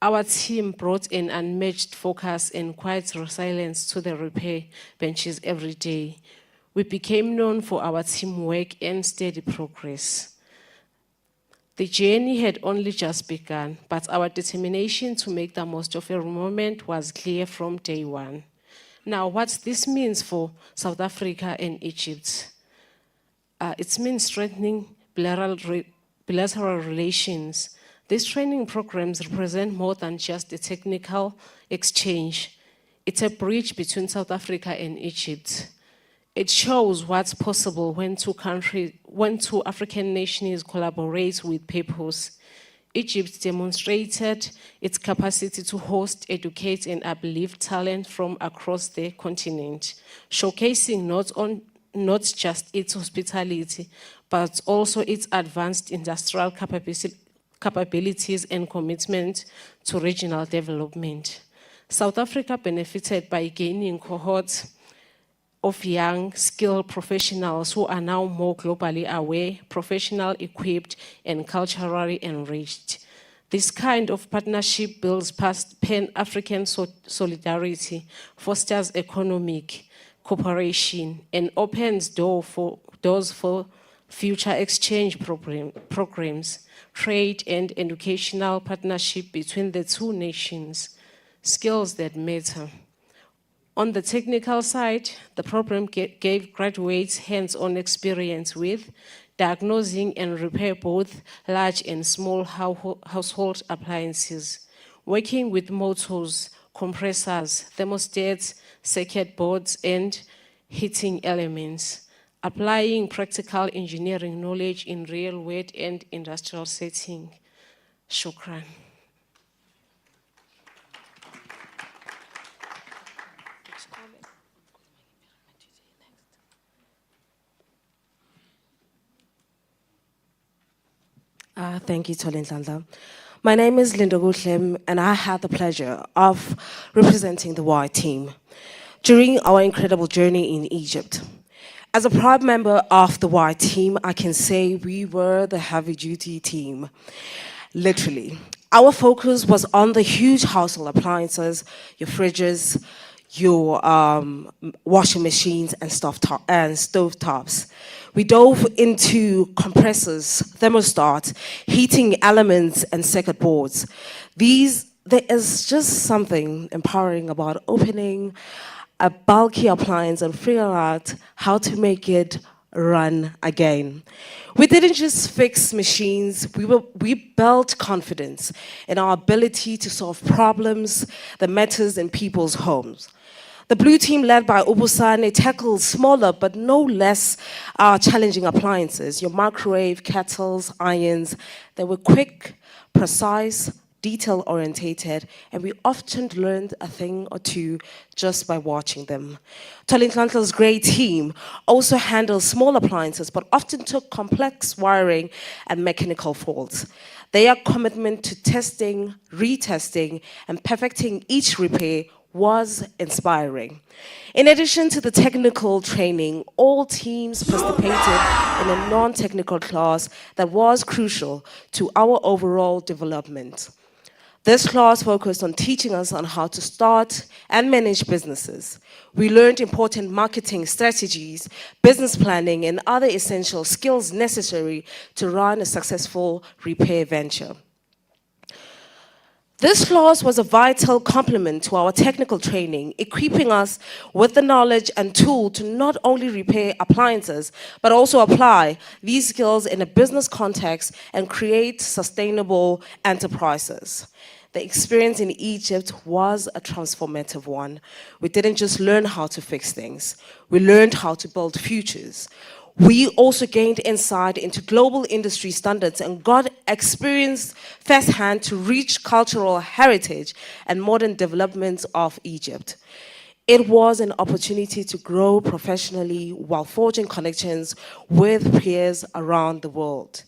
our team brought an unmatched focus and quiet resilience to the repair benches every day. We became known for our teamwork and steady progress. The journey had only just begun, but our determination to make the most of every moment was clear from day one. Now, what this means for South Africa and Egypt, it means strengthening bilateral relations. These training programs represent more than just a technical exchange. It's a bridge between South Africa and Egypt. It shows what's possible when two African nations collaborate with purpose. Egypt demonstrated its capacity to host, educate, and uplift talent from across the continent, showcasing not just its hospitality, but also its advanced industrial capabilities and commitment to regional development. South Africa benefited by gaining cohorts of young, skilled professionals who are now more globally aware, professionally equipped, and culturally enriched. This kind of partnership builds pan-African solidarity, fosters economic cooperation, and opens doors for future exchange programs, trade, and educational partnership between the two nations, skills that matter. On the technical side, the program gave graduates hands-on experience with diagnosing and repair both large and small household appliances, working with motors, compressors, thermostats, circuit boards, and heating elements, applying practical engineering knowledge in real-world and industrial setting. Shukran. Thank you, Tolintlanhla. My name is Linda Gushlem, and I had the pleasure of representing the Y team during our incredible journey in Egypt. As a proud member of the Y team, I can say we were the heavy-duty team, literally. Our focus was on the huge household appliances, your fridges, your washing machines, and stove tops. We dove into compressors, thermostats, heating elements, and circuit boards. There is just something empowering about opening a bulky appliance and figuring out how to make it run again. We didn't just fix machines, we built confidence in our ability to solve problems that matters in people's homes. The blue team, led by Ubusane, tackled smaller but no less challenging appliances. Your microwave, kettles, irons. They were quick, precise, detail-orientated, and we often learned a thing or two just by watching them. Tolintlanhla's great team also handled small appliances, but often took complex wiring and mechanical faults. Their commitment to testing, retesting, and perfecting each repair was inspiring. In addition to the technical training, all teams participated in a non-technical class that was crucial to our overall development. This class focused on teaching us on how to start and manage businesses. We learned important marketing strategies, business planning, and other essential skills necessary to run a successful repair venture. This class was a vital complement to our technical training, equipping us with the knowledge and tool to not only repair appliances, but also apply these skills in a business context and create sustainable enterprises. The experience in Egypt was a transformative one. We didn't just learn how to fix things, we learned how to build futures. We also gained insight into global industry standards and got experience firsthand to reach cultural heritage and modern developments of Egypt. It was an opportunity to grow professionally while forging connections with peers around the world.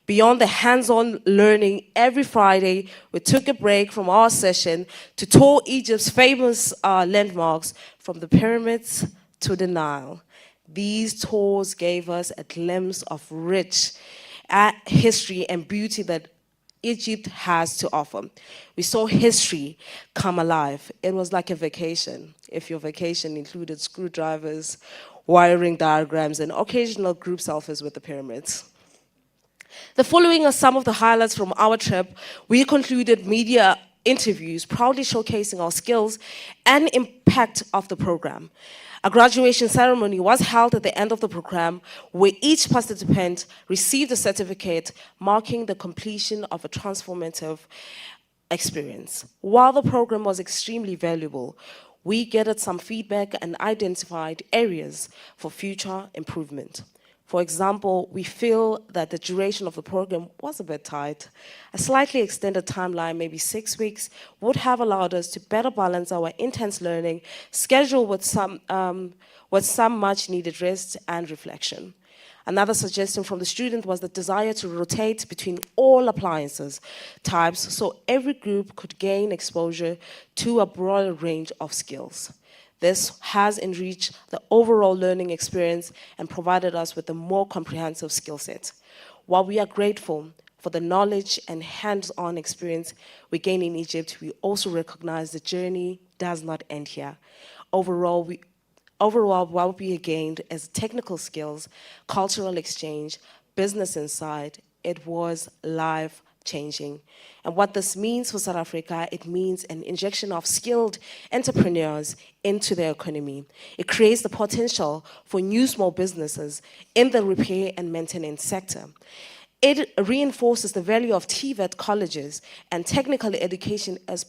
Beyond the hands-on learning, every Friday we took a break from our session to tour Egypt's famous landmarks, from the pyramids to the Nile. These tours gave us a glimpse of rich history and beauty that Egypt has to offer. We saw history come alive. It was like a vacation, if your vacation included screwdrivers, wiring diagrams, and occasional group selfies with the pyramids. The following are some of the highlights from our trip. We concluded media interviews, proudly showcasing our skills and impact of the program. A graduation ceremony was held at the end of the program, where each participant received a certificate marking the completion of a transformative experience. While the program was extremely valuable, we gathered some feedback and identified areas for future improvement. For example, we feel that the duration of the program was a bit tight. A slightly extended timeline, maybe 6 weeks, would have allowed us to better balance our intense learning schedule with some much needed rest and reflection. Another suggestion from the student was the desire to rotate between all appliances types so every group could gain exposure to a broader range of skills. This has enriched the overall learning experience and provided us with a more comprehensive skill set. While we are grateful for the knowledge and hands-on experience we gain in Egypt, we also recognize the journey does not end here. Overall, what we gained as technical skills, cultural exchange, business insight, it was life-changing. And what this means for South Africa, it means an injection of skilled entrepreneurs into the economy. It creates the potential for new small businesses in the repair and maintenance sector. It reinforces the value of TVET colleges and technical education as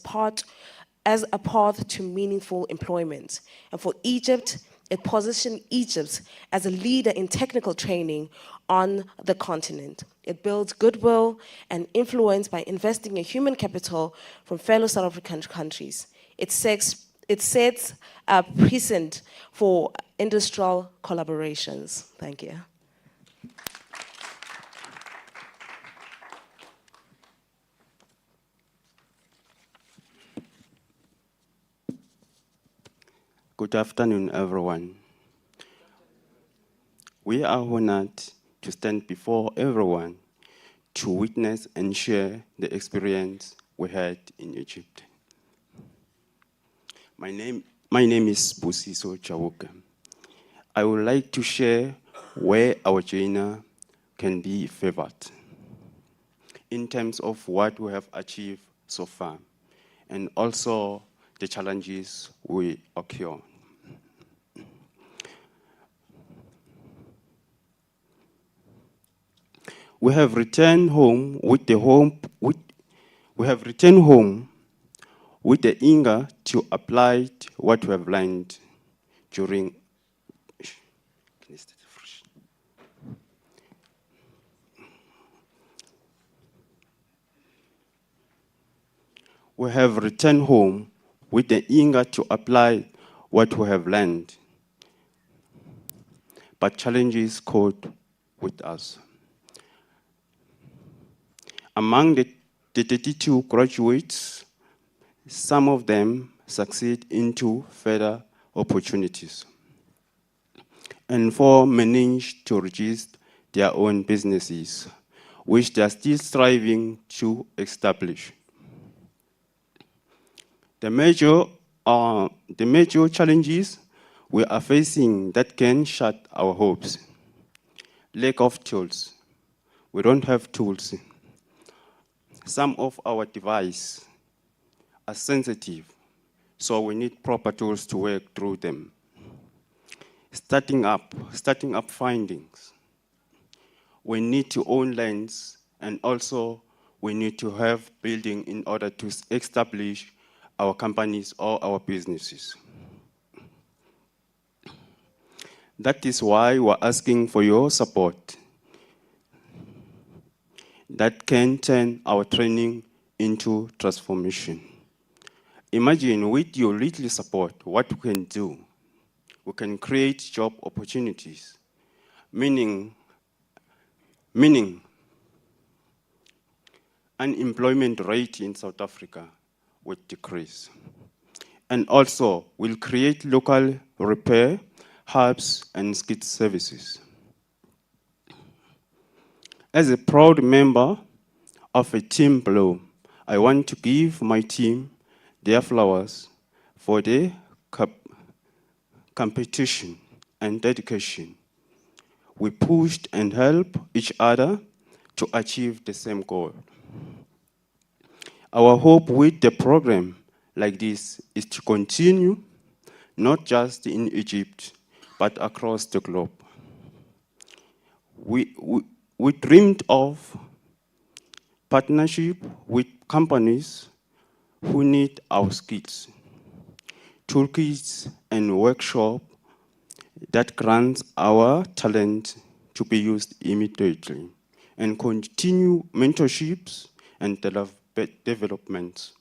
a path to meaningful employment. And for Egypt, it positioned Egypt as a leader in technical training on the continent. It builds goodwill and influence by investing in human capital from fellow South African countries. It sets a precedent for industrial collaborations. Thank you. Good afternoon, everyone. We are honored to stand before everyone to witness and share the experience we had in Egypt. My name is Busiso Chawuka. I would like to share where our journey can be favored in terms of what we have achieved so far, and also the challenges we occur. We have returned home with the eager to apply what we have learned during. We have returned home with the eager to apply what we have learned, but challenges caught with us. Among the 32 graduates, some of them succeed into further opportunities, and 4 managed to register their own businesses, which they are still striving to establish. The major challenges we are facing that can shut our hopes: lack of tools. We don't have tools. Some of our devices are sensitive, so we need proper tools to work through them. Starting up findings. We need to own lands, and also we need to have building in order to establish our companies or our businesses. That is why we're asking for your support that can turn our training into transformation. Imagine with your little support, what we can do. We can create job opportunities, meaning unemployment rate in South Africa would decrease. And also, we'll create local repair hubs and skid services. As a proud member of a team below, I want to give my team their flowers for their competition and dedication. We pushed and helped each other to achieve the same goal. Our hope with the program like this is to continue, not just in Egypt, but across the globe. We dreamed of partnership with companies who need our skills, toolkits and workshop that grants our talent to be used immediately, and continue mentorships and development.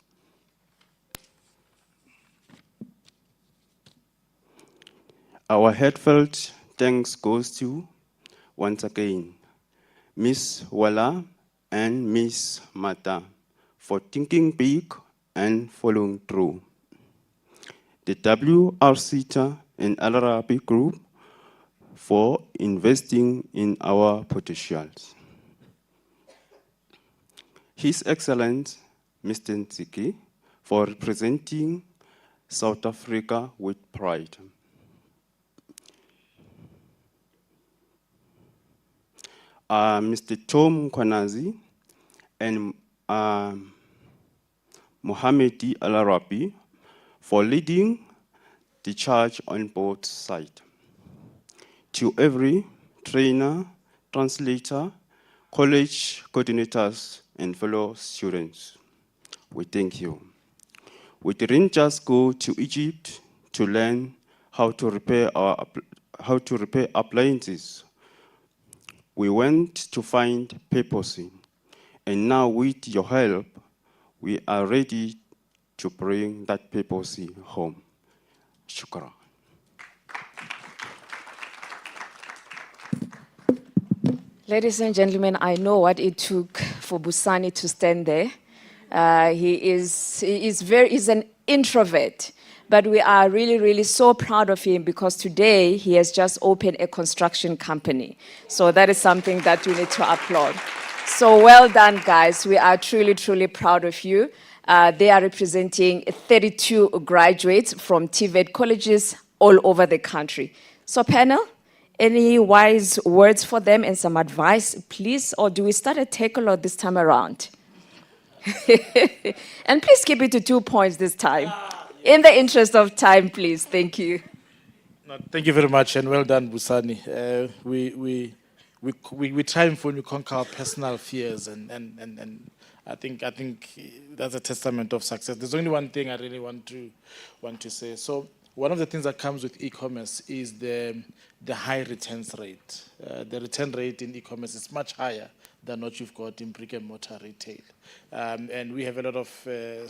Our heartfelt thanks goes to, once again, Ms. Wala and Ms. Mata for thinking big and following through. The W&Rseta and Al-Arabi Group for investing in our potentials. His Excellency, Mr. Ntsiki, for representing South Africa with pride. Mr. Tom Kwanazi and Mohamedi Al-Arabi for leading the charge on both sides. To every trainer, translator, college coordinators, and fellow students, we thank you. We didn't just go to Egypt to learn how to repair appliances. We went to find purpose, and now with your help, we are ready to bring that purpose home. Shukran. Ladies and gentlemen, I know what it took for Busani to stand there. He's an introvert, but we are really, really so proud of him because today he has just opened a construction company. So that is something that we need to applaud. So well done, guys. We are truly, truly proud of you. They are representing 32 graduates from TVET colleges all over the country. So panel, any wise words for them and some advice, please? Or do we start a take-a-lot this time around? And please keep it to 2 points this time. In the interest of time, please. Thank you. No, thank you very much, and well done, Busani. We triumph when we conquer our personal fears, and I think that's a testament of success. There's only one thing I really want to say. So one of the things that comes with e-commerce is the high returns rate. The return rate in e-commerce is much higher than what you've got in brick and mortar retail. And we have a lot of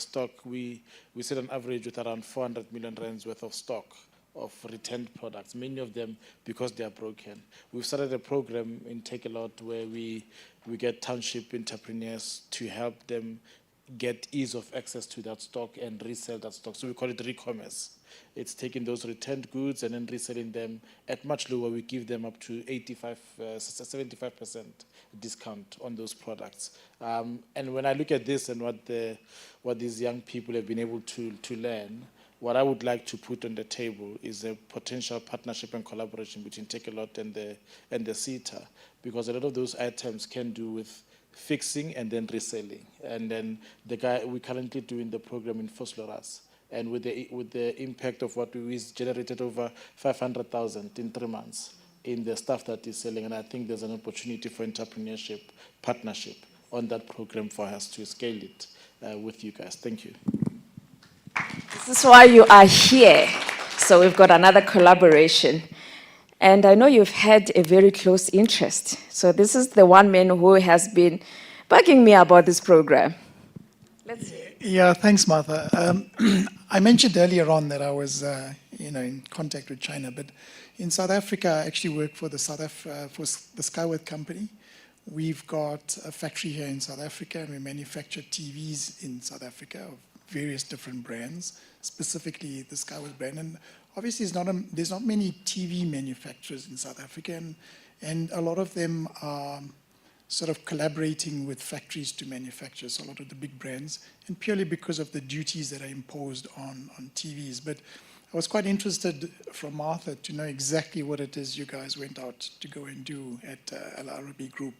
stock. We sit on average with around 400 million rands worth of stock of returned products, many of them because they are broken. We've started a program in Take a Lot where we get township entrepreneurs to help them get ease of access to that stock and resell that stock. So we call it re-commerce. It's taking those returned goods and then reselling them at much lower. We give them up to 75% discount on those products. And when I look at this and what these young people have been able to learn, what I would like to put on the table is a potential partnership and collaboration between Take a Lot and the SETA, because a lot of those items can do with fixing and then reselling. And then the guy we're currently doing the program in Vosloorus, and with the impact of what we generated over 500,000 in 3 months in the stuff that is selling, and I think there's an opportunity for entrepreneurship, partnership on that program for us to scale it with you guys. Thank you. This is why you are here. So we've got another collaboration. And I know you've had a very close interest. So this is the one man who has been bugging me about this program. Let's see. Yeah, thanks, Martha. I mentioned earlier on that I was, in contact with China, but in South Africa, I actually work for the Skyworth company. We've got a factory here in South Africa, and we manufacture TVs in South Africa of various different brands, specifically the Skyworth brand. And obviously, there's not many TV manufacturers in South Africa, and a lot of them are sort of collaborating with factories to manufacture, so a lot of the big brands, and purely because of the duties that are imposed on TVs. But I was quite interested from Martha to know exactly what it is you guys went out to go and do at Al Arabi Group.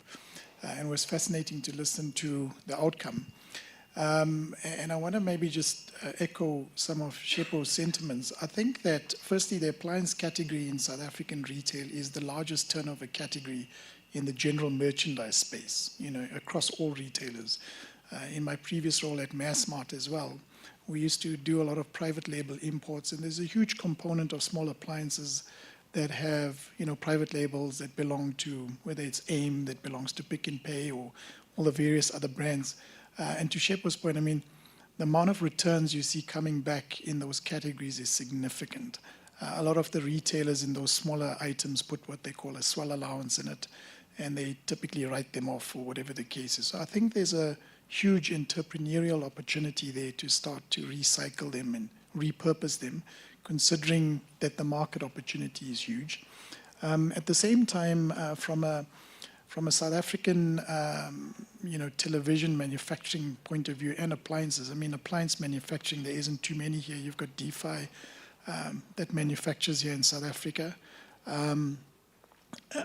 And it was fascinating to listen to the outcome. And I want to maybe just echo some of Shepo's sentiments. I think that, firstly, the appliance category in South African retail is the largest turnover category in the general merchandise space, across all retailers. In my previous role at Massmart as well, we used to do a lot of private label imports, and there's a huge component of small appliances that have, private labels that belong to, whether it's AIM, that belongs to Pick n Pay, or all the various other brands. And to Shepo's point, the amount of returns you see coming back in those categories is significant. A lot of the retailers in those smaller items put what they call a swell allowance in it, and they typically write them off or whatever the case is. So I think there's a huge entrepreneurial opportunity there to start to recycle them and repurpose them, considering that the market opportunity is huge. At the same time, from a South African, television manufacturing point of view and appliances, appliance manufacturing, there isn't too many here. You've got DeFi that manufactures here in South Africa.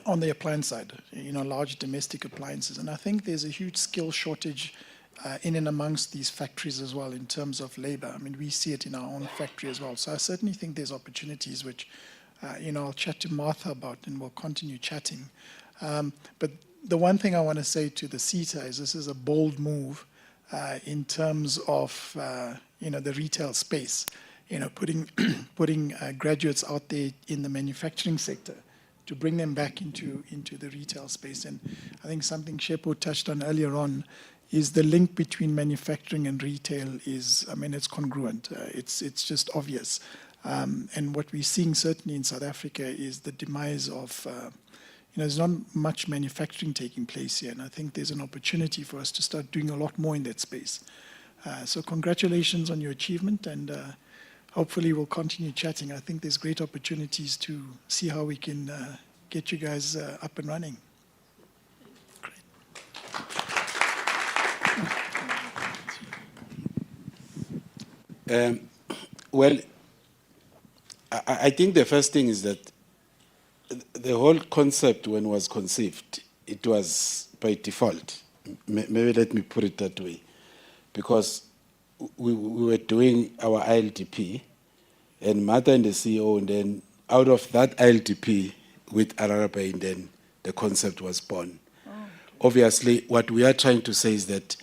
On the appliance side, large domestic appliances. And I think there's a huge skill shortage in and amongst these factories as well in terms of labor. We see it in our own factory as well. So I certainly think there's opportunities which, I'll chat to Martha about, and we'll continue chatting. But the one thing I want to say to the SETA is this is a bold move in terms of, the retail space, putting graduates out there in the manufacturing sector to bring them back into the retail space. And I think something Shepo touched on earlier on is the link between manufacturing and retail is, it's congruent. It's just obvious. And what we're seeing certainly in South Africa is the demise of, there's not much manufacturing taking place here. And I think there's an opportunity for us to start doing a lot more in that space. So congratulations on your achievement, and hopefully we'll continue chatting. I think there's great opportunities to see how we can get you guys up and running. Well, I think the first thing is that the whole concept, when it was conceived, it was by default. Maybe let me put it that way. Because we were doing our ILDP, and Martha and the CEO, and then out of that ILDP with Ararabai, and then the concept was born. Oh, okay. Obviously, what we are trying to say is that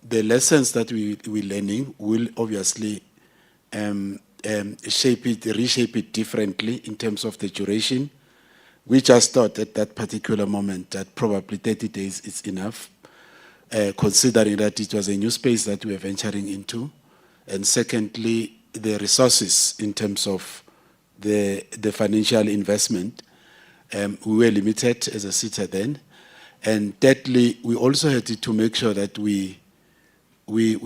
the lessons that we're learning will obviously reshape it differently in terms of the duration. We just thought at that particular moment that probably 30 days is enough, considering that it was a new space that we were venturing into. And secondly, the resources in terms of the financial investment, we were limited as a SETA then. And thirdly, we also had to make sure that we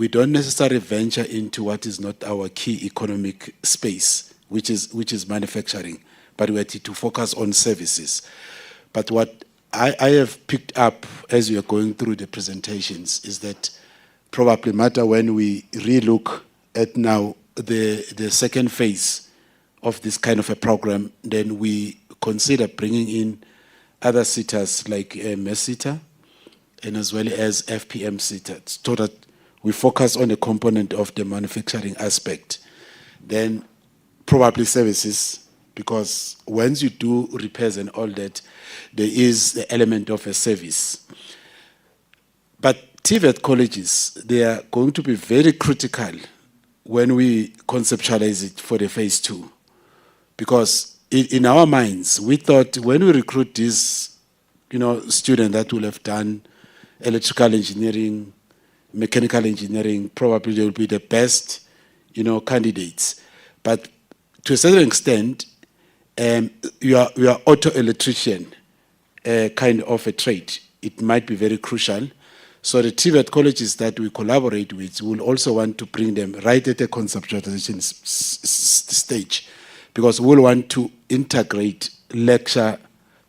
don't necessarily venture into what is not our key economic space, which is manufacturing, but we had to focus on services. But what I have picked up as we are going through the presentations is that probably matter when we relook at now the second phase of this kind of a program, then we consider bringing in other SETAs like Ms-SETA and as well as FPM SETA, so that we focus on a component of the manufacturing aspect. Then probably services, because once you do repairs and all that, there is the element of a service. But TVET colleges, they are going to be very critical when we conceptualize it for the phase 2. Because in our minds, we thought when we recruit this, student that will have done electrical engineering, mechanical engineering, probably they will be the best, candidates. But to a certain extent, you are auto electrician kind of a trade. It might be very crucial. So the TVET colleges that we collaborate with will also want to bring them right at the conceptualization stage, because we'll want to integrate lecture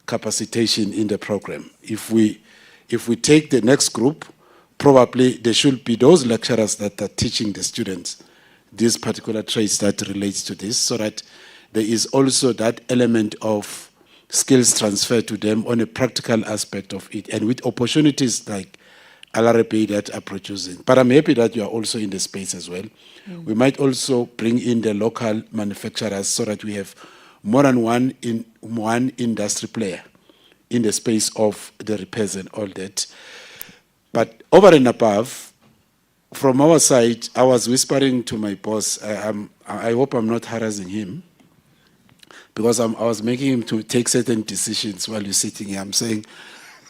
capacitation in the program. If we take the next group, probably there should be those lecturers that are teaching the students these particular traits that relates to this, so that there is also that element of skills transfer to them on a practical aspect of it, and with opportunities like LRP that are producing. But I'm happy that you are also in the space as well. We might also bring in the local manufacturers so that we have more than one industry player in the space of the repairs and all that. But over and above, from our side, I was whispering to my boss, I hope I'm not harassing him, because I was making him to take certain decisions while you're sitting here. I'm saying,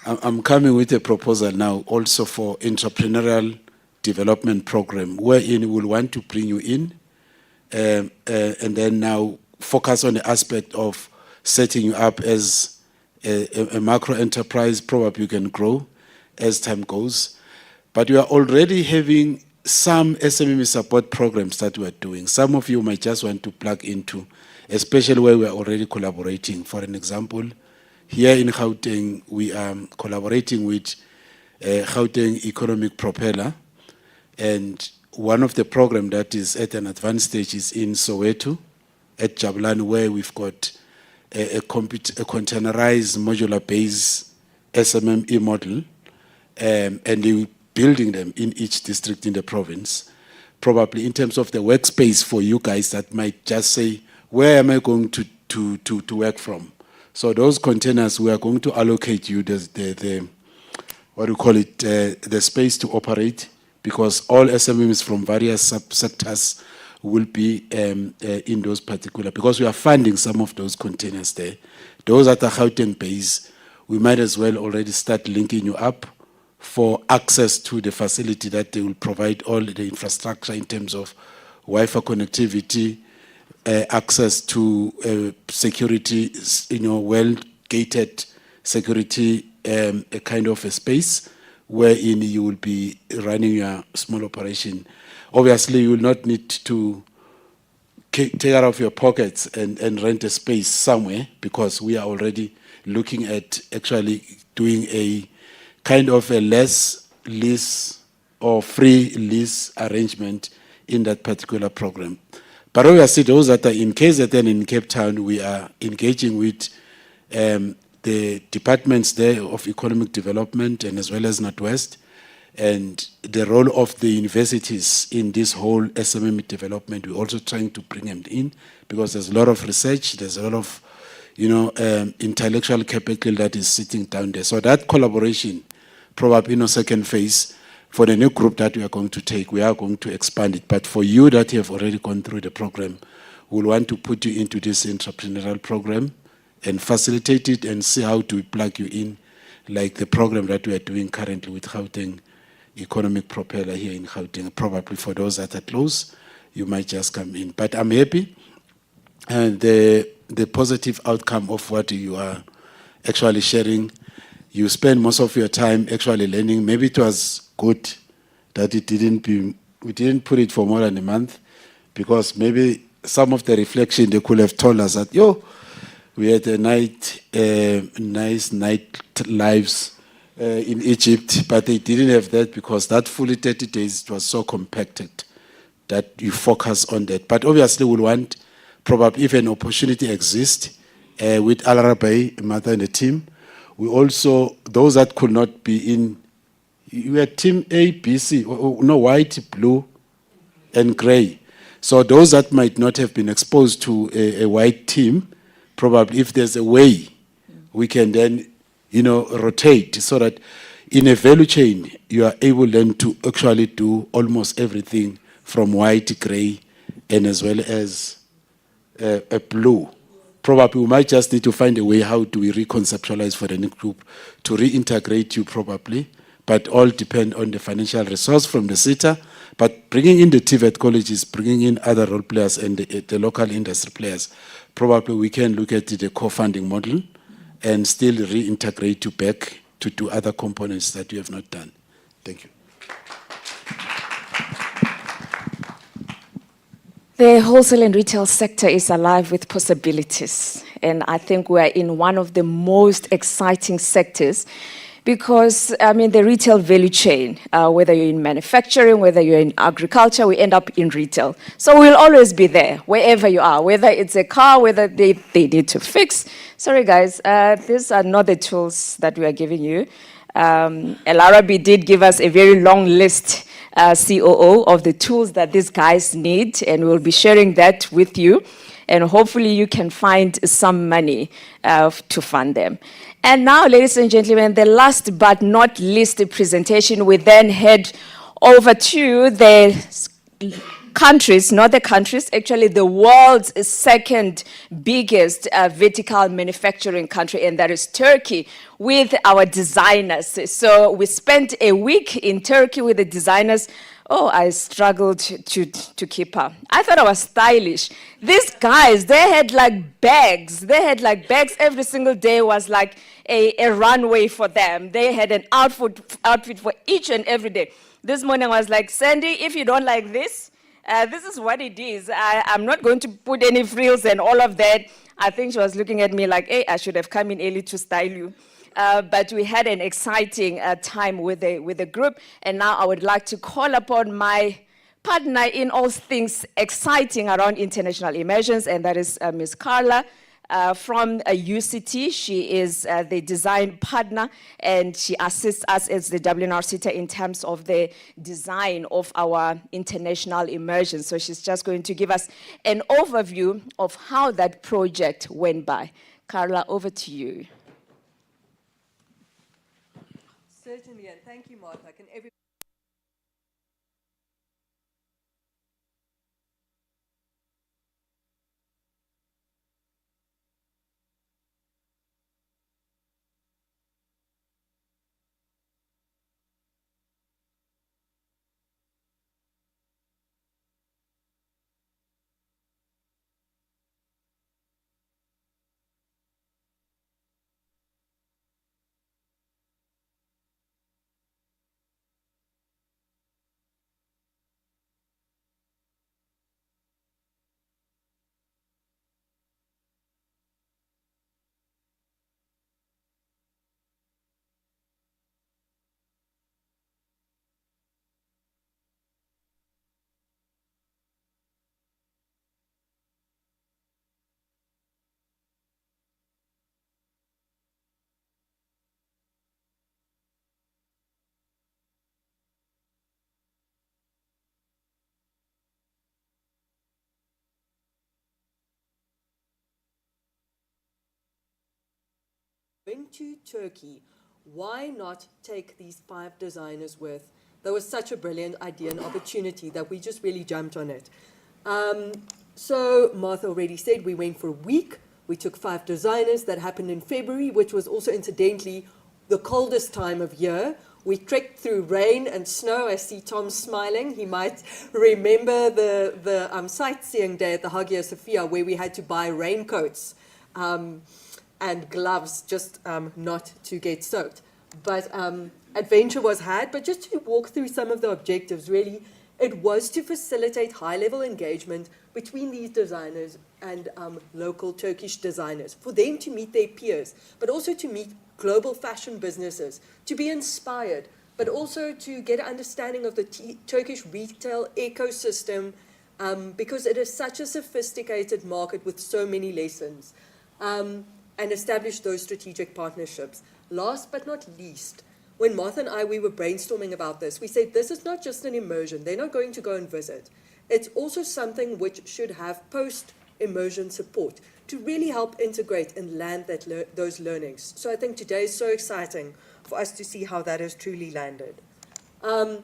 I'm coming with a proposal now also for entrepreneurial development program, wherein we'll want to bring you in and then now focus on the aspect of setting you up as a macro enterprise. Probably you can grow as time goes. But we are already having some SME support programs that we are doing. Some of you might just want to plug into, especially where we are already collaborating. For an example, here in Gauteng, we are collaborating with Gauteng Economic Propeller, and one of the programs that is at an advanced stage is in Soweto, at Jabulani, where we've got a containerized modular-based SMME model, and we're building them in each district in the province. Probably in terms of the workspace for you guys that might just say, where am I going to work from? So those containers, we are going to allocate you the what do you call it, the space to operate, because all SMEs from various subsectors will be in those particular, because we are funding some of those containers there. Those that are Gauteng based, we might as well already start linking you up for access to the facility that they will provide all the infrastructure in terms of Wi-Fi connectivity, access to security, well-gated security, a kind of a space wherein you will be running your small operation. Obviously, you will not need to take out of your pockets and rent a space somewhere, because we are already looking at actually doing a kind of a less lease or free lease arrangement in that particular program. But obviously, those that are in KZN in Cape Town, we are engaging with the departments there of economic development and as well as NatWest, and the role of the universities in this whole SMME development. We're also trying to bring them in, because there's a lot of research, there's a lot of intellectual capital that is sitting down there. So that collaboration, probably in a second phase, for the new group that we are going to take, we are going to expand it. But for you that have already gone through the program, we'll want to put you into this entrepreneurial program and facilitate it and see how to plug you in, like the program that we are doing currently with Gauteng Economic Propeller here in Gauteng. Probably for those that are close, you might just come in. But I'm happy, and the positive outcome of what you are actually sharing. You spend most of your time actually learning. Maybe it was good that we didn't put it for more than a month, because maybe some of the reflection they could have told us that, we had a nice night lives in Egypt, but they didn't have that, because that fully 30 days, it was so compacted that you focus on that. But obviously we'll want, probably if an opportunity exists with Alarabai, Martha and the team, we also, those that could not be in, you had team A, B, C, white, blue, and gray. So those that might not have been exposed to a white team, probably if there's a way, we can then, rotate, so that in a value chain, you are able then to actually do almost everything from white, gray, and as well as a blue. Probably we might just need to find a way how do we reconceptualize for the next group to reintegrate you probably, but all depend on the financial resource from the SETA. But bringing in the TVET colleges, bringing in other role players and the local industry players, probably we can look at the co-funding model and still reintegrate you back to do other components that you have not done. Thank you. The wholesale and retail sector is alive with possibilities, and I think we're in one of the most exciting sectors because, I mean, the retail value chain, whether you're in manufacturing, whether you're in agriculture, we end up in retail. So we'll always be there, wherever you are, whether it's a car, whether they need to fix. Sorry, guys, these are not the tools that we are giving you. El-Arabi did give us a very long list, COO, of the tools that these guys need, and we'll be sharing that with you. And hopefully you can find some money to fund them. And now, ladies and gentlemen, the last but not least presentation, we then head over to the countries, not the countries, actually the world's second biggest vertical manufacturing country, and that is Turkey, with our designers. So we spent a week in Turkey with the designers. Oh, I struggled to keep up. I thought I was stylish. These guys, they had like bags. They had like bags. Every single day was like a runway for them. They had an outfit for each and every day. This morning I was like, Sandy, if you don't like this, this is what it is. I'm not going to put any frills and all of that. I think she was looking at me like, hey, I should have come in early to style you. But we had an exciting time with the group. And now I would like to call upon my partner in all things exciting around international immersions, and that is Ms. Carla from UCT. She is the design partner, and she assists us as the W&Rseta in terms of the design of our international immersion. So she's just going to give us an overview of how that project went by. Carla, over to you. Certainly, and thank you, Martha. Can everybody... Went to Turkey, why not take these 5 designers with? That was such a brilliant idea and opportunity that we just really jumped on it. So Martha already said we went for a week. We took 5 designers. That happened in February, which was also incidentally the coldest time of year. We trekked through rain and snow. I see Tom smiling. He might remember the sightseeing day at the Hagia Sophia where we had to buy raincoats and gloves just not to get soaked. But adventure was had, but just to walk through some of the objectives, really, it was to facilitate high-level engagement between these designers and local Turkish designers, for them to meet their peers, but also to meet global fashion businesses, to be inspired, but also to get an understanding of the Turkish retail ecosystem, because it is such a sophisticated market with so many lessons. And establish those strategic partnerships. Last but not least, when Martha and we were brainstorming about this, we said this is not just an immersion. They're not going to go and visit. It's also something which should have immersion support to really help integrate and land those learnings. So I think today is so exciting for us to see how that has truly landed. So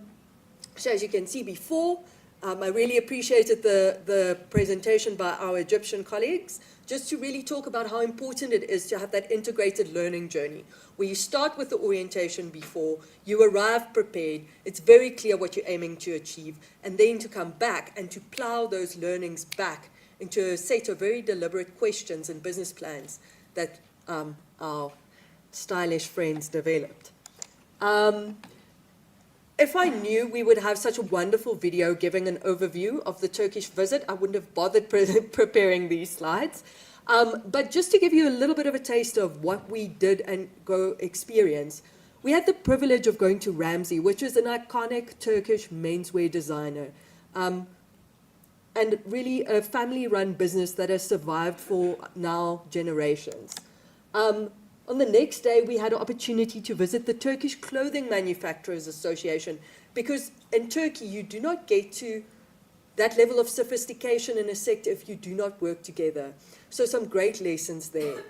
as you can see before, I really appreciated the presentation by our Egyptian colleagues, just to really talk about how important it is to have that integrated learning journey, where you start with the orientation before, you arrive prepared, it's very clear what you're aiming to achieve, and then to come back and to plow those learnings back into a set of very deliberate questions and business plans that our stylish friends developed. If I knew we would have such a wonderful video giving an overview of the Turkish visit, I wouldn't have bothered preparing these slides. But just to give you a little bit of a taste of what we did and go experience, we had the privilege of going to Ramsey, which is an iconic Turkish menswear designer, and really a family-run business that has survived for now generations. On the next day, we had an opportunity to visit the Turkish Clothing Manufacturers Association, because in Turkey, you do not get to that level of sophistication in a sector if you do not work together. So some great lessons there.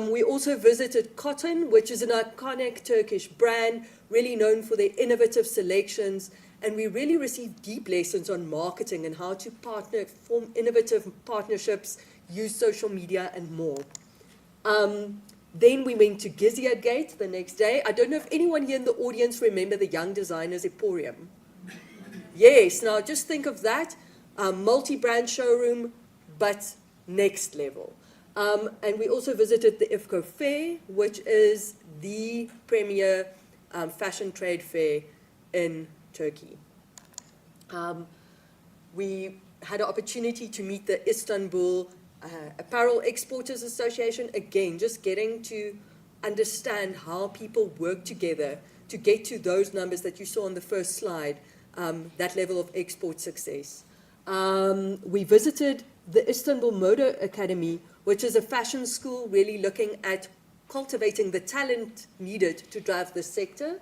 We also visited Cotton, which is an iconic Turkish brand, really known for their innovative selections, and we really received deep lessons on marketing and how to partner, form innovative partnerships, use social media, and more. Then we went to Gizier Gate the next day. I don't know if anyone here in the audience remember the Young Designers Emporium. Yes, now just think of that, multi-brand showroom, but next level. And we also visited the IFCO Fair, which is the premier fashion trade fair in Turkey. We had an opportunity to meet the Istanbul Apparel Exporters Association, again, just getting to understand how people work together to get to those numbers that you saw on the first slide, that level of export success. We visited the Istanbul Moda Academy, which is a fashion school really looking at cultivating the talent needed to drive the sector.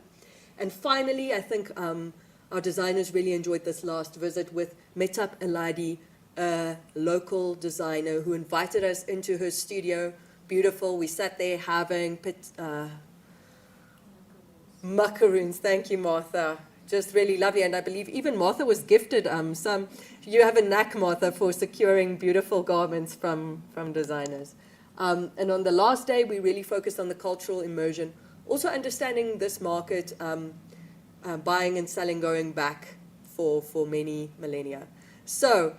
And finally, I think our designers really enjoyed this last visit with Metap Eladi, a local designer who invited us into her studio. Beautiful. We sat there having macaroons. Thank you, Martha. Just really lovely. And I believe even Martha was gifted some. You have a knack, Martha, for securing beautiful garments from designers. And on the last day, we really focused on the cultural immersion, also understanding this market, buying and selling going back for many millennia. So,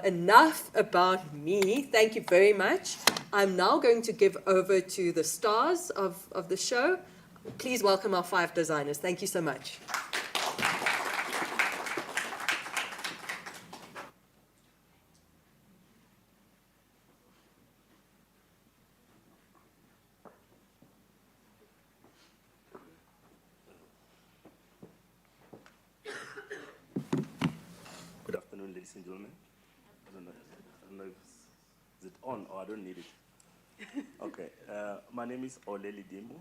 enough about me. Thank you very much. I'm now going to give over to the stars of the show. Please welcome our 5 designers. Thank you so much. Good afternoon, ladies and gentlemen. I don't know if is it on or I don't need it. Okay, my name is Oleli Dimu.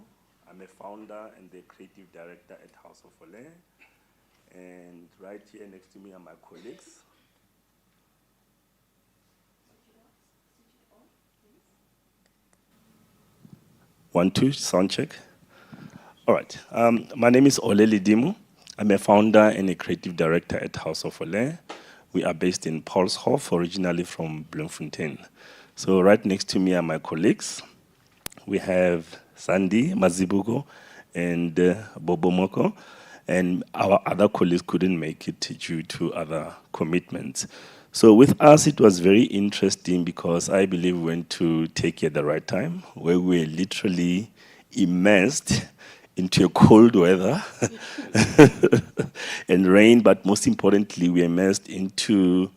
I'm a founder and the creative director at House of Ole. And right here next to me are my colleagues. One, two, sound check. All right, my name is Oleli Dimu. I'm a founder and a creative director at House of Ole. We are based in Paulshof, originally from Bloemfontein. So right next to me are my colleagues. We have Sandy Mazibugo and Bobomoko, and our other colleagues couldn't make it due to other commitments. So with us, it was very interesting because I believe we went to Turkey at the right time, where we were literally immersed into a cold weather and rain, but most importantly, we immersed into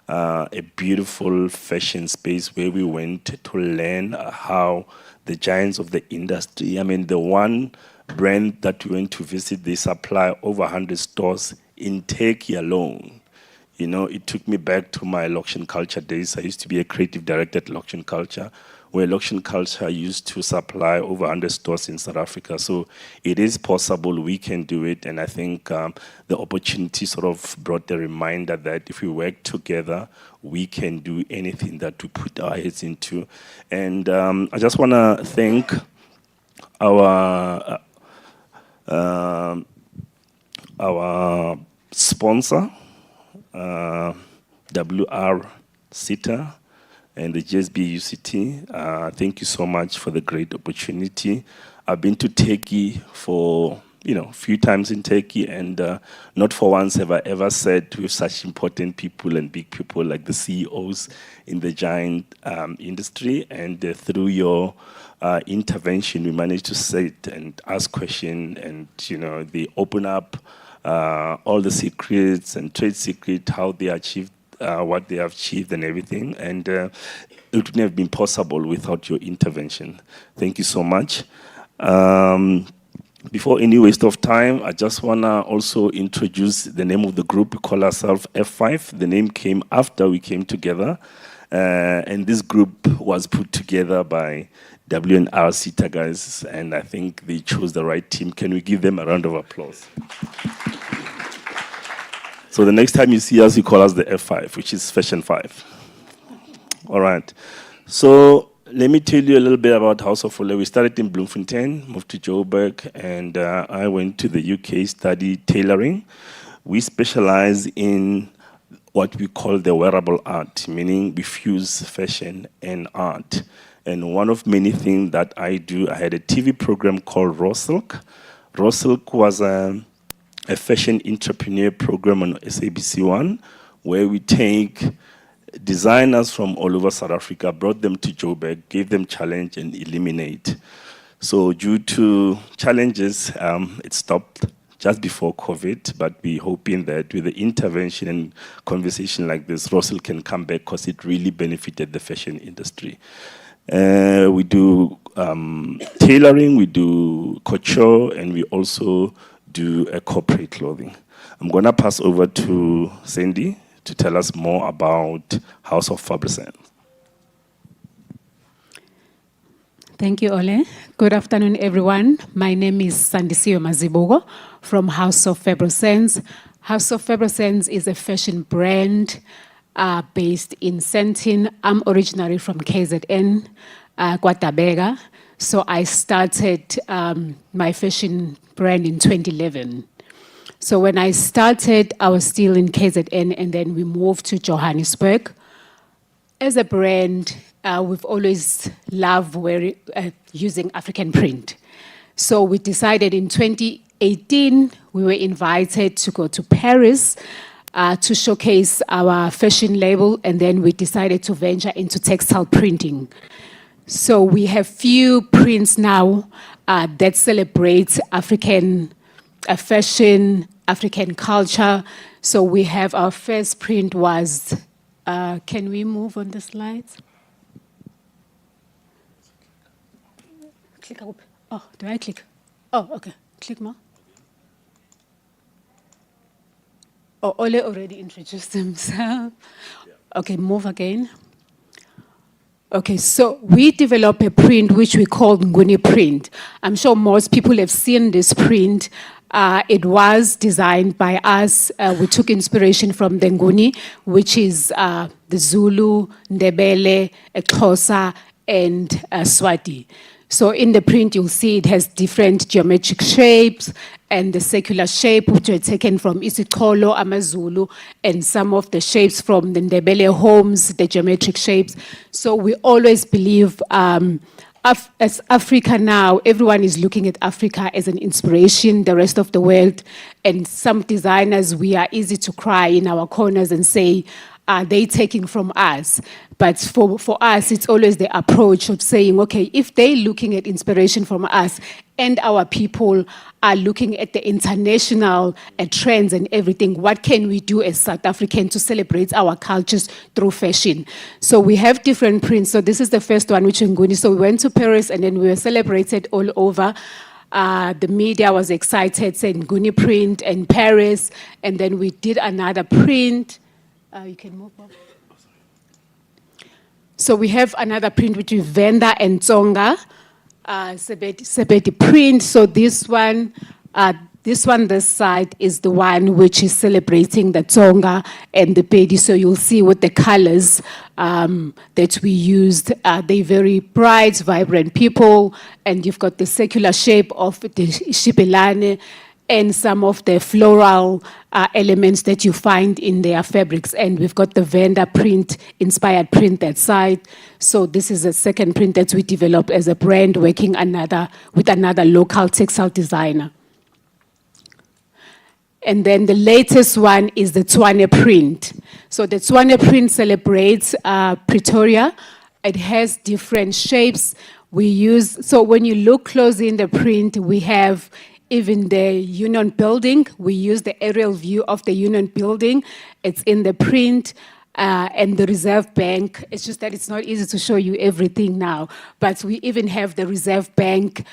a beautiful fashion space where we went to learn how the giants of the industry, I mean, the one brand that we went to visit, they supply over 100 stores in Turkey alone. You know, it took me back to my Loction Culture days. I used to be a creative director at Loction Culture, where Lokshin Culture used to supply over 100 stores in South Africa. So it is possible, we can do it, and I think the opportunity sort of brought the reminder that if we work together, we can do anything that we put our heads into. And I just want to thank our sponsor, W&Rseta, and the GSB UCT. Thank you so much for the great opportunity. I've been to Turkey for a few times in Turkey, and not for once have I ever sat with such important people and big people like the CEOs in the giant industry. And through your intervention, we managed to sit and ask questions, and they open up all the secrets and trade secrets, how they achieved what they have achieved and everything. And it wouldn't have been possible without your intervention. Thank you so much. Before any waste of time, I just want to also introduce the name of the group. We call ourselves F5. The name came after we came together. And this group was put together by W&Rseta guys, and I think they chose the right team. Can we give them a round of applause? So the next time you see us, you call us the F5, which is Fashion 5. All right. So let me tell you a little bit about House of Ole. We started in Bloemfontein, moved to Joburg, and I went to the UK, studied tailoring. We specialize in what we call the wearable art, meaning we fuse fashion and art. And one of many things that I do, I had a TV program called Raw Silk. Raw Silk was a fashion entrepreneur program on SABC1, where we take designers from all over South Africa, brought them to Joburg, gave them challenge and eliminate. So due to challenges, it stopped just before COVID, but we're hoping that with the intervention and conversation like this, Russell can come back because it really benefited the fashion industry. We do tailoring, we do couture, and we also do corporate clothing. I'm going to pass over to Sandy to tell us more about House of W&Rseta. Thank you, Ole. Good afternoon, everyone. My name is Sandisiwe Mazibuko from House of W&Rseta. House of W&Rseta is a fashion brand based in Sandton. I'm originally from KZN, KwaDabeka. So I started my fashion brand in 2011. So when I started, I was still in KZN, and then we moved to Johannesburg. As a brand, we've always loved using African print. So we decided in 2018, we were invited to go to Paris to showcase our fashion label, and then we decided to venture into textile printing. So we have few prints now that celebrate African fashion, African culture. So we have our first print was, can we move on the slides? Click up. Oh, do I click? Oh, okay. Click more. Oh, Ole already introduced himself. Okay, move again. Okay, so we developed a print which we call Nguni print. I'm sure most people have seen this print. It was designed by us. We took inspiration from the Nguni, which is the Zulu, Ndebele, Xhosa, and Swati. So in the print, you'll see it has different geometric shapes, and the circular shape, which were taken from isiXholo, AmaZulu, and some of the shapes from the Ndebele homes, the geometric shapes. So we always believe, as Africa now, everyone is looking at Africa as an inspiration, the rest of the world, and some designers, we are easy to cry in our corners and say, are they taking from us? But for us, it's always the approach of saying, okay, if they're looking at inspiration from us and our people are looking at the international trends and everything, what can we do as South African to celebrate our cultures through fashion? So we have different prints. So this is the first one, which is Nguni. So we went to Paris and then we were celebrated all over. The media was excited, saying Nguni print in Paris. And then we did another print. You can move on. So we have another print which is Venda and Tsonga, Sebeti print. So this one, this side is the one which is celebrating the Tsonga and the Pedi. So you'll see with the colors that we used, they're very bright, vibrant people, and you've got the circular shape of the Shibelane and some of the floral elements that you find in their fabrics. And we've got the Venda print, inspired print that side. So this is a second print that we developed as a brand working with another local textile designer. And then the latest one is the Tshwane print. So the Tshwane print celebrates Pretoria. It has different shapes. So when you look closely in the print, we have even the Union Building. We use the aerial view of the Union Building. It's in the print. And the Reserve Bank. It's just that it's not easy to show you everything now. But we even have the Reserve Bank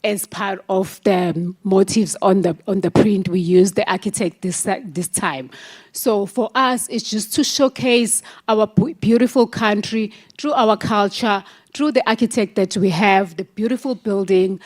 as part of the motifs on the print. We use the architect this time. So for us, it's just to showcase our beautiful country through our culture, through the architect that we have, the beautiful building,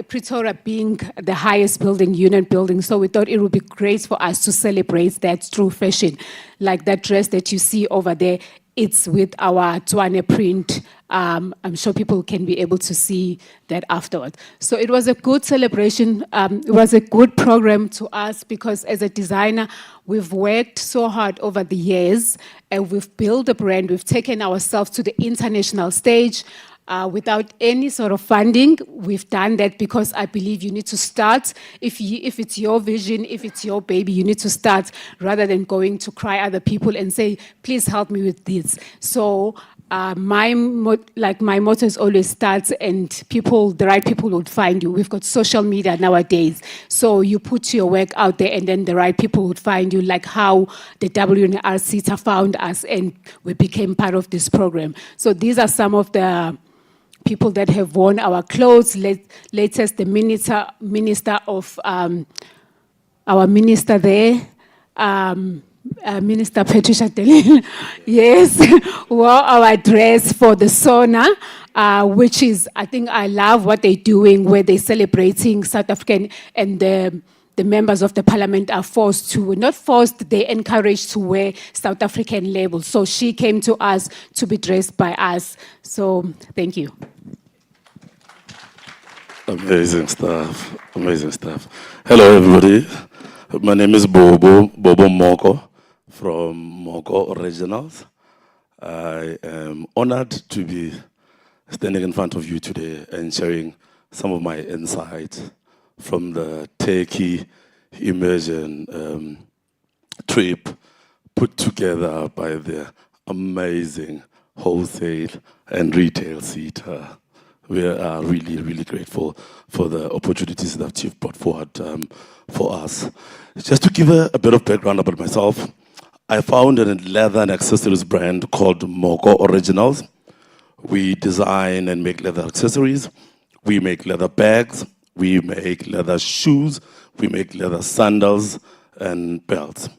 Pretoria being the highest building, Union Building. So we thought it would be great for us to celebrate that through fashion. Like that dress that you see over there, it's with our Tshwane print. I'm sure people can be able to see that afterwards. So it was a good celebration. It was a good program to us because as a designer, we've worked so hard over the years and we've built a brand. We've taken ourselves to the international stage without any sort of funding. We've done that because I believe you need to start. If it's your vision, if it's your baby, you need to start rather than going to cry other people and say, please help me with this. So my motto is always start and the right people would find you. We've got social media nowadays. So you put your work out there and then the right people would find you, like how the W&Rseta found us and we became part of this program. So these are some of the people that have worn our clothes. Latest, the minister of our minister there, Minister Patricia Delin, yes, wore our dress for the sauna, which is, I think I love what they're doing, where they're celebrating South African and the members of the parliament are not forced, they're encouraged to wear South African labels. So she came to us to be dressed by us. So thank you. Amazing stuff, amazing stuff. Hello everybody, my name is Bobo Moko from Moko Originals. I am honored to be standing in front of you today and sharing some of my insights from the Turkey immersion trip put together by the amazing wholesale and retail Seta. We are really, really grateful for the opportunities that you've brought forward for us. Just to give a bit of background about myself, I founded a leather and accessories brand called Moko Originals. We design and make leather accessories. We make leather bags. We make leather shoes. We make leather sandals and belts.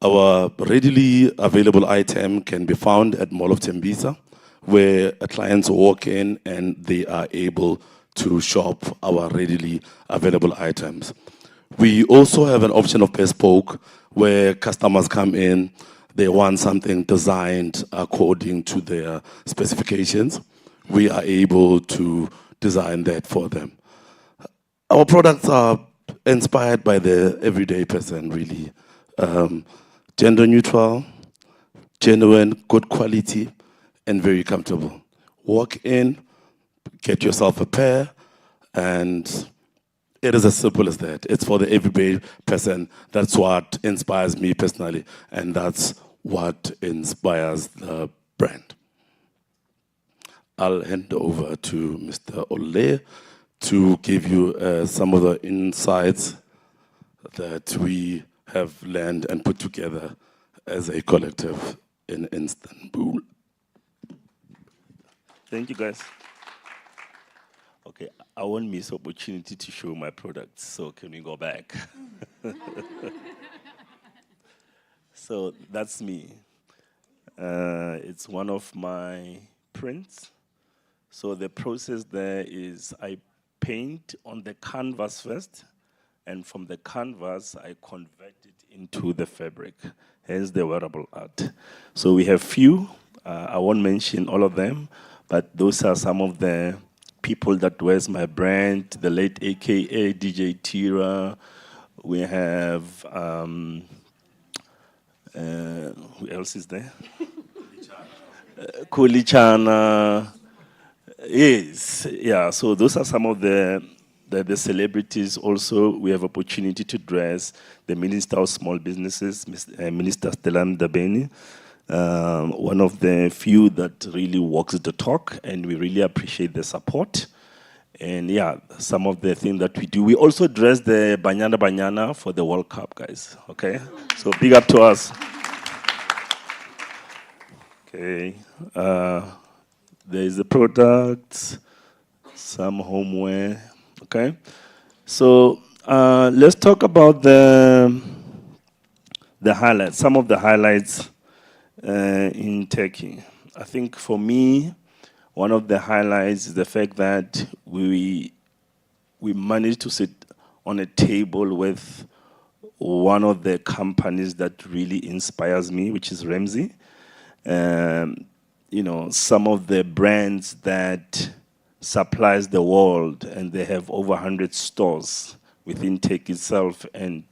Our readily available item can be found at Mall of Tembisa, where clients walk in and they are able to shop our readily available items. We also have an option of bespoke, where customers come in, they want something designed according to their specifications. We are able to design that for them. Our products are inspired by the everyday person, really. Gender neutral, genuine, good quality, and very comfortable. Walk in, get yourself a pair, and it is as simple as that. It's for the everyday person. That's what inspires me personally, and that's what inspires the brand. I'll hand over to Mr. Ole to give you some of the insights that we have learned and put together as a collective in Istanbul. Thank you, guys. Okay, I won't miss opportunity to show my products, so can we go back? So that's me. It's one of my prints. So the process there is I paint on the canvas first, and from the canvas, I convert it into the fabric, hence the wearable art. So we have few, I won't mention all of them, but those are some of the people that wears my brand, the late AKA DJ Tira. We have, who else is there? Kulichana. Yes, yeah, so those are some of the celebrities. Also, we have opportunity to dress the Minister of Small Businesses, Minister Stella Ndabeni, one of the few that really walks the talk, and we really appreciate the support. And yeah, some of the things that we do. We also dress the Banyana Banyana for the World Cup, guys, okay? So big up to us. Okay, there is the product, some homeware, okay? So let's talk about the highlights, some of the highlights in Turkey. I think for me, one of the highlights is the fact that we managed to sit on a table with one of the companies that really inspires me, which is Ramsey. You know, some of the brands that supplies the world, and they have over 100 stores within Turkey itself, and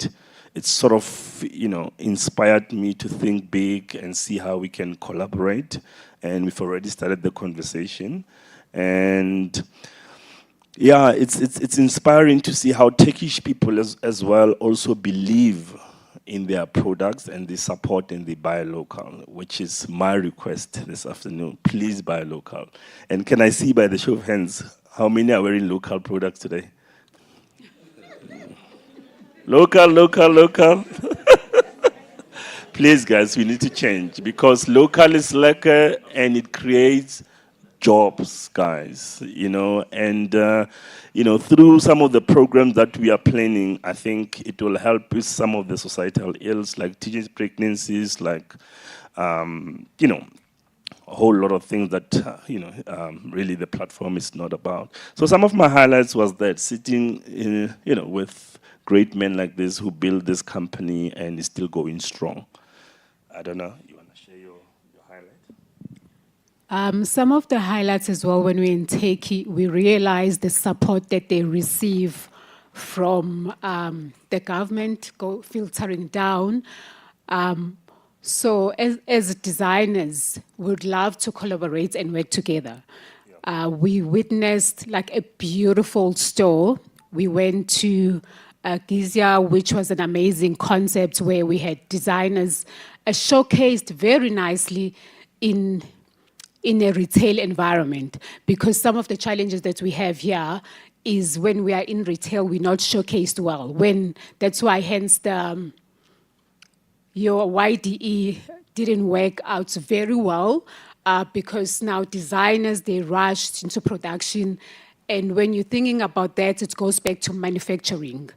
it's sort of, you know, inspired me to think big and see how we can collaborate, and we've already started the conversation. And yeah, it's inspiring to see how Turkish people as well also believe in their products, and they support and they buy local, which is my request this afternoon. Please buy local. And can I see by the show of hands, how many are wearing local products today? Local, local, local. Please, guys, we need to change, because local is lekker and it creates jobs, guys, you know, and, you know, through some of the programs that we are planning, I think it will help with some of the societal ills, like teenage pregnancies, like, you know, a whole lot of things that, you know, really the platform is not about. So some of my highlights was that sitting, you know, with great men like this who build this company and is still going strong. I don't know, you want to share your highlight? Some of the highlights as well, when we're in Turkey, we realize the support that they receive from the government filtering down. So as designers, we would love to collaborate and work together. We witnessed like a beautiful store. We went to Gizia, which was an amazing concept where we had designers showcased very nicely in a retail environment, because some of the challenges that we have here is when we are in retail, we're not showcased well. That's why hence your YDE didn't work out very well, because now designers, they rushed into production. And when you're thinking about that, it goes back to manufacturing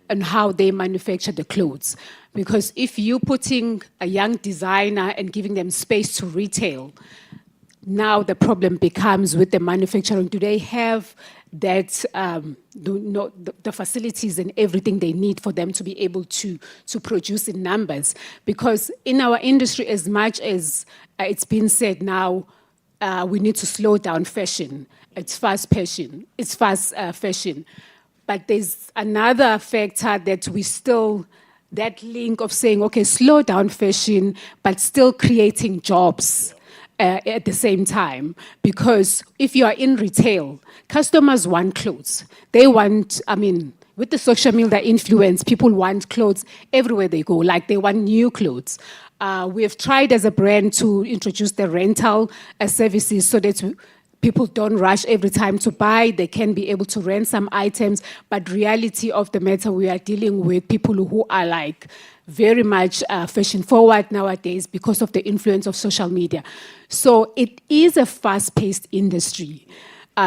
and how they manufacture the clothes. Because if you're putting a young designer and giving them space to retail, now the problem becomes with the manufacturing. Do they have that, the facilities and everything they need for them to be able to produce in numbers? Because in our industry, as much as it's been said now, we need to slow down fashion. It's fast fashion. It's fast fashion. But there's another factor that we still, that link of saying, okay, slow down fashion, but still creating jobs. At the same time, because if you are in retail, customers want clothes. They want, I mean, with the social media influence, people want clothes everywhere they go, like they want new clothes. We have tried as a brand to introduce the rental services so that people don't rush every time to buy. They can be able to rent some items, but reality of the matter, we are dealing with people who are like very much fashion forward nowadays because of the influence of social media. So it is a fast-paced industry.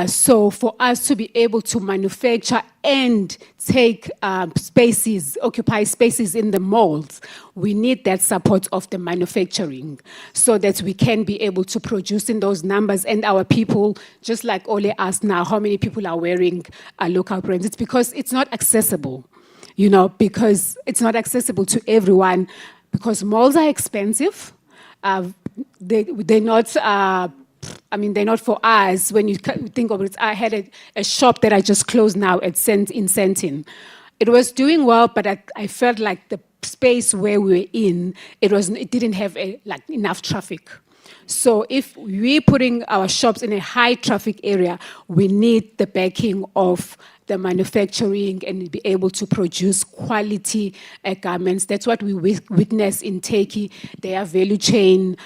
So for us to be able to manufacture and take spaces, occupy spaces in the malls, we need that support of the manufacturing so that we can be able to produce in those numbers. And our people, just like Ole asked now, how many people are wearing local brands? It's because it's not accessible, you know, because it's not accessible to everyone, because malls are expensive. They're not... I mean, they're not for us. When you think of it, I had a shop that I just closed now in Sentin. It was doing well, but I felt like the space where we were in, it didn't have enough traffic. So if we're putting our shops in a high traffic area, we need the backing of the manufacturing and be able to produce quality garments. That's what we witness in Turkey, their value chain,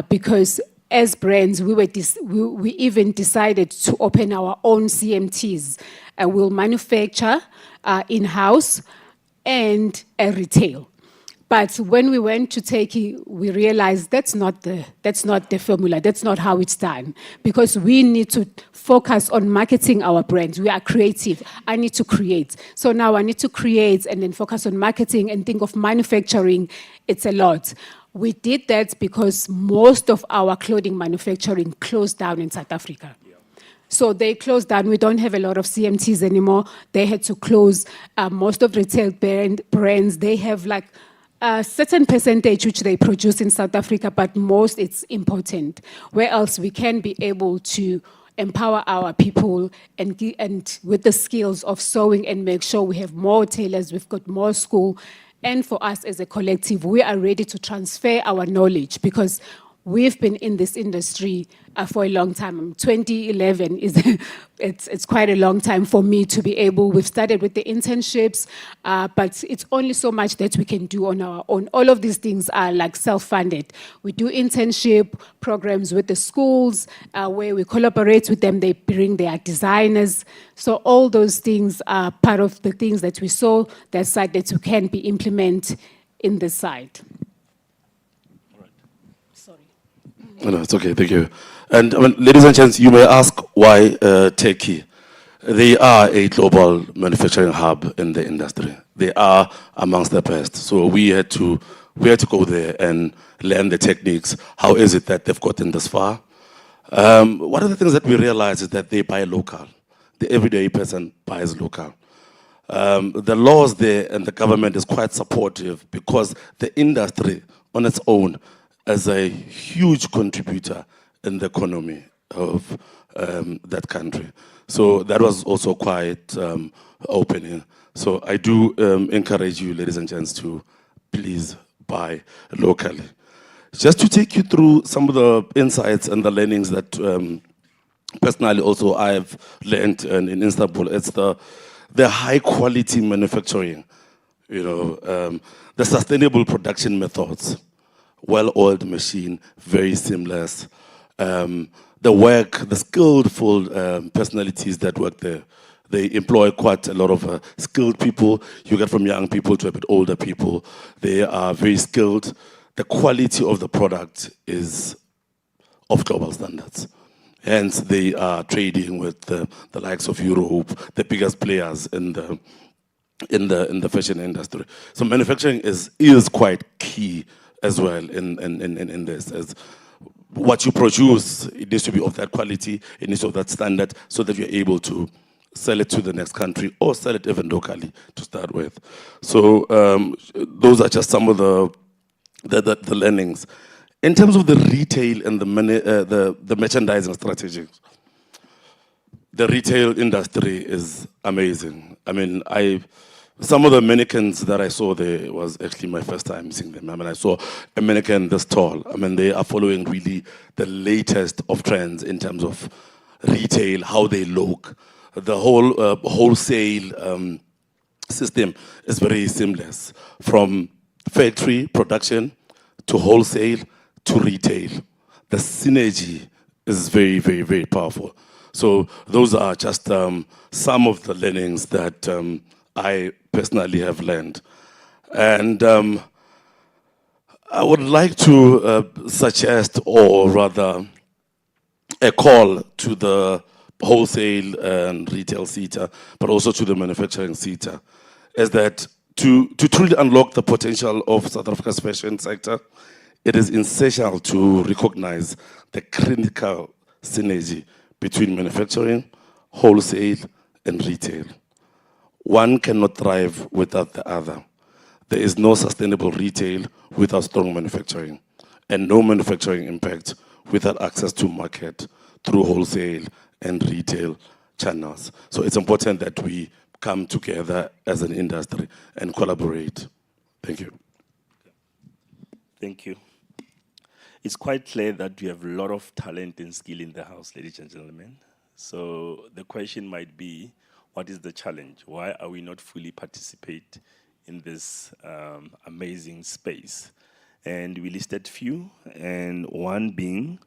because as brands, we even decided to open our own CMTs. We'll manufacture in-house and retail. But when we went to Turkey, we realized that's not the formula. That's not how it's done. Because we need to focus on marketing our brands. We are creative. I need to create. So now I need to create and then focus on marketing and think of manufacturing. It's a lot. We did that because most of our clothing manufacturing closed down in South Africa. So they closed down. We don't have a lot of CMTs anymore. They had to close. Most of retail brands, they have like a certain percentage which they produce in South Africa, but most it's important. Where else we can be able to empower our people and with the skills of sewing and make sure we have more tailors, we've got more school. And for us as a collective, we are ready to transfer our knowledge because we've been in this industry for a long time. 2011 it's quite a long time for me to be able. We've started with the internships, but it's only so much that we can do on our own. All of these things are like self-funded. We do internship programs with the schools where we collaborate with them. They bring their designers. So all those things are part of the things that we saw that side that we can be implement in this side. No, it's okay, thank you. And ladies and gents, you may ask why Turkey. They are a global manufacturing hub in the industry. They are amongst the best. So we had to go there and learn the techniques. How is it that they've gotten this far? One of the things that we realize is that they buy local. The everyday person buys local. The laws there and the government is quite supportive because the industry on its own as a huge contributor in the economy of that country. So that was also quite opening. So I do encourage you, ladies and gents, to please buy locally. Just to take you through some of the insights and the learnings that personally also I've learned in Istanbul, it's the high quality manufacturing, you know, the sustainable production methods. Well-oiled machine, very seamless. The work, the skillful personalities that work there, they employ quite a lot of skilled people. You get from young people to a bit older people. They are very skilled. The quality of the product is of global standards. Hence, they are trading with the likes of Europe, the biggest players in the fashion industry. So manufacturing is quite key as well in this. As what you produce, it needs to be of that quality, it needs to be of that standard, so that you're able to sell it to the next country or sell it even locally to start with. So those are just some of the learnings. In terms of the retail and the merchandising strategies, the retail industry is amazing. I mean, some of the mannequins that I saw there was actually my first time seeing them. I mean, I saw a mannequin this tall. I mean, they are following really the latest of trends in terms of retail, how they look. The whole wholesale system is very seamless, from factory production to wholesale to retail. The synergy is very, very, very powerful. So those are just some of the learnings that I personally have learned. And I would like to suggest, or rather a call to the wholesale and retail sector, but also to the manufacturing sector, is that to truly unlock the potential of South Africa's fashion sector, it is essential to recognize the critical synergy between manufacturing, wholesale, and retail. One cannot thrive without the other. There is no sustainable retail without strong manufacturing, and no manufacturing impact without access to market through wholesale and retail channels. So it's important that we come together as an industry and collaborate. Thank you. Thank you. It's quite clear that we have a lot of talent and skill in the house, ladies and gentlemen. So the question might be, what is the challenge? Why are we not fully participate in this amazing space? And we listed few, and one being,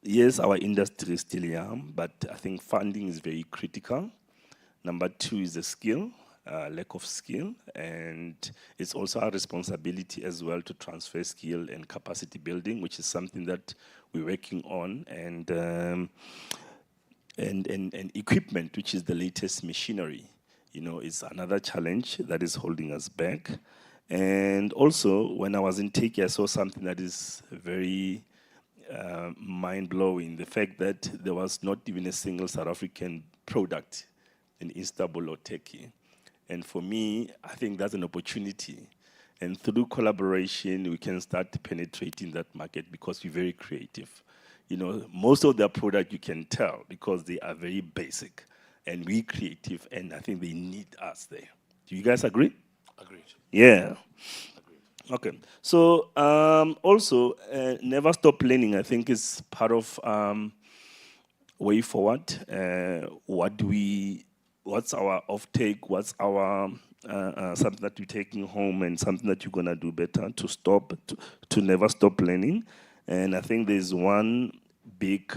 yes, our industry is still young, but I think funding is very critical. Number two is the skill, lack of skill, and it's also our responsibility as well to transfer skill and capacity building, which is something that we're working on, and equipment, which is the latest machinery, you know, is another challenge that is holding us back. And also, when I was in Turkey, I saw something that is very mind-blowing, the fact that there was not even a single South African product in Istanbul or Turkey. And for me, I think that's an opportunity. And through collaboration, we can start penetrating that market because we're very creative. You know, most of their product you can tell because they are very basic and we creative, and I think they need us there. Do you guys agree? Agreed. Yeah. Okay. So also, never stop learning, I think, is part of way forward. What's our offtake? What's our something that you're taking home and something that you're gonna do better to never stop learning? And I think there's one big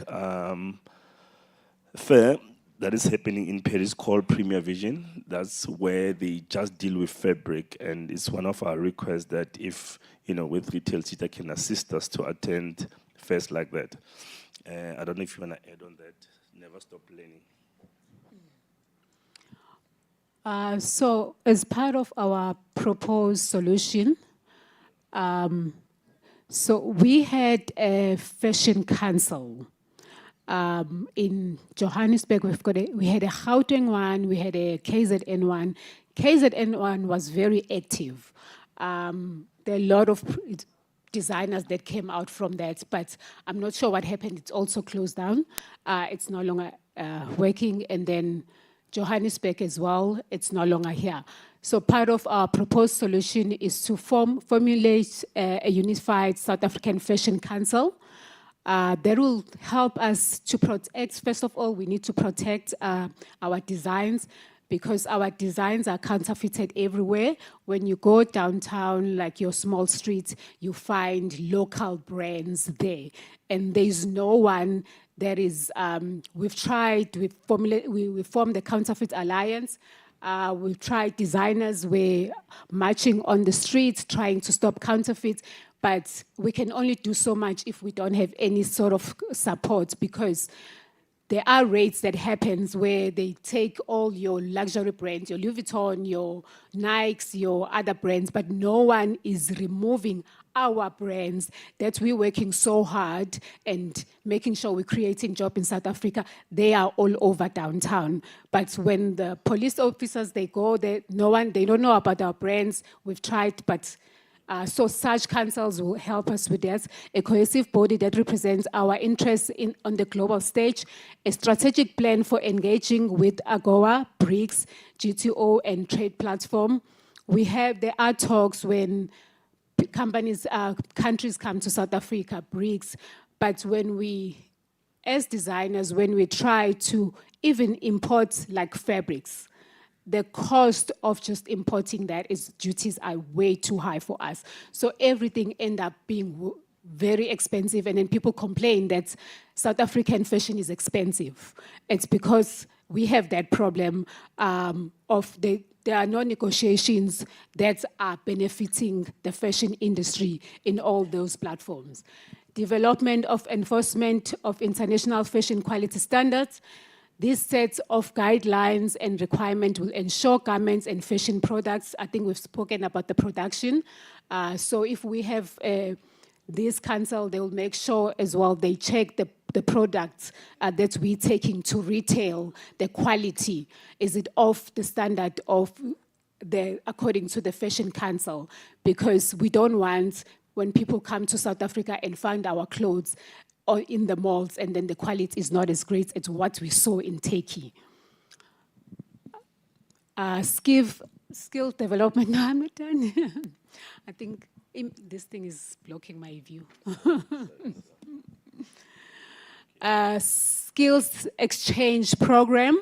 fair that is happening in Paris called Premier Vision. That's where they just deal with fabric, and it's one of our requests that if, you know, with W&Rseta can assist us to attend fairs like that. I don't know if you want to add on that. Never stop learning. So as part of our proposed solution, so we had a fashion council. In Johannesburg, we had a Gauteng one, we had a KZN one. KZN one was very active. There are a lot of designers that came out from that, but I'm not sure what happened. It's also closed down. It's no longer working. And then Johannesburg as well, it's no longer here. So part of our proposed solution is to formulate a unified South African Fashion Council. That will help us to protect, first of all, we need to protect our designs because our designs are counterfeited everywhere. When you go downtown, like your small streets, you find local brands there. And there's no one that is, we've tried, we formed the Counterfeit Alliance. We've tried designers, we're marching on the streets, trying to stop counterfeits. But we can only do so much if we don't have any sort of support because there are raids that happens where they take all your luxury brands, your Louis Vuitton, your Nikes, your other brands, but no one is removing our brands that we're working so hard and making sure we're creating jobs in South Africa. They are all over downtown. But when the police officers, they go there, they don't know about our brands. We've tried, but so such councils will help us with that. A cohesive body that represents our interests on the global stage, a strategic plan for engaging with AGOA, BRICS, GTO, and trade platform. There are talks when countries come to South Africa, BRICS, but when we, as designers, when we try to even import like fabrics, the cost of just importing that duties are way too high for us. So everything ends up being very expensive, and then people complain that South African fashion is expensive. It's because we have that problem there are no negotiations that are benefiting the fashion industry in all those platforms. development of enforcement of international fashion quality standards. This set of guidelines and requirements will ensure garments and fashion products. I think we've spoken about the production. So if we have this council, they will make sure as well they check the products that we're taking to retail, the quality. Is it off the standard of according to the Fashion Council? Because we don't want when people come to South Africa and find our clothes or in the malls and then the quality is not as great as what we saw in Turkey. Skill development, no, I'm not done. I think this thing is blocking my view. Skills exchange program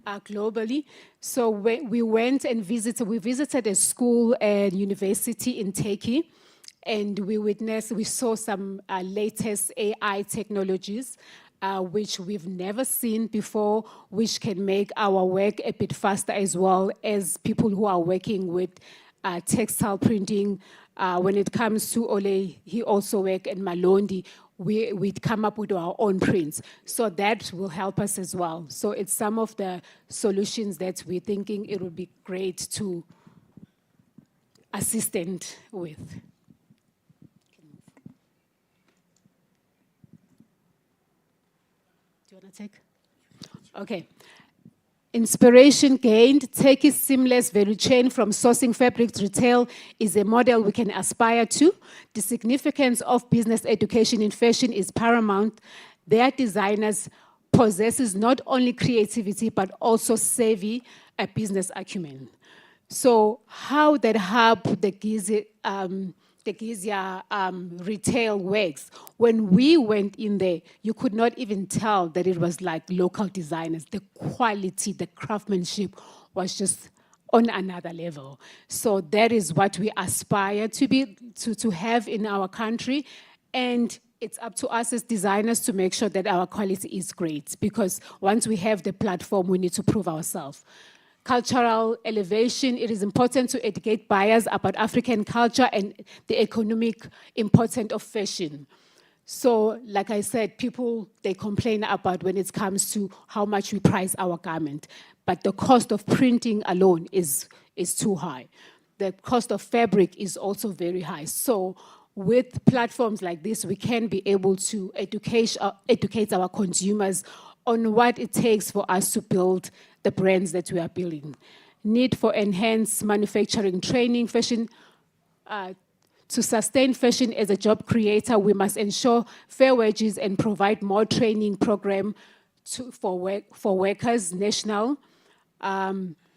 globally. So we went and we visited a school and university in Turkey, and we saw some latest AI technologies, which we've never seen before, which can make our work a bit faster, as well as people who are working with textile printing. When it comes to Ole, he also works in Malondi. We'd come up with our own prints. So that will help us as well. So it's some of the solutions that we're thinking it would be great to assist with. Do you want to take? Okay. Inspiration gained. Turkey's seamless value chain from sourcing fabric to retail is a model we can aspire to. The significance of business education in fashion is paramount. Their designers possesses not only creativity but also savvy business acumen. So how that hub, the Gizia retail works. When we went in there, you could not even tell that it was like local designers. The quality, the craftsmanship was just on another level. So that is what we aspire to have in our country. And it's up to us as designers to make sure that our quality is great, because once we have the platform, we need to prove ourselves. Cultural elevation, it is important to educate buyers about African culture and the economic importance of fashion. So, like I said, people, they complain about when it comes to how much we price our garment, but the cost of printing alone is too high. The cost of fabric is also very high. So, with platforms like this, we can be able to educate our consumers on what it takes for us to build the brands that we are building. Need for enhanced manufacturing training, fashion. To sustain fashion as a job creator, we must ensure fair wages and provide more training program for workers, national. Namibia,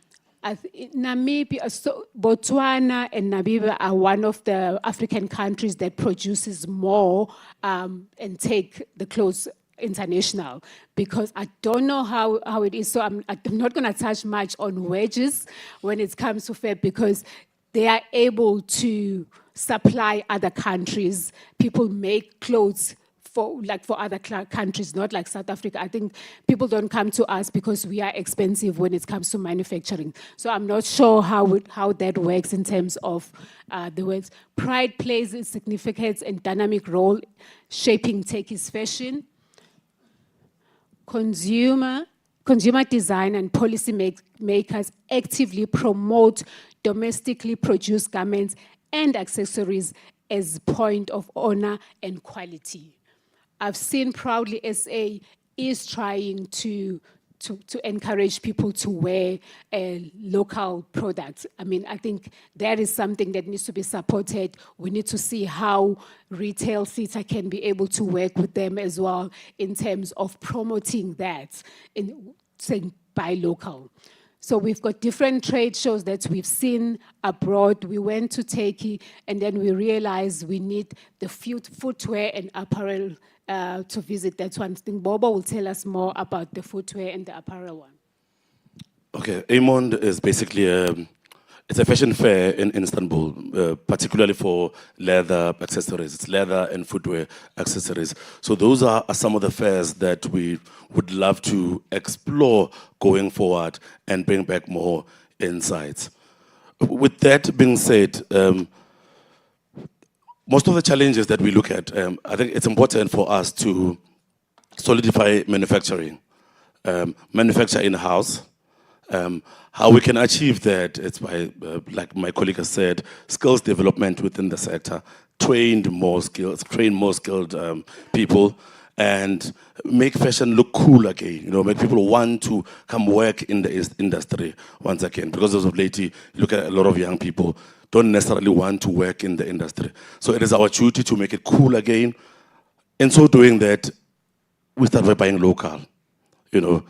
Botswana and Namibia are one of the African countries that produces more and take the clothes international, because I don't know how it is. So I'm not going to touch much on wages when it comes to fair, because they are able to supply other countries. People make clothes for other countries, not like South Africa. I think people don't come to us because we are expensive when it comes to manufacturing. So I'm not sure how that works in terms of the words. Pride plays a significant and dynamic role shaping Turkey's fashion. Consumer design and policy makers actively promote domestically produced garments and accessories as point of honor and quality. I've seen proudly SA is trying to encourage people to wear local products. I mean, I think that is something that needs to be supported. We need to see how W&Rseta can be able to work with them as well in terms of promoting that, in saying buy local. So we've got different trade shows that we've seen abroad. We went to Turkey, and then we realized we need the footwear and apparel to visit that one. I think Bobo will tell us more about the footwear and the apparel one. Okay, Amond is basically it's a fashion fair in Istanbul, particularly for leather accessories. It's leather and footwear accessories. So those are some of the fairs that we would love to explore going forward and bring back more insights. With that being said, most of the challenges that we look at, I think it's important for us to solidify manufacturing, manufacture in-house. How we can achieve that, it's by, like my colleague has said, skills development within the sector, train more skilled people, and make fashion look cool again. You know, make people want to come work in the industry once again. Because as of late, you look at a lot of young people don't necessarily want to work in the industry. So it is our duty to make it cool again. In so doing that, we start by buying local. You know,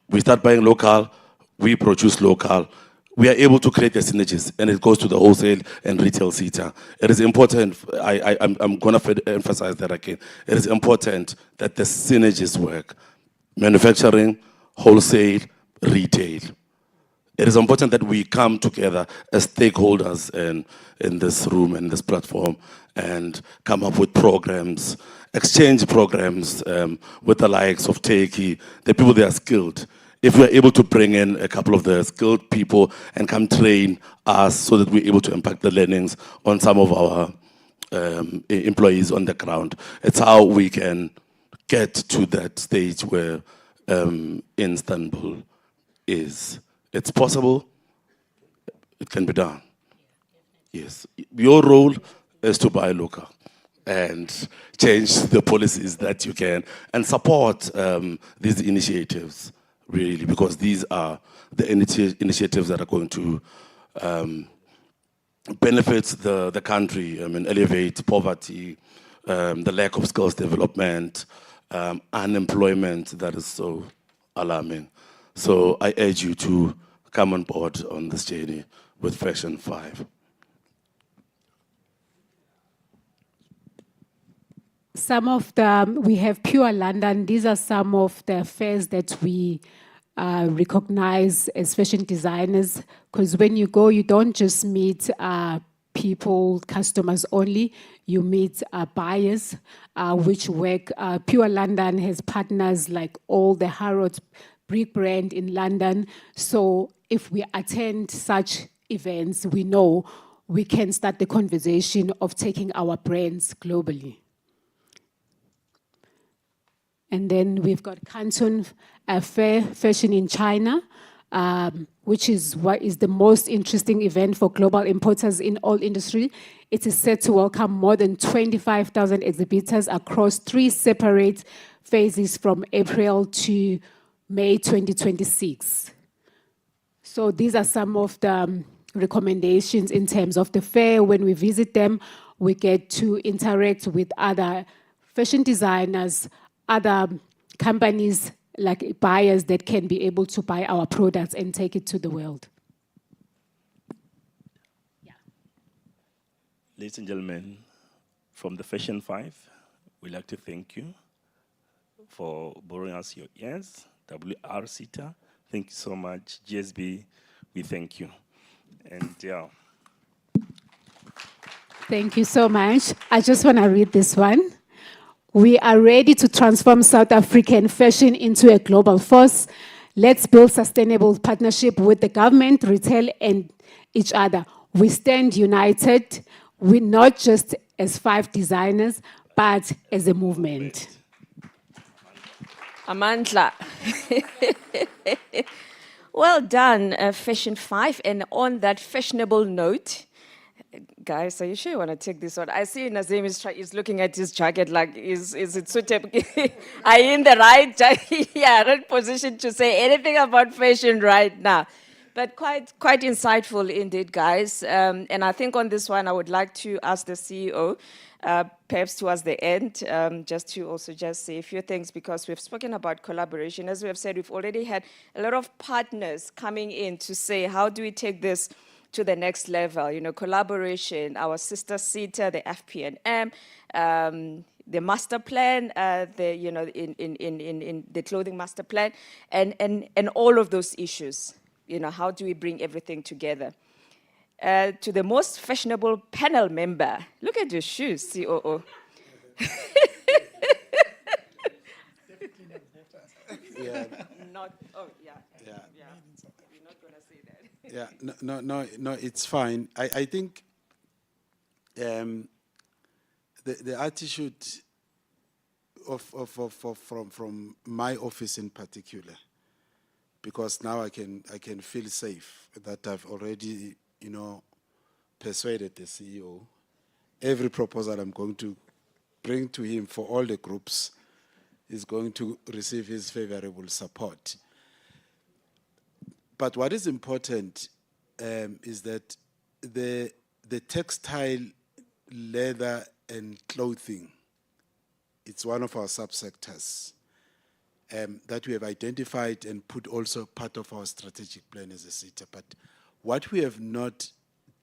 we start buying local, we produce local. We are able to create the synergies, and it goes to the wholesale and retail sector. It is important, I'm going to emphasize that again. It is important that the synergies work. Manufacturing, wholesale, retail. It is important that we come together as stakeholders in this room and this platform and come up with programs, exchange programs with the likes of Turkey, the people that are skilled. If we're able to bring in a couple of the skilled people and come train us so that we're able to impact the learnings on some of our employees on the ground, it's how we can get to that stage where Istanbul is. It's possible, it can be done. Yes, your role is to buy local and change the policies that you can and support these initiatives, really, because these are the initiatives that are going to benefit the country, elevate poverty, the lack of skills development, unemployment that is so alarming. So I urge you to come on board on this journey with Fashion 5. We have Pure London. These are some of the fairs that we recognize as fashion designers, because when you go, you don't just meet people, customers only, you meet buyers which work. Pure London has partners like all the Harrods brick brand in London. So if we attend such events, we know we can start the conversation of taking our brands globally. And then we've got Canton Fair Fashion in China, which is what is the most interesting event for global importers in all industry. It is set to welcome more than 25,000 exhibitors across 3 separate phases from April to May 2026. So these are some of the recommendations in terms of the fair. When we visit them, we get to interact with other fashion designers, other companies like buyers that can be able to buy our products and take it to the world. Yeah. Ladies and gentlemen, from the Fashion 5, we'd like to thank you for borrowing us your ears. W&Rseta, thank you so much. GSB, we thank you. And yeah. Thank you so much. I just want to read this one. We are ready to transform South African fashion into a global force. Let's build sustainable partnership with the government, retail, and each other. We stand united. We're not just as 5 designers, but as a movement. Amandla. Well done, Fashion 5. And on that fashionable note, guys, are you sure you want to take this one? I see Nazim is looking at his jacket like, is it suitable? Are you in the right position to say anything about fashion right now? But quite insightful indeed, guys. And I think on this one, I would like to ask the CEO, perhaps towards the end, just to also just say a few things, because we've spoken about collaboration. As we have said, we've already had a lot of partners coming in to say, how do we take this to the next level? You know, collaboration, our sister SETA, the FPNM, the master plan, in the clothing master plan, and all of those issues. You know, how do we bring everything together? To the most fashionable panel member, look at your shoes, COO. Yeah. Not, oh, yeah. Yeah. Yeah. You're not going to say that. Yeah, no, it's fine. I think the attitude from my office in particular, because now I can feel safe that I've already, persuaded the CEO. Every proposal I'm going to bring to him for all the groups is going to receive his favorable support. But what is important is that the textile, leather, and clothing, it's one of our subsectors that we have identified and put also part of our strategic plan as a SETA. But what we have not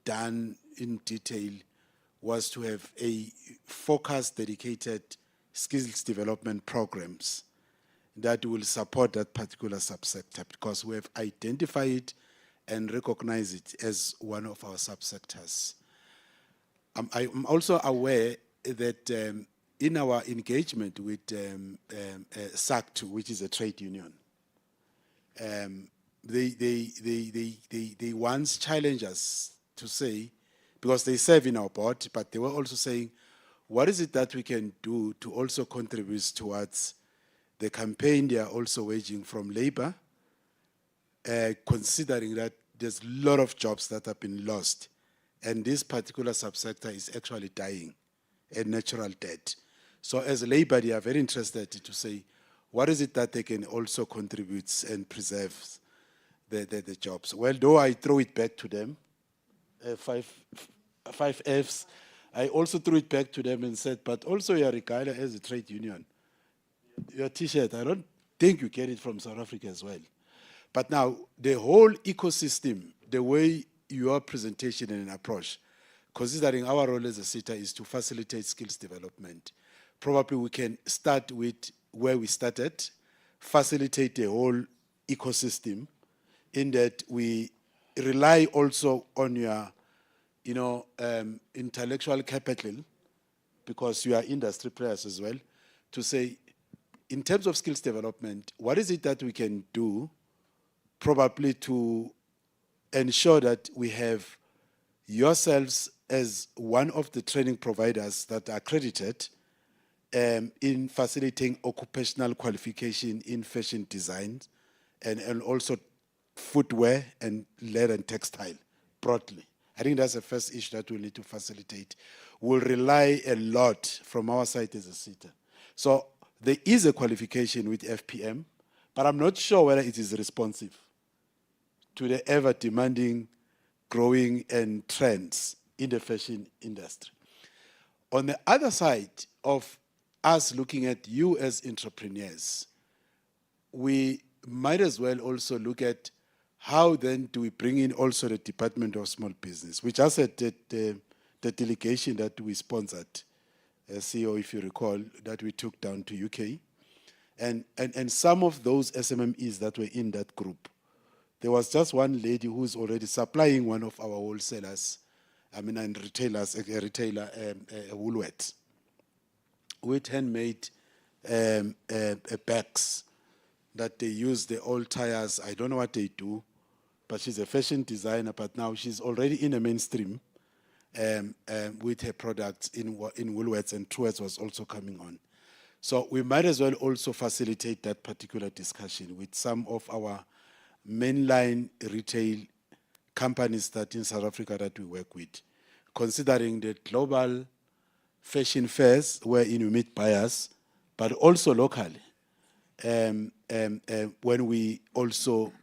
done in detail was to have a focused, dedicated skills development programs that will support that particular subsector, because we have identified it and recognized it as one of our subsectors. I'm also aware that in our engagement with SACTU, which is a trade union, they once challenged us to say, because they serve in our board, but they were also saying, what is it that we can do to also contribute towards the campaign they are also waging from labor, considering that there's a lot of jobs that have been lost, and this particular subsector is actually dying a natural death. So as labor, they are very interested to say, what is it that they can also contribute and preserve the jobs? Well, though I throw it back to them, five Fs, I also threw it back to them and said, but also you are regarded as a trade union. Your T-shirt, I don't think you get it from South Africa as well. But now, the whole ecosystem, the way your presentation and approach, considering our role as a SETA is to facilitate skills development, probably we can start with where we started, facilitate the whole ecosystem, in that we rely also on your, intellectual capital, because you are industry players as well, to say, in terms of skills development, what is it that we can do probably to ensure that we have yourselves as one of the training providers that are accredited in facilitating occupational qualification in fashion design and also footwear and leather and textile broadly. I think that's the first issue that we need to facilitate. We'll rely a lot from our side as a SETA. So there is a qualification with FPM, but I'm not sure whether it is responsive to the ever-demanding, growing and trends in the fashion industry. On the other side of us looking at you as entrepreneurs, we might as well also look at how then do we bring in also the Department of Small Business, which I said that the delegation that we sponsored, CEO, if you recall, that we took down to UK. And some of those SMMEs that were in that group, there was just one lady who's already supplying one of our wholesalers, and retailers, a retailer, Woolworths, with handmade bags that they use the old tires. I don't know what they do, but she's a fashion designer, but now she's already in the mainstream with her products in Woolworths, and Truworths was also coming on. So we might as well also facilitate that particular discussion with some of our mainline retail companies that in South Africa that we work with, considering the global fashion fairs wherein we meet buyers, but also locally. When we also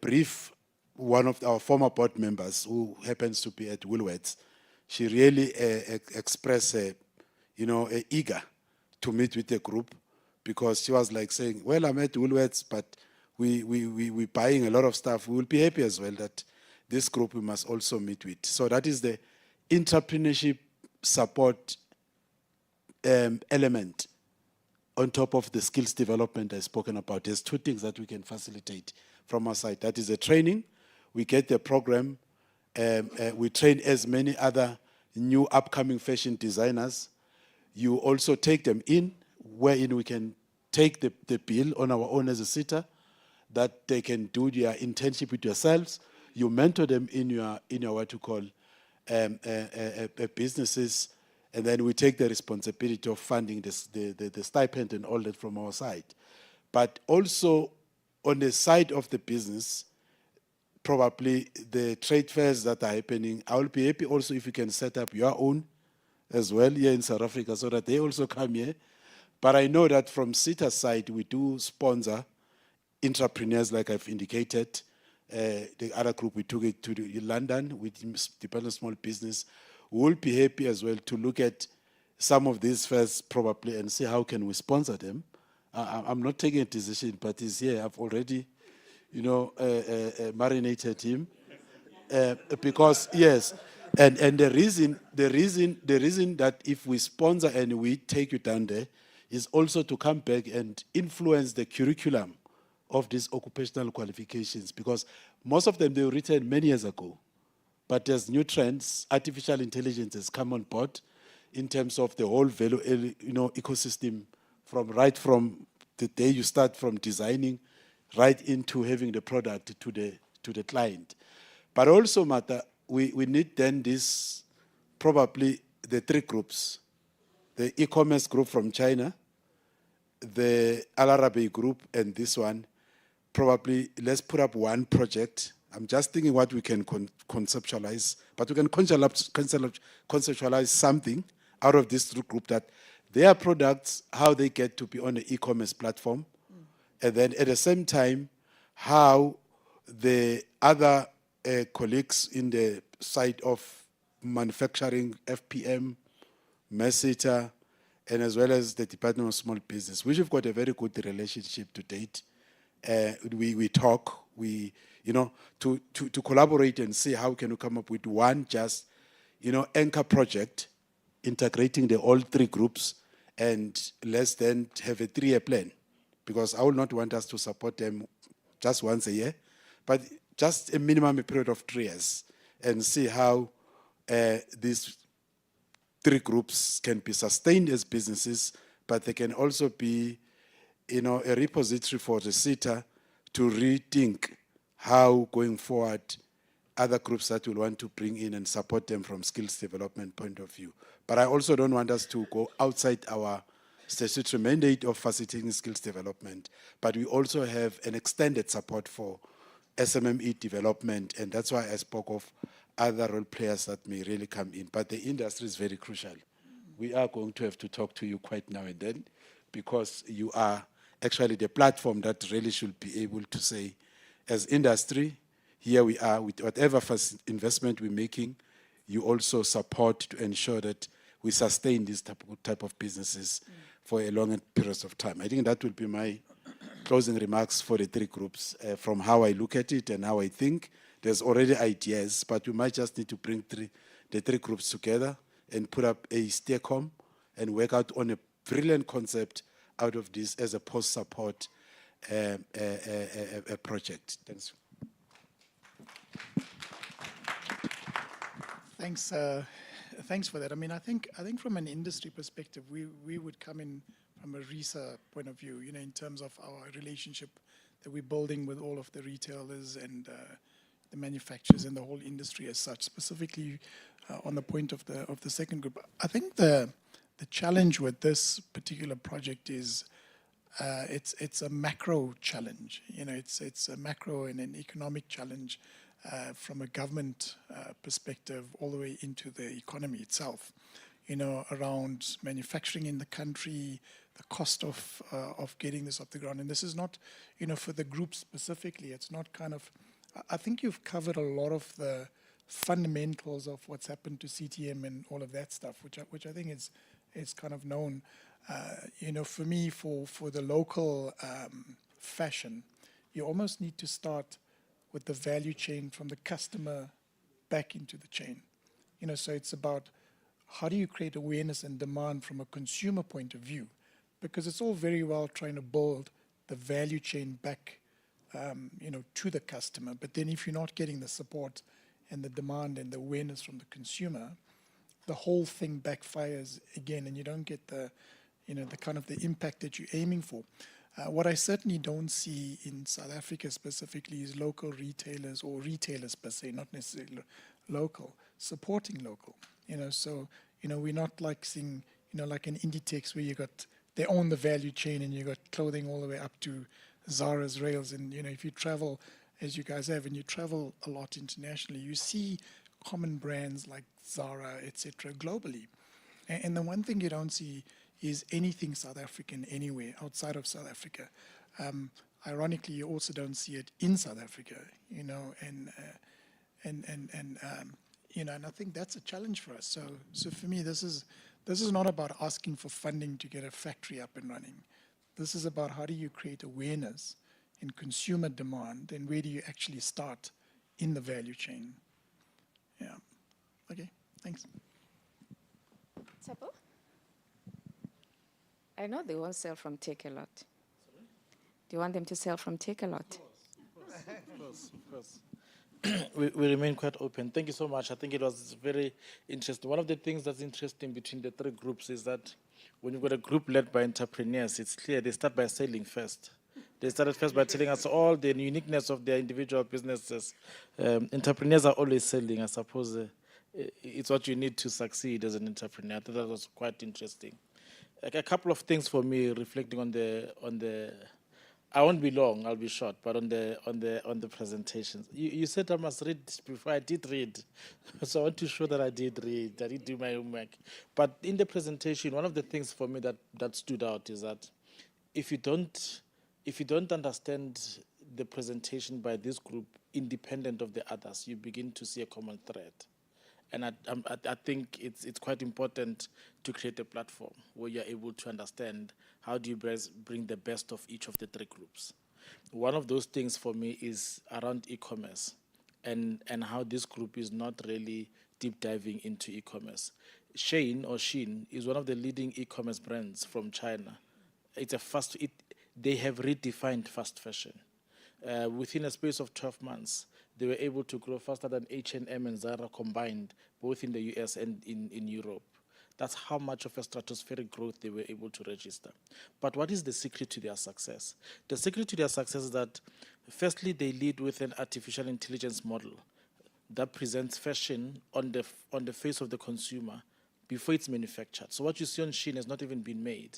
brief one of our former board members who happens to be at Woolworths, she really expressed, eager to meet with the group, because she was like saying, well, I'm at Woolworths, but we're buying a lot of stuff. We will be happy as well that this group we must also meet with. So that is the entrepreneurship support element on top of the skills development I've spoken about. There's two things that we can facilitate from our side. That is the training. We get the program. We train as many other new upcoming fashion designers. You also take them in, wherein we can take the bill on our own as a SETA, that they can do their internship with yourselves. You mentor them in your what you call businesses, And then we take the responsibility of funding this, the stipend and all that from our side. But also on the side of the business, probably the trade fairs that are happening, I will be happy also if you can set up your own as well here in South Africa so that they also come here. But I know that from SETA's side, we do sponsor entrepreneurs, like I've indicated. The other group, we took it to London with Department of Small Business. We'll be happy as well to look at some of these fairs probably and see how can we sponsor them. I'm not taking a decision, but he's here. I've already, marinated him. Because, yes, and the reason that if we sponsor and we take you down there is also to come back and influence the curriculum of these occupational qualifications, because most of them, they were written many years ago. But there's new trends. Artificial intelligence has come on board in terms of the whole value, ecosystem, right from the day you start from designing right into having the product to the client. But also, Martha, we need then this, probably the three groups: the e-commerce group from China, the Al Arabi group, and this one. Probably let's put up one project. I'm just thinking what we can conceptualize, but we can conceptualize something out of this group, that their products, how they get to be on the e-commerce platform, and then at the same time, how the other colleagues in the side of manufacturing, FPM, Rseta, and as well as the Department of Small Business, which we've got a very good relationship to date. We talk, to collaborate and see how can we come up with one just, anchor project, integrating the all three groups, and let's then have a 3-year plan. Because I will not want us to support them just once a year, but just a minimum period of 3 years, and see how these three groups can be sustained as businesses, but they can also be a repository for the SETA to rethink how, going forward, other groups that will want to bring in and support them from skills development point of view. But I also don't want us to go outside our statutory mandate of facilitating skills development, but we also have an extended support for SMME development, and that's why I spoke of other role players that may really come in. But the industry is very crucial. We are going to have to talk to you quite now and then, because you are actually the platform that really should be able to say, as industry, here we are with whatever investment we're making, you also support to ensure that we sustain this type of businesses for a longer period of time. I think that will be my closing remarks for the three groups, from how I look at it and how I think. There's already ideas, but we might just need to bring the three groups together and put up a steercom and work out on a brilliant concept out of this as a post-support project. Thanks. Thanks for that. I mean, I think from an industry perspective, we would come in from a Rseta point of view, in terms of our relationship that we're building with all of the retailers and the manufacturers and the whole industry as such. Specifically, on the point of the second group, I think the challenge with this particular project is it's a macro challenge. It's a macro and an economic challenge from a government perspective all the way into the economy itself. Around manufacturing in the country, the cost of getting this off the ground. And this is not, for the group specifically, it's not kind of, I think you've covered a lot of the fundamentals of what's happened to CTM and all of that stuff, which I think is kind of known. For me, for the local fashion, you almost need to start with the value chain from the customer back into the chain. So it's about how do you create awareness and demand from a consumer point of view? Because it's all very well trying to build the value chain back, to the customer. But then if you're not getting the support and the demand and the awareness from the consumer, the whole thing backfires again, and you don't get the kind of the impact that you're aiming for. What I certainly don't see in South Africa specifically is local retailers or retailers per se, not necessarily local, supporting local. So, We're not like seeing, like an Inditex where they own the value chain and you got clothing all the way up to Zara's rails. And, if you travel, as you guys have, and you travel a lot internationally, you see common brands like Zara, etc., globally. And the one thing you don't see is anything South African anywhere outside of South Africa. Ironically, you also don't see it in South Africa, and I think that's a challenge for us. So for me, this is not about asking for funding to get a factory up and running. This is about how do you create awareness and consumer demand, and where do you actually start in the value chain? Yeah. Okay. Thanks. Tsapo? I know they won't sell from Take a Lot. Do you want them to sell from Take a Lot? Of course. We remain quite open. Thank you so much. I think it was very interesting. One of the things that's interesting between the three groups is that when you've got a group led by entrepreneurs, it's clear they start by selling first. They started first by telling us all the uniqueness of their individual businesses. Entrepreneurs are always selling, I suppose. It's what you need to succeed as an entrepreneur. I thought that was quite interesting. Like a couple of things for me, reflecting on the. I won't be long. I'll be short. But on the presentations, you said I must read before. I did read, so I want to show that I did read. I did do my homework. But in the presentation, one of the things for me that stood out is that if you don't understand the presentation by this group independent of the others, you begin to see a common thread. And I think it's quite important to create a platform where you're able to understand how do you bring the best of each of the three groups. One of those things for me is around e-commerce and how this group is not really deep diving into e-commerce. Shein is one of the leading e-commerce brands from China. They have redefined fast fashion. Within a space of 12 months, they were able to grow faster than H&M and Zara combined, both in the US and in Europe. That's how much of a stratospheric growth they were able to register. But what is the secret to their success? The secret to their success is that, firstly, they lead with an artificial intelligence model that presents fashion on the face of the consumer before it's manufactured. So what you see on Shein has not even been made.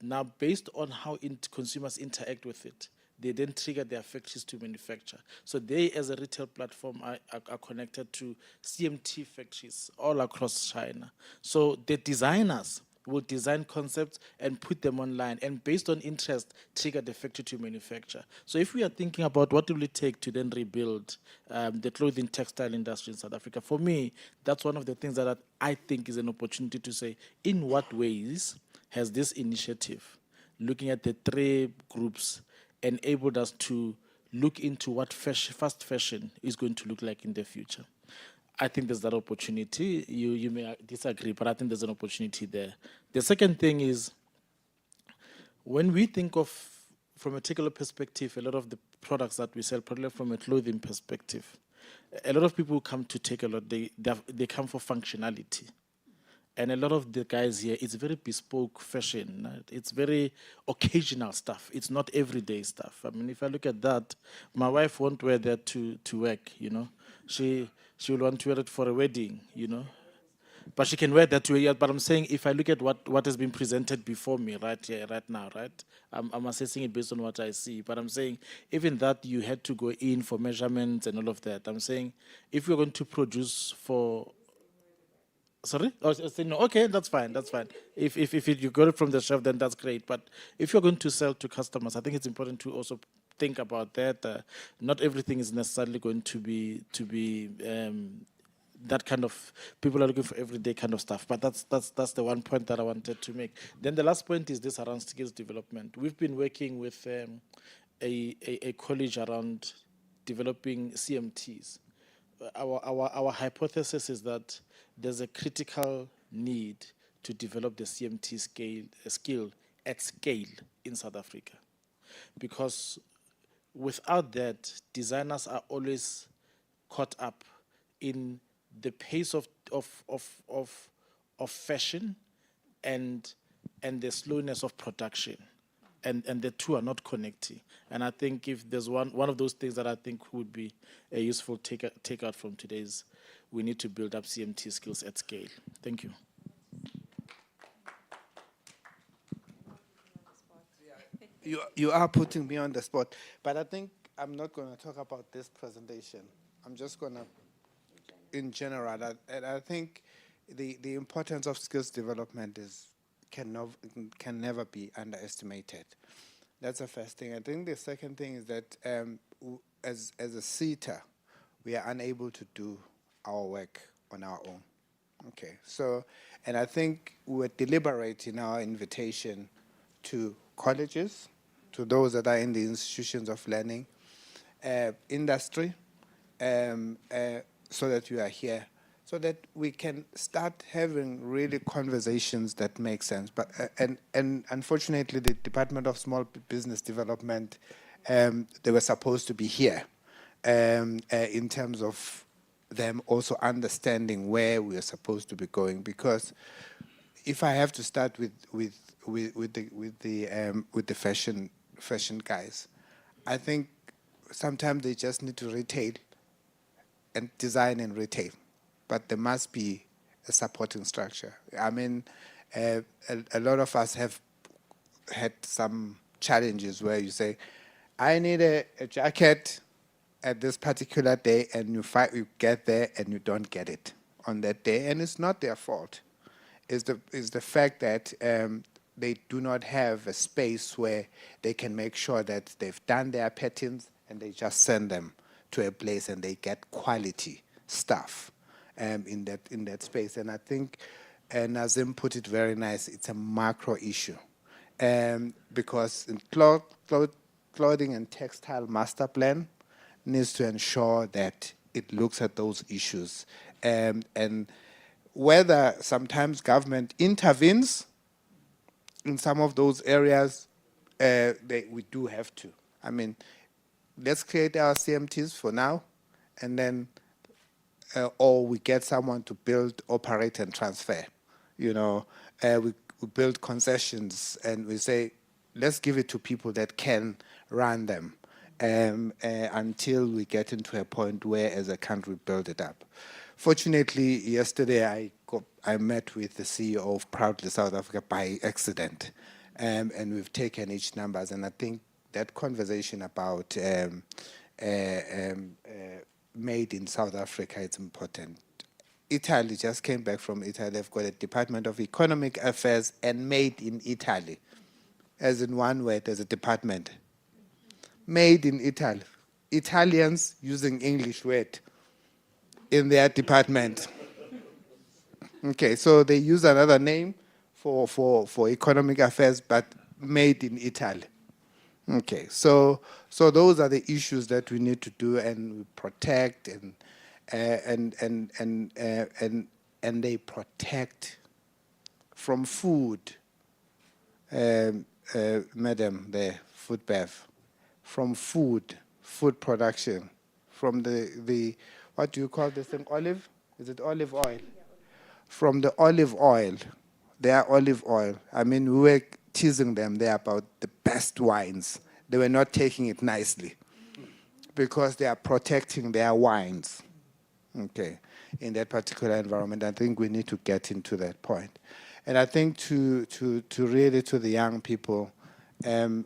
Now, based on how consumers interact with it, they then trigger their factories to manufacture. So they, as a retail platform, are connected to CMT factories all across China. So the designers will design concepts and put them online, and based on interest, trigger the factory to manufacture. So if we are thinking about what will it take to then rebuild the clothing textile industry in South Africa, for me, that's one of the things that I think is an opportunity to say, in what ways has this initiative, looking at the three groups, enabled us to look into what fast fashion is going to look like in the future. I think there's that opportunity. You may disagree, but I think there's an opportunity there. The second thing is, when we think of, from a particular perspective, a lot of the products that we sell, particularly from a clothing perspective, a lot of people come to Take a Lot, they come for functionality. And a lot of the guys here, it's very bespoke fashion. It's very occasional stuff. It's not everyday stuff. I mean, if I look at that, my wife won't wear that to work, She will want to wear it for a wedding, But she can wear that to a. But I'm saying, if I look at what has been presented before me right here, right now, right? I'm assessing it based on what I see. But I'm saying, even that, you had to go in for measurements and all of that. I'm saying, if you're going to produce for... Sorry? Oh, no. Okay, that's fine. That's fine. If you got it from the shelf, then that's great. But if you're going to sell to customers, I think it's important to also think about that. Not everything is necessarily going to be that kind of. People are looking for everyday kind of stuff. But that's the one point that I wanted to make. Then the last point is this around skills development. We've been working with a college around developing CMTs. Our hypothesis is that there's a critical need to develop the CMT skill at scale in South Africa, because without that, designers are always caught up in the pace of fashion and the slowness of production. And the two are not connecting. And I think if there's one of those things that I think would be a useful take out from today's, we need to build up CMT skills at scale. Thank you. you are putting me on the spot, but I think I'm not going to talk about this presentation. I'm just going to, in general, and I think the importance of skills development can never be underestimated. That's the first thing. I think the second thing is that as a SETA, we are unable to do our work on our own. Okay, so, and I think we're deliberate in our invitation to colleges, to those that are in the institutions of learning, industry, so that you are here, so that we can start having really conversations that make sense. But and unfortunately, the Department of Small Business Development, they were supposed to be here, in terms of them also understanding where we are supposed to be going. Because if I have to start with the fashion guys, I think sometimes they just need to retail and design and retail, but there must be a supporting structure. I mean, a lot of us have had some challenges where you say, I need a jacket at this particular day, and you get there and you don't get it on that day, and it's not their fault. It's the fact that they do not have a space where they can make sure that they've done their patterns and they just send them to a place and they get quality stuff in that space. And I think Nazim put it very nice. It's a macro issue, because in clothing and textile master plan needs to ensure that it looks at those issues, and whether sometimes government intervenes in some of those areas, we do have to. I mean, let's create our CMTs for now, and then, or we get someone to build, operate, and transfer. You know, we build concessions, and we say, let's give it to people that can run them, until we get into a point where, as a country, build it up. Fortunately, yesterday I met with the CEO of Proudly South Africa by accident, and we've taken each numbers, and I think that conversation about made in South Africa is important. Italy just came back from Italy. They've got a Department of Economic Affairs and made in Italy. As in one word, there's a department. Made in Italy. Italians using English word in their department. Okay, so they use another name for economic affairs, but made in Italy. Okay, so those are the issues that we need to do and we protect, and they protect from food, madam, the food bath, from food production, from the what do you call this thing, olive? Is it olive oil? From the olive oil, their olive oil. I mean, we were teasing them there about the best wines. They were not taking it nicely because they are protecting their wines, okay, in that particular environment. I think we need to get into that point. And I think to really to the young people, as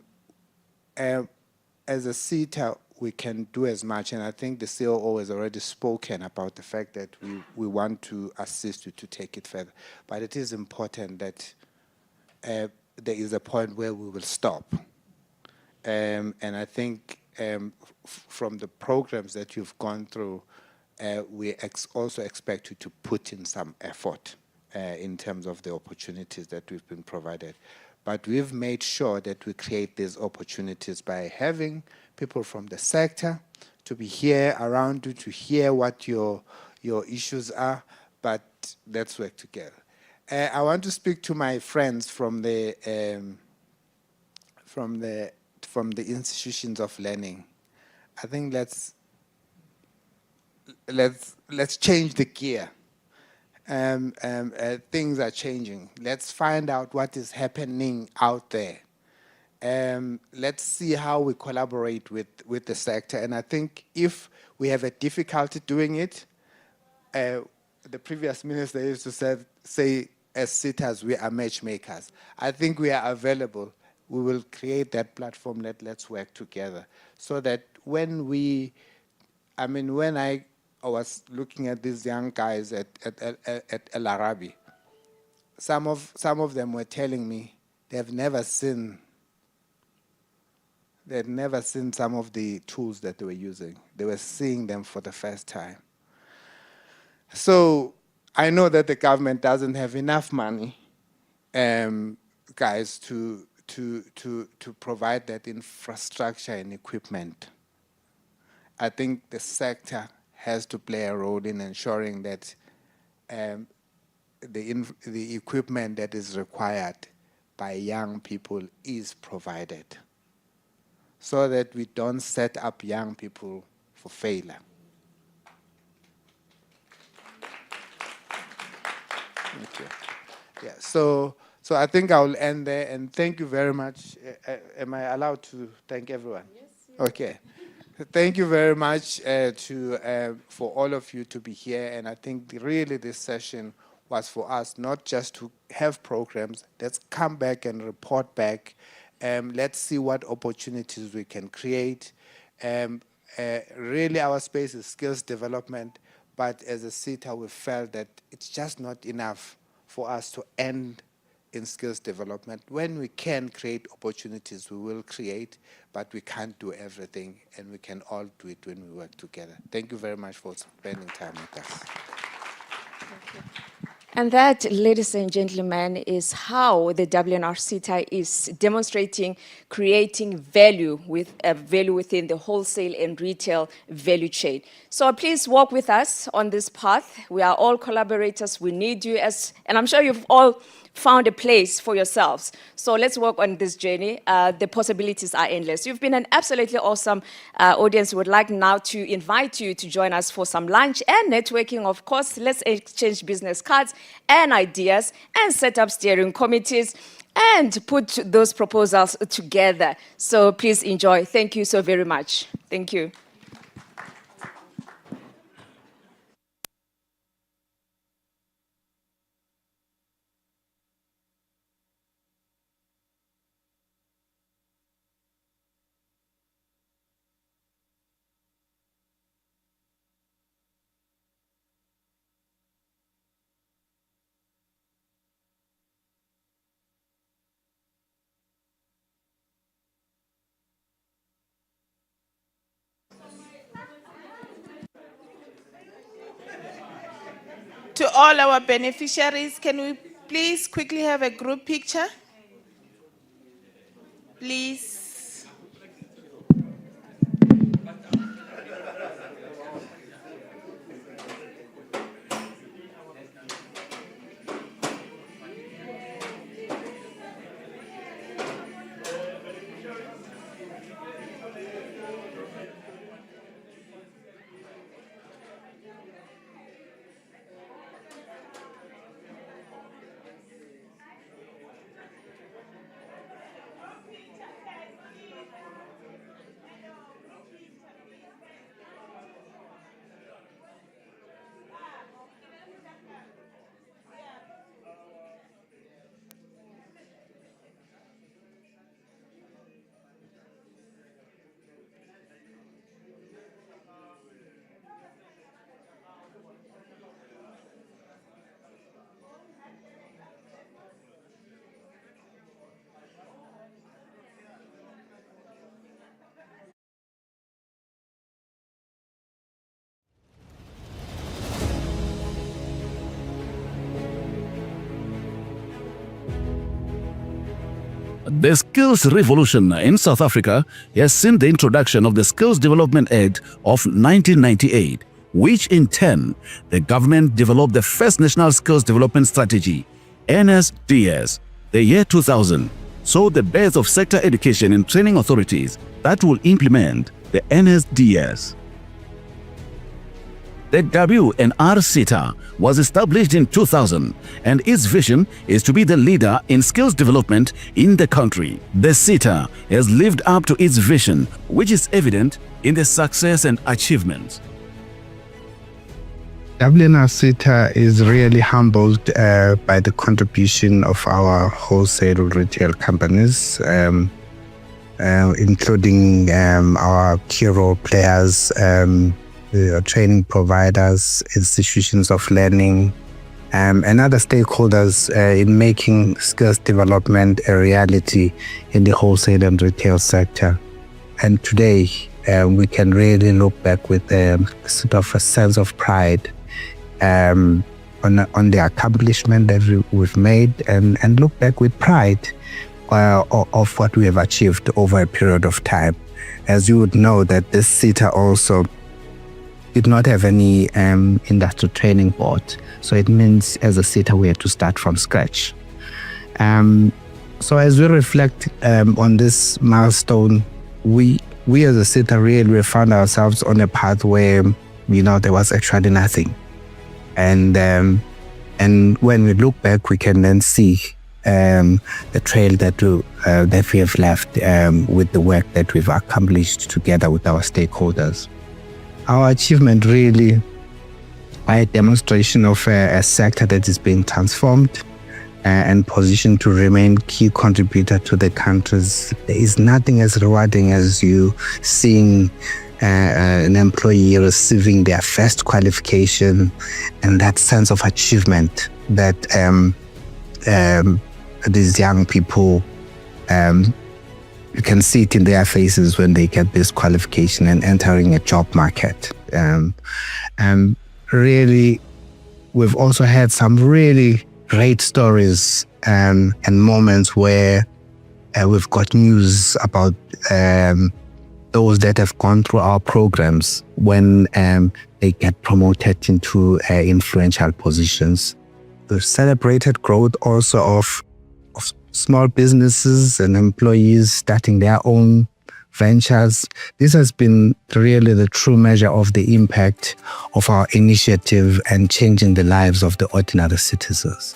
a SETA, we can do as much. And I think the COO has already spoken about the fact that we want to assist you to take it further. But it is important that there is a point where we will stop. And I think from the programs that you've gone through, we also expect you to put in some effort in terms of the opportunities that we've been provided. But we've made sure that we create these opportunities by having people from the sector to be here around you, to hear what your issues are, but let's work together. I want to speak to my friends from the institutions of learning. I think let's change the gear. Things are changing. Let's find out what is happening out there. Let's see how we collaborate with the sector. And I think if we have a difficulty doing it, the previous minister used to say, as SETAs, we are matchmakers. I think we are available. we will create that platform, let's work together. So that when when I was looking at these young guys at El Arabi, some of them were telling me they'd never seen some of the tools that they were using. They were seeing them for the first time. So I know that the government doesn't have enough money, guys, to provide that infrastructure and equipment. I think the sector has to play a role in ensuring that the equipment that is required by young people is provided, so that we don't set up young people for failure. Thank you. Yeah, so I think I'll end there, and thank you very much. Am I allowed to thank everyone? Yes. Okay. Thank you very much for all of you to be here, and I think really this session was for us not just to have programs. Let's come back and report back. Let's see what opportunities we can create. Really, our space is skills development, but as a SETA, we felt that it's just not enough for us to end in skills development. When we can create opportunities, we will create, but we can't do everything, and we can all do it when we work together. Thank you very much for spending time with us. Thank you. And that, ladies and gentlemen, is how the W&Rseta is demonstrating creating value within the wholesale and retail value chain. So please walk with us on this path. We are all collaborators. We need you, and I'm sure you've all found a place for yourselves. So let's work on this journey. The possibilities are endless. You've been an absolutely awesome audience. We would like now to invite you to join us for some lunch and networking. Of course, let's exchange business cards and ideas and set up steering committees and put those proposals together. So please enjoy. Thank you so very much. Thank you. To all our beneficiaries, can we please quickly have a group picture? Please. The skills revolution in South Africa has seen the introduction of the Skills Development Act of 1998, which in turn, the government developed the first National Skills Development Strategy, NSDS, the year 2000, saw the birth of sector education and training authorities that will implement the NSDS. The W&Rseta was established in 2000, and its vision is to be the leader in skills development in the country. The SETA has lived up to its vision, which is evident in the success and achievements. W&Rseta is really humbled by the contribution of our wholesale retail companies, including our key role players, training providers, institutions of learning, and other stakeholders in making skills development a reality in the wholesale and retail sector. And today, we can really look back with sort of a sense of pride on the accomplishment that we've made, and look back with pride of what we have achieved over a period of time. As you would know, that this SETA also did not have any industrial training board. So it means as a SETA we had to start from scratch. So as we reflect on this milestone, we as a SETA really found ourselves on a path where, there was actually nothing. And when we look back, we can then see the trail that we have left with the work that we've accomplished together with our stakeholders. Our achievement really a demonstration of a sector that is being transformed and positioned to remain key contributor to the countries. There is nothing as rewarding as you seeing an employee receiving their first qualification and that sense of achievement that these young people, you can see it in their faces when they get this qualification and entering a job market. And really, we've also had some really great stories and moments where we've got news about those that have gone through our programs when they get promoted into influential positions. We've celebrated growth also of small businesses and employees starting their own ventures. This has been really the true measure of the impact of our initiative and changing the lives of the ordinary citizens.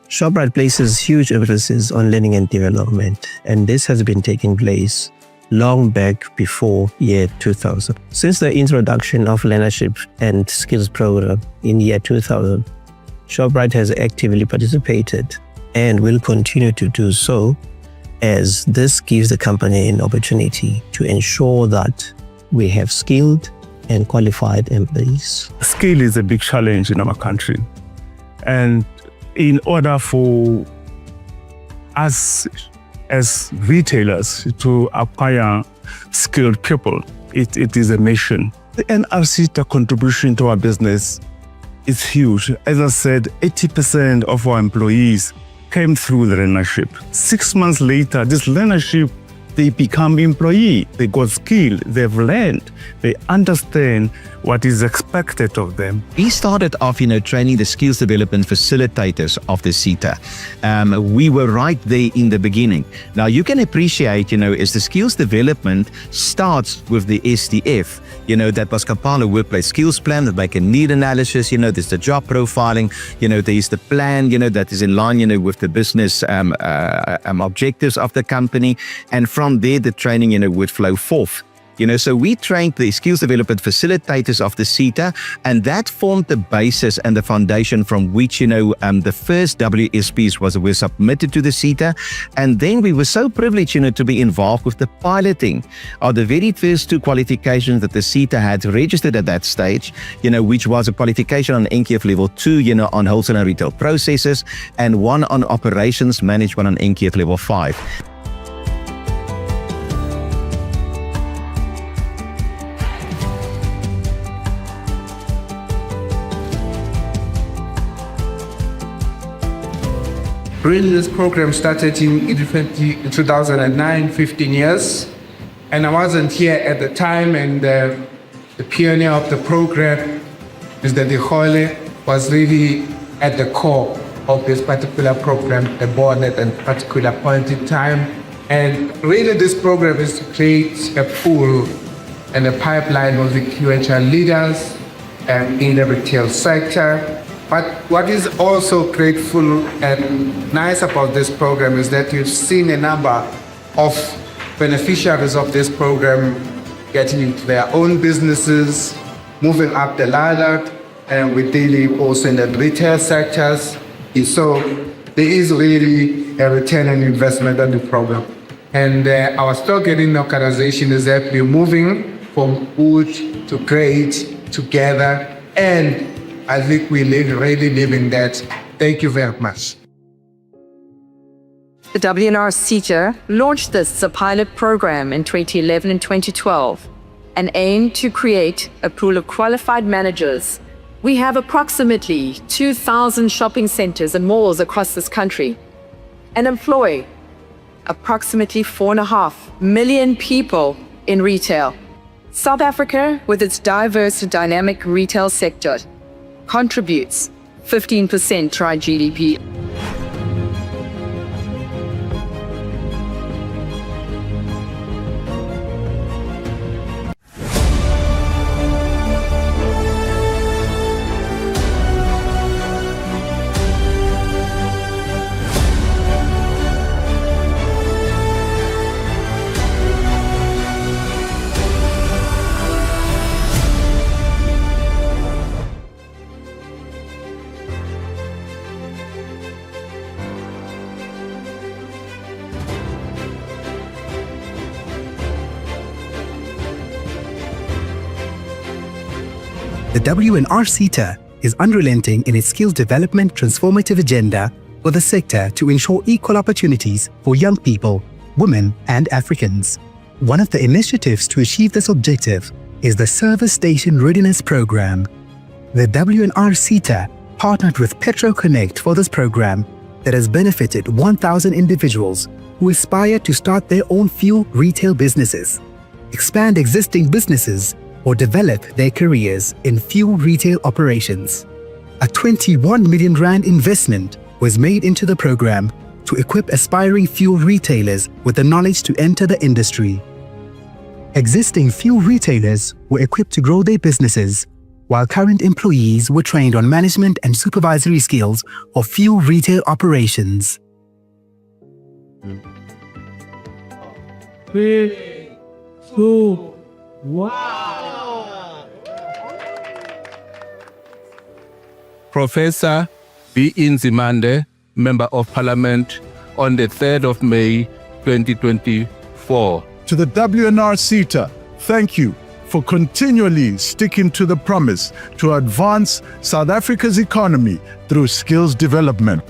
Shoprite places huge emphasis on learning and development, and this has been taking place long back before year 2000. Since the introduction of learnership and skills program in year 2000, Shoprite has actively participated and will continue to do so, as this gives the company an opportunity to ensure that we have skilled and qualified employees. Skill is a big challenge in our country. And in order for us as retailers to acquire skilled people, it is a mission. The Rseta contribution to our business is huge. As I said, 80% of our employees came through the learnership. 6 months later, this learnership, they become employee. They got skilled, they've learned, they understand what is expected of them. We started off, training the skills development facilitators of the SETA. We were right there in the beginning. Now you can appreciate, as the skills development starts with the SDF, that was compile a workplace skills plan, that make a need analysis, there's the job profiling, there's the plan, that is in line, with the business objectives of the company. And from there, the training, would flow forth. So we trained the skills development facilitators of the SETA, and that formed the basis and the foundation from which, the first WSPs were submitted to the SETA. And then we were so privileged, to be involved with the piloting of the very first 2 qualifications that the SETA had registered at that stage, which was a qualification on NQF level 2, on wholesale and retail processes, and 1 on operations management on NQF level 5. Really, this program started in 2009, 15 years. And I wasn't here at the time, and the pioneer of the program, Mr. Dihole, was really at the core of this particular program, the board at a particular point in time. And really this program is to create a pool and a pipeline of influential leaders in the retail sector. But what is also grateful and nice about this program is that you've seen a number of beneficiaries of this program getting into their own businesses, moving up the ladder, and we're dealing also in the retail sectors. So there is really a return on investment on the program. And our stock getting organization is that we're moving from good to great together. And I think we really live in that. Thank you very much. The W&Rseta launched this as a pilot program in 2011 and 2012 and aimed to create a pool of qualified managers. We have approximately 2,000 shopping centers and malls across this country and employ approximately 4.5 million people in retail. South Africa, with its diverse and dynamic retail sector, contributes 15% to our GDP. The W&Rseta is unrelenting in its skills development transformative agenda for the sector to ensure equal opportunities for young people, women, and Africans. One of the initiatives to achieve this objective is the Service Station Readiness Program. The W&Rseta partnered with PetroConnect for this program that has benefited 1,000 individuals who aspire to start their own fuel retail businesses, expand existing businesses, or develop their careers in fuel retail operations. A 21 million rand investment was made into the program to equip aspiring fuel retailers with the knowledge to enter the industry. Existing fuel retailers were equipped to grow their businesses, while current employees were trained on management and supervisory skills of fuel retail operations. 3, 2, 1. Professor B. Nzimande, Member of Parliament, on the 3rd of May 2024. To the W&Rseta, thank you for continually sticking to the promise to advance South Africa's economy through skills development.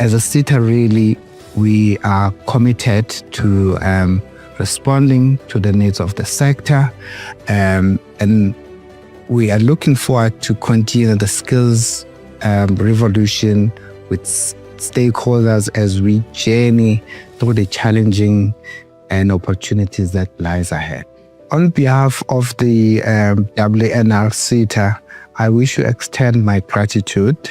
As a SETA, really, we are committed to responding to the needs of the sector, and we are looking forward to continue the skills revolution with stakeholders as we journey through the challenging and opportunities that lies ahead. On behalf of the W&Rseta, I wish to extend my gratitude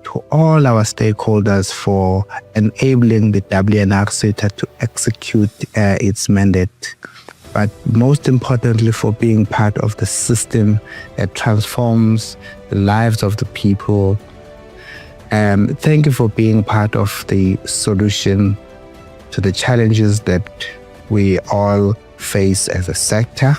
to all our stakeholders for enabling the W&Rseta to execute its mandate, but most importantly for being part of the system that transforms the lives of the people. Thank you for being part of the solution to the challenges that we all face as a sector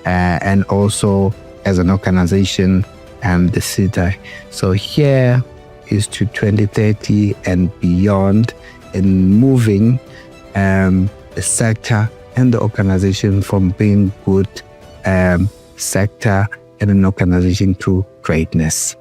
and also as an organization and the SETA. So here is to 2030 and beyond in moving the sector and the organization from being good sector and an organization to greatness.